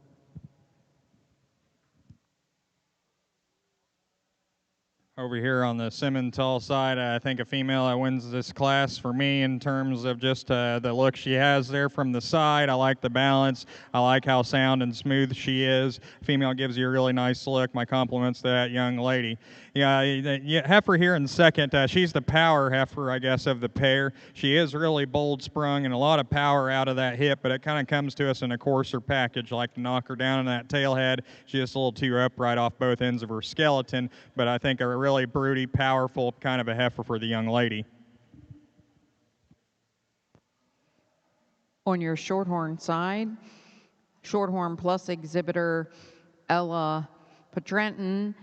Over here on the Simmental side, I think a female that wins this class for me in terms of just the look she has there from the side. I like the balance. I like how sound and smooth she is. Female gives you a really nice look. My compliments to that young lady. Yeah, heifer here in second. She's the power heifer, I guess, of the pair. She is really bold sprung and a lot of power out of that hip, but it kind of comes to us in a coarser package, like to knock her down in that tail head. She's just a little too upright off both ends of her skeleton, but I think a really broody, powerful kind of a heifer for the young lady. On your Shorthorn side, Shorthorn Plus exhibitor Ella Petrenton,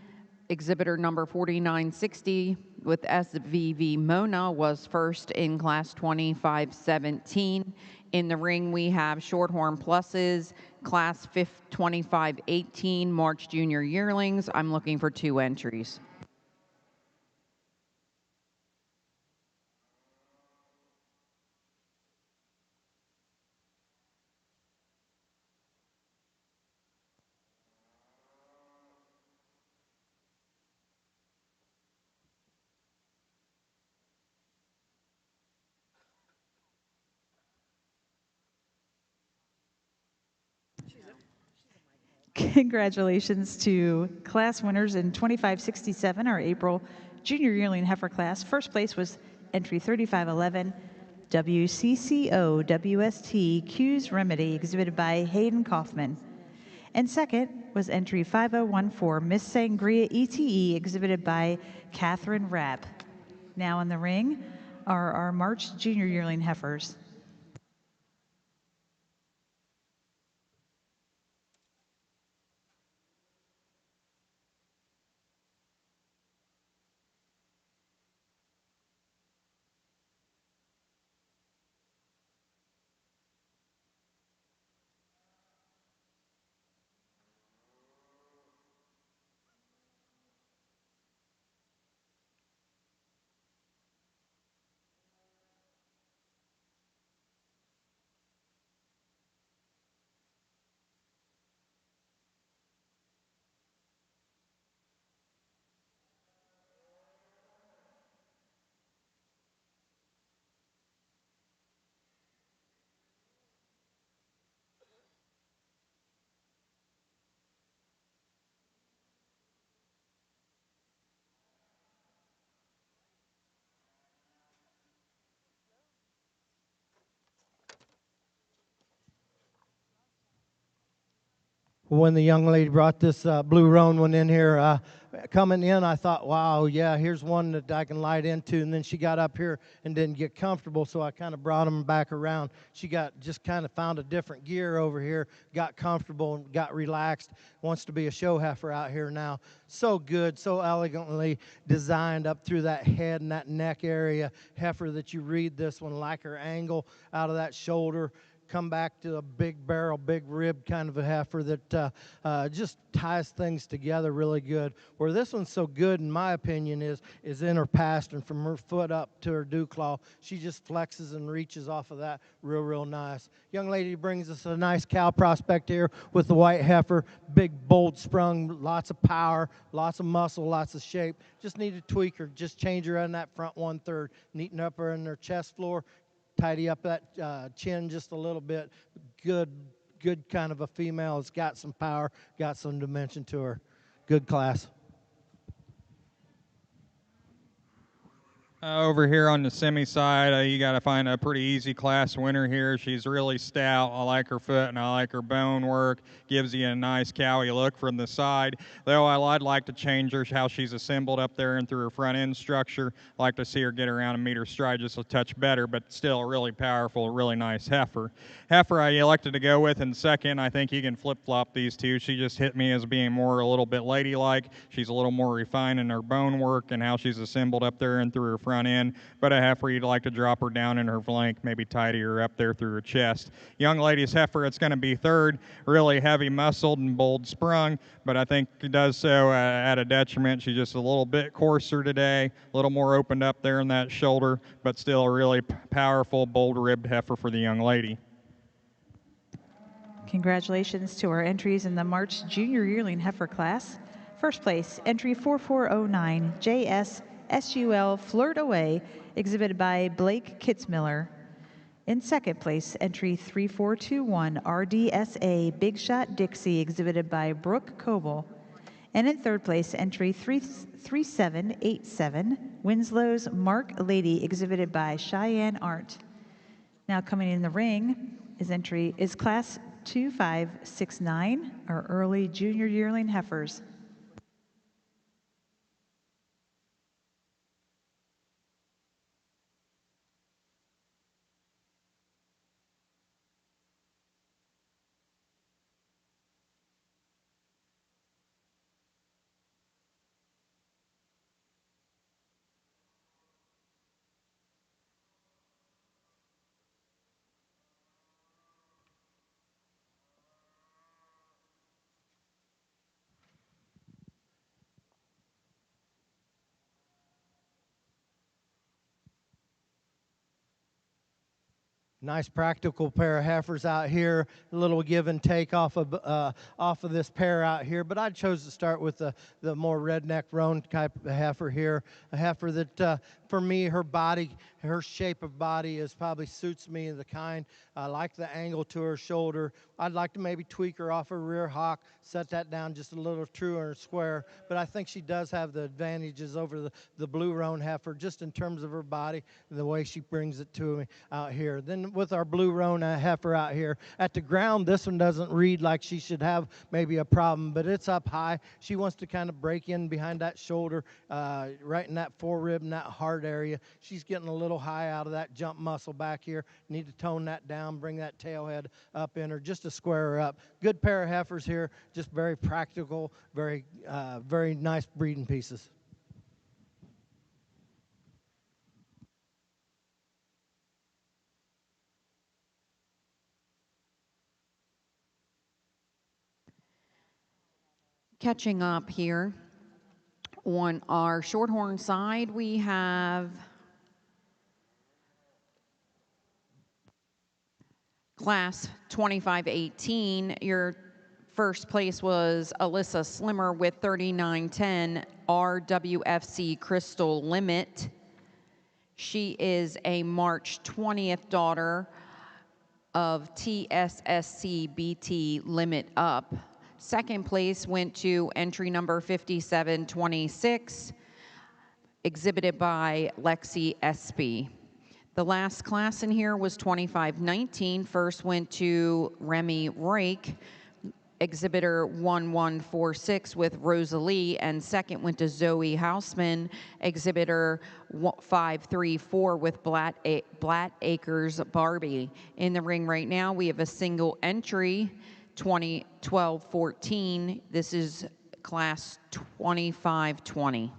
exhibitor number 4960 with SVV Mona was first in class 2517. In the ring, we have Shorthorn Pluses, class 2518, March Junior Yearlings. I'm looking for 2 entries. Congratulations to class winners in 2567, our April junior yearling heifer class. First place was entry 3511, WCCO WST Q's Remedy, exhibited by Hayden Kaufman. And second was entry 5014, Miss Sangria ETE, exhibited by Catherine Rapp. Now in the ring are our March junior yearling heifers. when the young lady brought this blue roan one in here, coming in, I thought, wow, yeah, here's one that I can light into. And then she got up here and didn't get comfortable, so I kind of brought them back around. She just kind of found a different gear over here, got comfortable and got relaxed, wants to be a show heifer out here now. So good, so elegantly designed up through that head and that neck area. Heifer that you read this one, like her angle out of that shoulder. Come back to a big barrel, big rib kind of a heifer that just ties things together really good. Where this one's so good, in my opinion, is in her pastern from her foot up to her dew claw. She just flexes and reaches off of that real nice. Young lady brings us a nice cow prospect here with the white heifer, big, bold sprung, lots of power, lots of muscle, lots of shape. Just need to tweak her, just change her on that front 1/3, neaten up her in her chest floor, tidy up that chin just a little bit. Good kind of a female. It's got some power, got some dimension to her. Good class. Over here on the semi side, you got to find a pretty easy class winner here. She's really stout. I like her foot and I like her bone work. Gives you a nice cowy look from the side. Though I'd like to change her, how she's assembled up there and through her front end structure. I like to see her get around and meet her stride just a touch better, but still a really powerful, really nice heifer. Heifer I elected to go with in second. I think you can flip-flop these two. She just hit me as being a little bit ladylike. She's a little more refined in her bone work and how she's assembled up there and through her front end, but a heifer you'd like to drop her down in her flank, maybe tidy her up there through her chest. Young lady's heifer, it's going to be third, really heavy muscled and bold sprung, but I think it does so at a detriment. She's just a little bit coarser today, a little more opened up there in that shoulder, but still a really powerful, bold ribbed heifer for the young lady. Congratulations to our entries in the March Junior Yearling Heifer class. First place, entry 4409, JS SUL Flirt Away, exhibited by Blake Kitzmiller. In second place, entry 3421, RDSA Big Shot Dixie, exhibited by Brooke Coble. And in third place, entry 3787, Winslow's Mark Lady, exhibited by Cheyenne Art. Now coming in the ring is class 2569, our early junior yearling heifers. Nice practical pair of heifers out here. A little give and take off of this pair out here. But I chose to start with the more redneck roan type of heifer here. A heifer that, for me, her body, her shape of body probably suits me. The kind, I like the angle to her shoulder. I'd like to maybe tweak her off her rear hock, set that down just a little truer and square. But I think she does have the advantages over the blue roan heifer, just in terms of her body and the way she brings it to me out here. Then with our blue roan heifer out here, at the ground, this one doesn't read like she should have maybe a problem, but it's up high. She wants to kind of break in behind that shoulder, right in that forerib and that heart area. She's getting a little high out of that jump muscle back here. Need to tone that down, bring that tail head up in her just to square her up. Good pair of heifers here, just very practical, very nice breeding pieces. Catching up here, on our Shorthorn side, we have class 2518. Your first place was Alyssa Slimmer with 3910 RWFC Crystal Limit. She is a March 20th daughter of TSSC BT Limit Up. Second place went to entry number 5726, exhibited by Lexi Espy. The last class in here was 2519. First went to Remy Rake, exhibitor 1146 with Rosalie, and second went to Zoe Houseman, exhibitor 534 with Blatt Acres Barbie. In the ring right now, we have a single entry, 2012-14. This is class 25-20.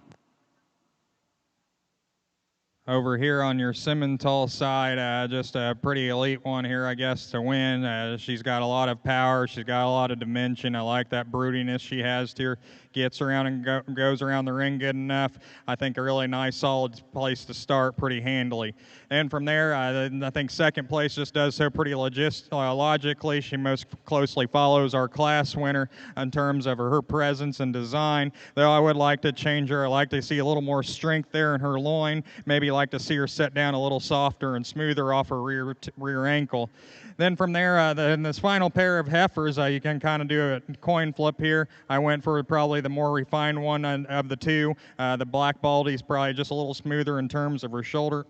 Over here on your Simmental side, just a pretty elite one here, I guess, to win. She's got a lot of power. She's got a lot of dimension. I like that broodiness she has here. Gets around and goes around the ring good enough. I think a really nice, solid place to start pretty handily. And from there, I think second place just does so pretty logically. She most closely follows our class winner in terms of her presence and design. Though I would like to change her. I like to see a little more strength there in her loin. Maybe like to see her set down a little softer and smoother off her rear ankle. Then from there, in this final pair of heifers, you can kind of do a coin flip here. I went for probably the more refined one of the two. The Black Baldy's probably just a little smoother in terms of her shoulder.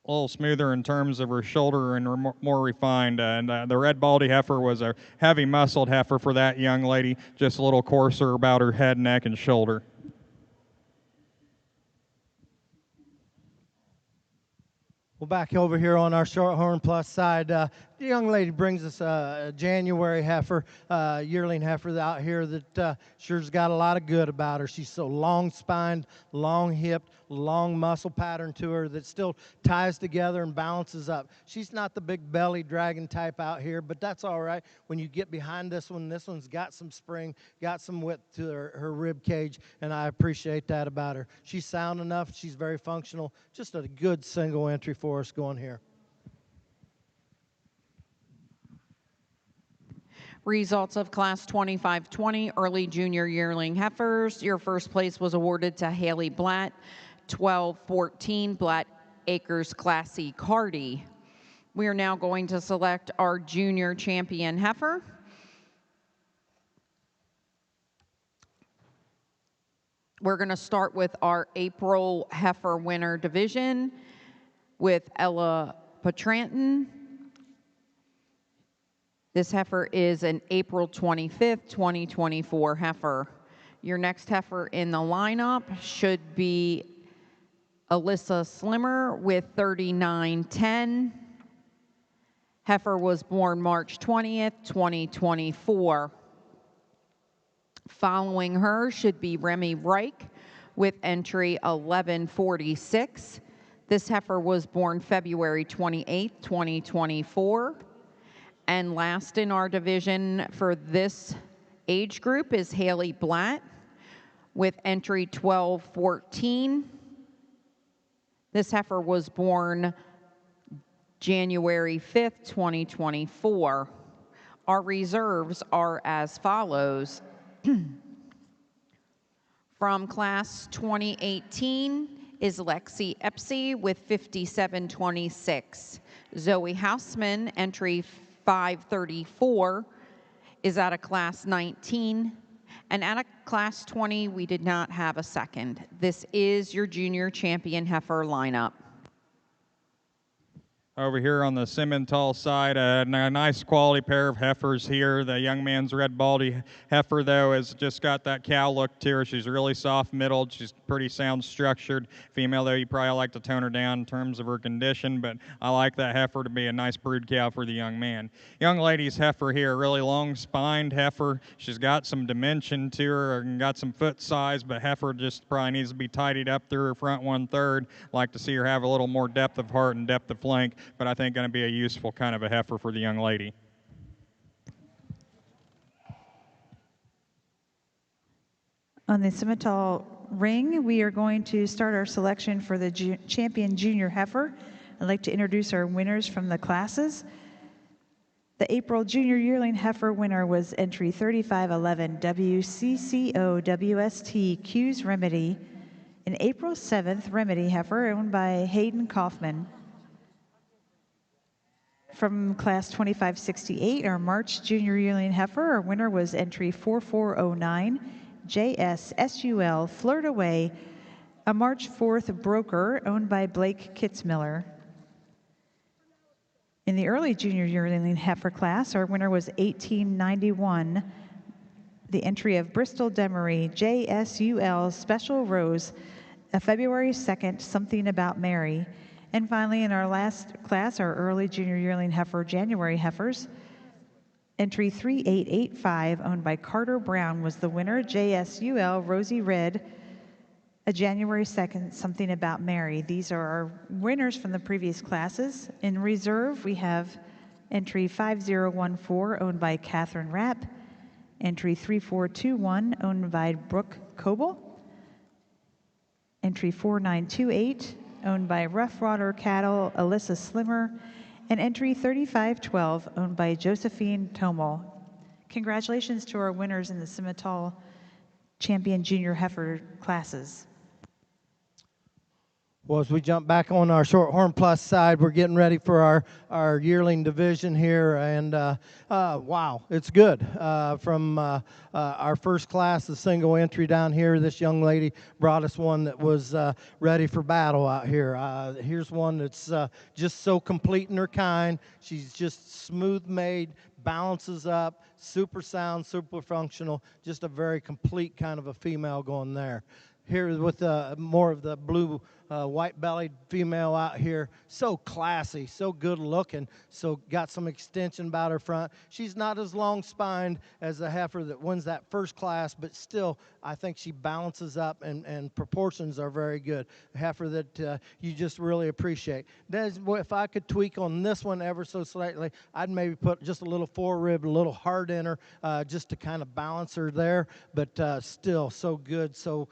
A little smoother in terms of her shoulder and more refined. And the Red Baldy heifer was a heavy muscled heifer for that young lady, just a little coarser about her head, neck, and shoulder. Well, back over here on our Shorthorn Plus side, the young lady brings us a January heifer, yearling heifer out here that sure's got a lot of good about her. She's so long-spined, long-hipped, long muscle pattern to her that still ties together and balances up. She's not the big belly dragon type out here, but that's all right. When you get behind this one's got some spring, got some width to her rib cage, and I appreciate that about her. She's sound enough. She's very functional. Just a good single entry for us going here. Results of class 25-20 early junior yearling heifers. Your first place was awarded to Haley Blatt, 12-14 Blatt Acres Classy Cardi. We are now going to select our junior champion heifer. We're going to start with our April heifer winner division with Ella Patranton. This heifer is an April 25th, 2024 heifer. Your next heifer in the lineup should be Alyssa Slimmer with 3910. Heifer was born March 20th, 2024. Following her should be Remy Reich with entry 1146. This heifer was born February 28th, 2024. And last in our division for this age group is Haley Blatt with entry 1214. This heifer was born January 5th, 2024. Our reserves are as follows. From class 2018 is Lexi Epsy with 5726. Zoe Houseman, entry 534, is out of class 19. And out of class 20, we did not have a second. This is your junior champion heifer lineup. Over here on the Simmental side, a nice quality pair of heifers here. The young man's Red Baldy heifer, though, has just got that cow look to her. She's really soft-middled. She's pretty sound structured. Female, though, you probably like to tone her down in terms of her condition, but I like that heifer to be a nice brood cow for the young man. Young lady's heifer here, really long-spined heifer. She's got some dimension to her and got some foot size, but heifer just probably needs to be tidied up through her front 1/3. Like to see her have a little more depth of heart and depth of flank, but I think going to be a useful kind of a heifer for the young lady. On the Simmental ring, we are going to start our selection for the champion junior heifer. I'd like to introduce our winners from the classes. The April junior yearling heifer winner was entry 3511 WCCO WST Q's Remedy, an April 7th Remedy heifer owned by Hayden Kaufman. From class 2568, our March junior yearling heifer, our winner was entry 4409 JSSUL Flirt Away, a March 4th broker owned by Blake Kitzmiller. In the early junior yearling heifer class, our winner was 1891. The entry of Bristol Demery, JSUL Special Rose, a February 2nd, Something About Mary. And finally, in our last class, our early junior yearling heifer, January heifers, entry 3885, owned by Carter Brown, was the winner, JSUL Rosie Red, a January 2nd, Something About Mary. These are our winners from the previous classes. In reserve, we have entry 5014, owned by Catherine Rapp, entry 3421, owned by Brooke Coble, entry 4928, owned by Rough Water Cattle, Alyssa Slimmer, and entry 3512, owned by Josephine Tomel. Congratulations to our winners in the Simmental Champion Junior Heifer classes. Well, as we jump back on our Shorthorn Plus side, we're getting ready for our yearling division here, and wow, it's good. From our first class, the single entry down here, this young lady brought us one that was ready for battle out here. Here's one that's just so complete in her kind. She's just smooth made, balances up, super sound, super functional, just a very complete kind of a female going there. Here with more of the blue white-bellied female out here, so classy, so good looking, so got some extension about her front. She's not as long-spined as the heifer that wins that first class, but still, I think she balances up and proportions are very good. A heifer that you just really appreciate. If I could tweak on this one ever so slightly, I'd maybe put just a little forerib, a little heart in her, just to kind of balance her there, but still so good, so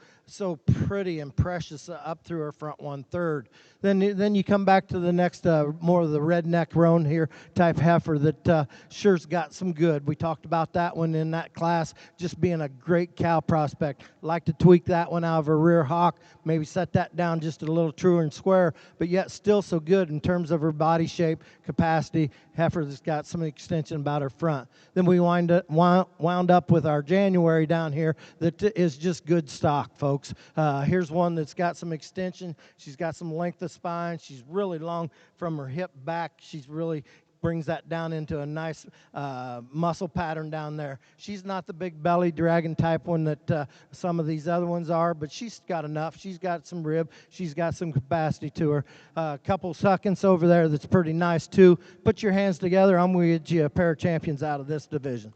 pretty and precious up through her front 1/3. Then you come back to the next, more of the redneck roan here type heifer that sure's got some good. We talked about that one in that class, just being a great cow prospect. Like to tweak that one out of her rear hock, maybe set that down just a little truer and square, but yet still so good in terms of her body shape, capacity. Heifer that's got some extension about her front. Then we wound up with our January down here that is just good stock, folks. Here's one that's got some extension. She's got some length of spine. She's really long from her hip back. She's really brings that down into a nice muscle pattern down there. She's not the big belly dragon type one that some of these other ones are, but she's got enough. She's got some rib. She's got some capacity to her. A couple suckings over there that's pretty nice too. Put your hands together. I'm going to get you a pair of champions out of this division.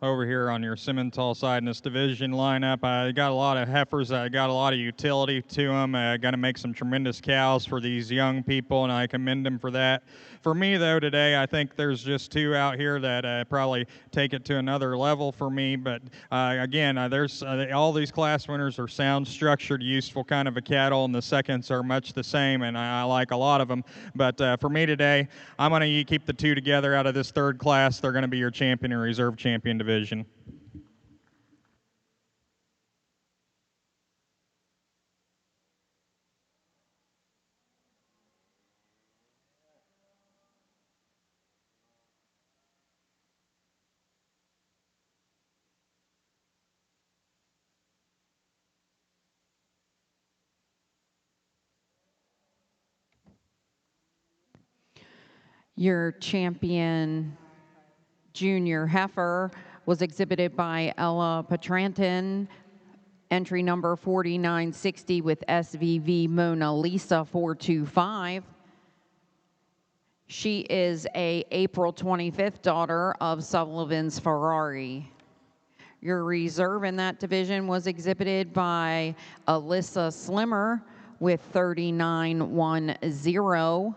Over here on your Simmental side in this division lineup, I got a lot of heifers that got a lot of utility to them. Going to make some tremendous cows for these young people, and I commend them for that. For me, though, today, I think there's just two out here that probably take it to another level for me. But again, there's all these class winners are sound, structured, useful kind of a cattle, and the seconds are much the same, and I like a lot of them. But for me today, I'm going to keep the two together out of this third class. They're going to be your champion and reserve champion division. Your champion junior heifer was exhibited by Ella Petranton, entry number 4960 with SVV Mona Lisa 425. She is a April 25th daughter of Sullivan's Ferrari. Your reserve in that division was exhibited by Alyssa Slimmer with 3910.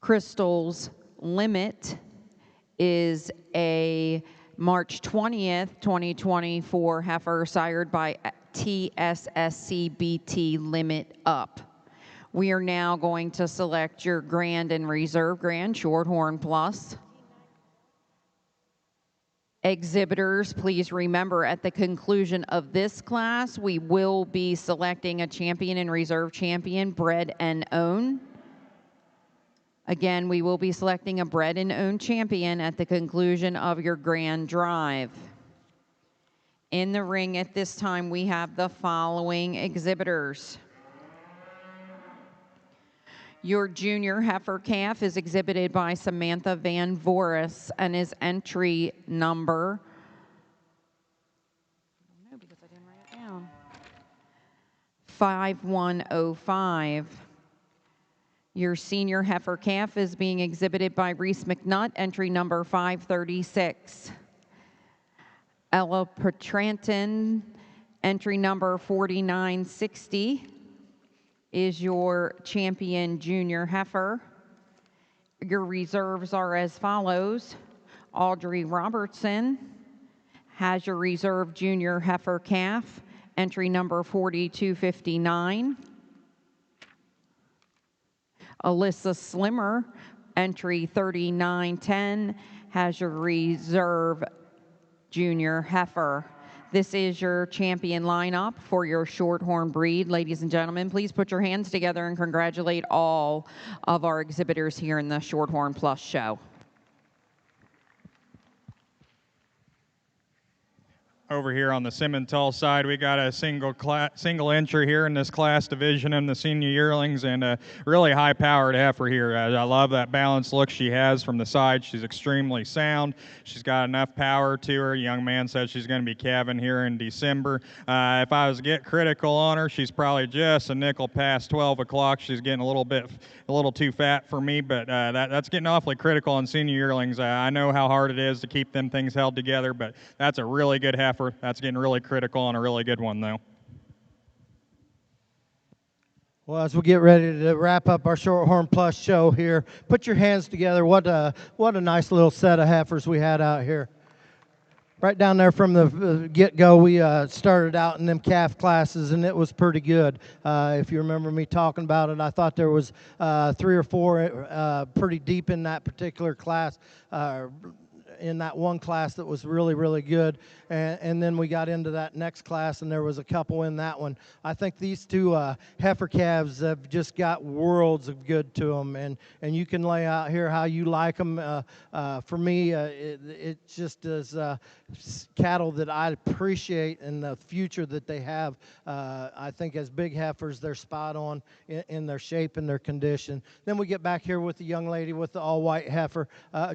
Crystal's Limit is a March 20th, 2024 heifer sired by TSSCBT Limit Up. We are now going to select your Grand and Reserve Grand Shorthorn Plus. Exhibitors, please remember at the conclusion of this class, we will be selecting a champion and reserve champion, bred and own. Again, we will be selecting a bred and owned champion at the conclusion of your grand drive. In the ring at this time, we have the following exhibitors. Your junior heifer calf is exhibited by Samantha Van Voris and is entry number, 5105. Your senior heifer calf is being exhibited by Reese McNutt, entry number 536. Ella Petranton, entry number 4960, is your champion junior heifer. Your reserves are as follows. Audrey Robertson has your reserve junior heifer calf, entry number 4259. Alyssa Slimmer, entry 3910, has your reserve junior heifer. This is your champion lineup for your Shorthorn breed. Ladies and gentlemen, please put your hands together and congratulate all of our exhibitors here in the Shorthorn Plus show. Over here on the Simmental side, we got a single entry here in this class division in the senior yearlings, and a really high-powered heifer here. I love that balanced look she has from the side. She's extremely sound. She's got enough power to her. A young man said she's going to be calving here in December. If I was to get critical on her, she's probably just a nickel past 12 o'clock. She's getting a little too fat for me, but that's getting awfully critical on senior yearlings. I know how hard it is to keep them things held together, but that's a really good heifer. That's getting really critical on a really good one, though. Well, as we get ready to wrap up our Shorthorn Plus show here, put your hands together. What a nice little set of heifers we had out here. Right down there from the get-go, we started out in them calf classes, and it was pretty good. If you remember me talking about it, I thought there was 3 or 4 pretty deep in that particular class. In that one class that was really, really good. And then we got into that next class, and there was a couple in that one. I think these two heifer calves have just got worlds of good to them, and you can lay out here how you like them. For me, it just is cattle that I appreciate and the future that they have. I think as big heifers, they're spot on in their shape and their condition. Then we get back here with the young lady with the all-white heifer,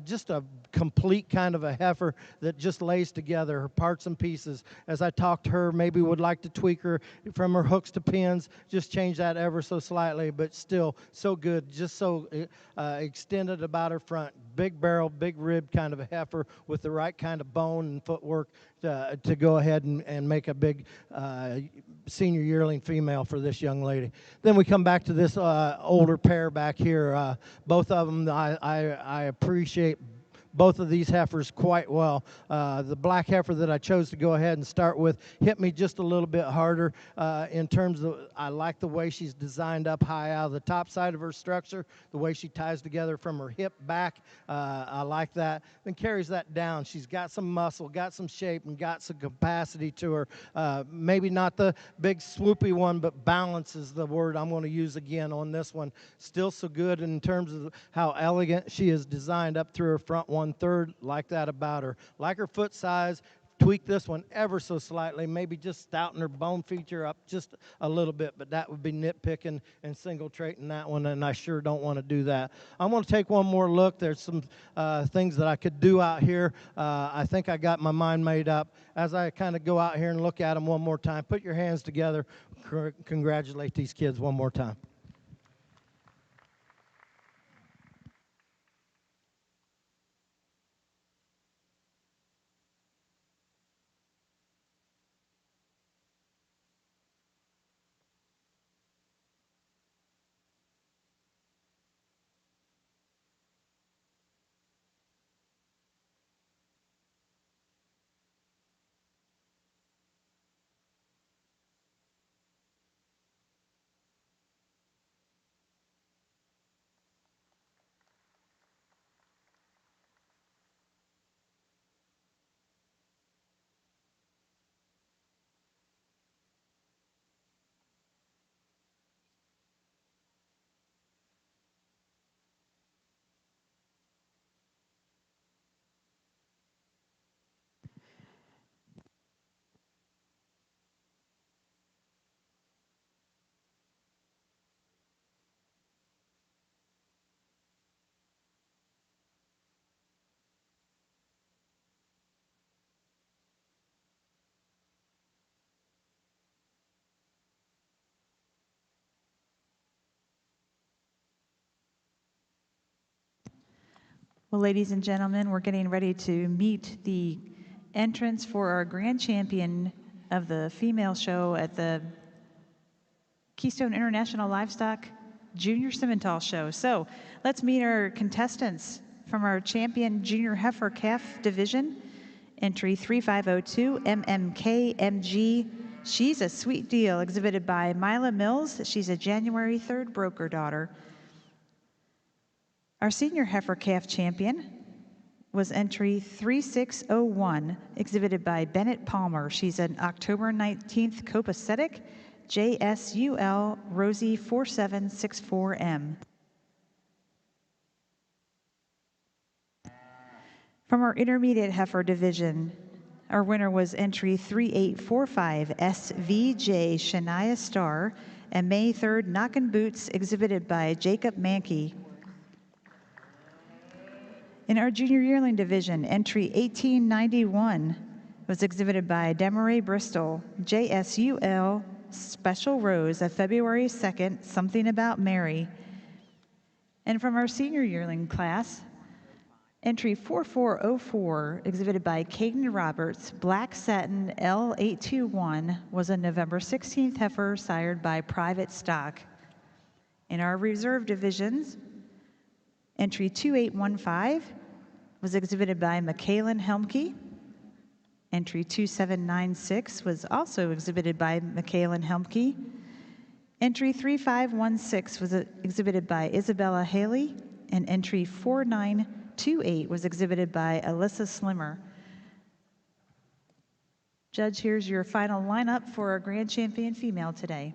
just a complete kind of a heifer that just lays together her parts and pieces. As I talked to her, maybe would like to tweak her from her hooks to pins, just change that ever so slightly, but still so good, just so extended about her front. Big barrel, big rib kind of a heifer with the right kind of bone and footwork to go ahead and make a big senior yearling female for this young lady. Then we come back to this older pair back here. Both of them I appreciate both of these heifers quite well. The black heifer that I chose to go ahead and start with hit me just a little bit harder in terms of, I like the way she's designed up high out of the top side of her structure, the way she ties together from her hip back. I like that. Then carries that down. She's got some muscle, got some shape, and got some capacity to her. Maybe not the big swoopy one, but balance is the word I'm going to use again on this one. Still so good in terms of how elegant she is designed up through her front 1/3, like that about her. Like her foot size, tweak this one ever so slightly, maybe just stouten her bone feature up just a little bit, but that would be nitpicking and single traiting that one, and I sure don't want to do that. I'm going to take one more look. There's some things that I could do out here. I think I got my mind made up. As I kind of go out here and look at them one more time, put your hands together, congratulate these kids one more time. Well, ladies and gentlemen, we're getting ready to meet the entrants for our grand champion of the female show at the Keystone International Livestock Junior Simmental Show. So let's meet our contestants from our champion junior heifer calf division. Entry 3502, MMKMG. She's a sweet deal, exhibited by Mila Mills. She's a January 3rd broker daughter. Our senior heifer calf champion was entry 3601, exhibited by Bennett Palmer. She's an October 19th copacetic, JSUL Rosie 4764M. From our intermediate heifer division, our winner was entry 3845, SVJ Shania Star, and May 3rd Knockin' Boots, exhibited by Jacob Mankey. In our junior yearling division, entry 1891 was exhibited by Demaray Bristol, JSUL Special Rose of February 2nd, Something About Mary. And from our senior yearling class, entry 4404, exhibited by Caden Roberts, Black Satin L821, was a November 16th heifer sired by Private Stock. In our reserve divisions, entry 2815 was exhibited by Michaelan Helmke. Entry 2796 was also exhibited by Michaelan Helmke. Entry 3516 was exhibited by Isabella Haley, and entry 4928 was exhibited by Alyssa Slimmer. Judge, here's your final lineup for our grand champion female today.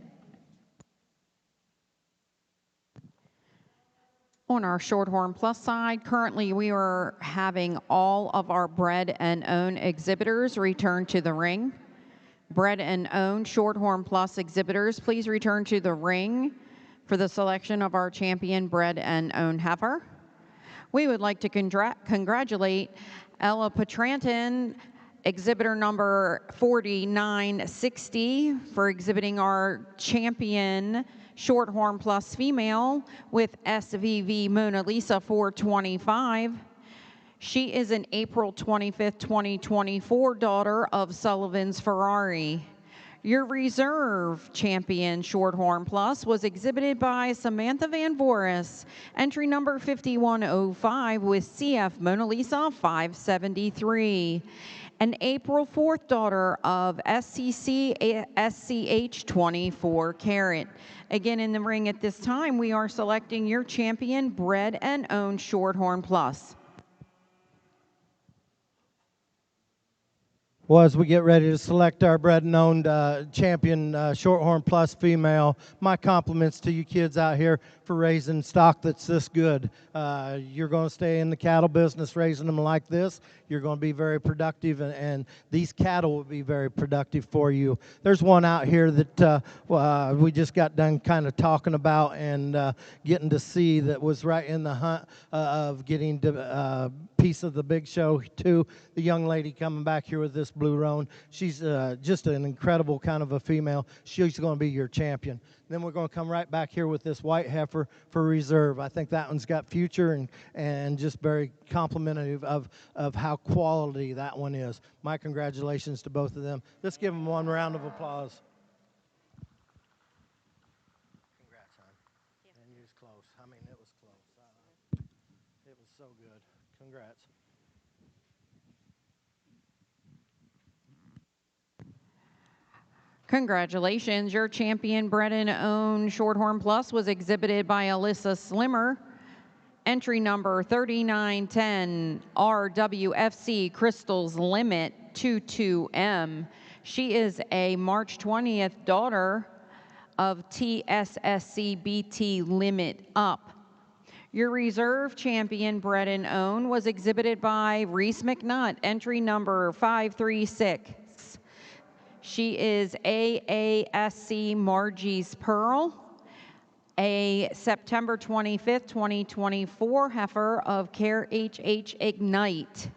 On our Shorthorn Plus side, currently we are having all of our bred and owned exhibitors return to the ring. Bred and owned Shorthorn Plus exhibitors, please return to the ring for the selection of our champion bred and owned heifer. We would like to congratulate Ella Petranton, exhibitor number 4960, for exhibiting our champion Shorthorn Plus female with SVV Mona Lisa 425. She is an April 25th, 2024 daughter of Sullivan's Ferrari. Your reserve champion Shorthorn Plus was exhibited by Samantha Van Voris, entry number 5105 with CF Mona Lisa 573. An April 4th daughter of SCC SCH 24 carat. Again, in the ring at this time, we are selecting your champion bred and owned Shorthorn Plus. Well, as we get ready to select our bred and owned champion Shorthorn Plus female, my compliments to you kids out here for raising stock that's this good. You're going to stay in the cattle business raising them like this. You're going to be very productive, and these cattle will be very productive for you. There's one out here that we just got done kind of talking about and getting to see, that was right in the hunt of getting a piece of the big show too. The young lady coming back here with this blue roan, she's just an incredible kind of a female. She's going to be your champion. Then we're going to come right back here with this white heifer for reserve. I think that one's got future and just very complimentary of how quality that one is. My congratulations to both of them. Let's give them one round of applause. Congrats, hon. And you was close. I mean, it was close. It was so good. Congrats. Congratulations, your champion bred and owned Shorthorn Plus was exhibited by Alyssa Slimmer. Entry number 3910, RWFC Crystals Limit 22M. She is a March 20th daughter of TSSC BT Limit Up. Your reserve champion bred and owned was exhibited by Reese McNutt, entry number 536. She is AASC Margie's Pearl, a September 25th, 2024 heifer of Care HH Ignite.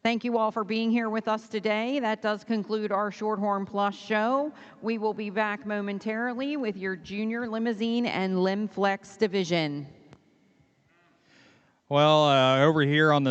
Thank you all for being here with us today. That does conclude our Shorthorn Plus show. We will be back momentarily with your Junior Limousine and Lim Flex division. Well, over here on the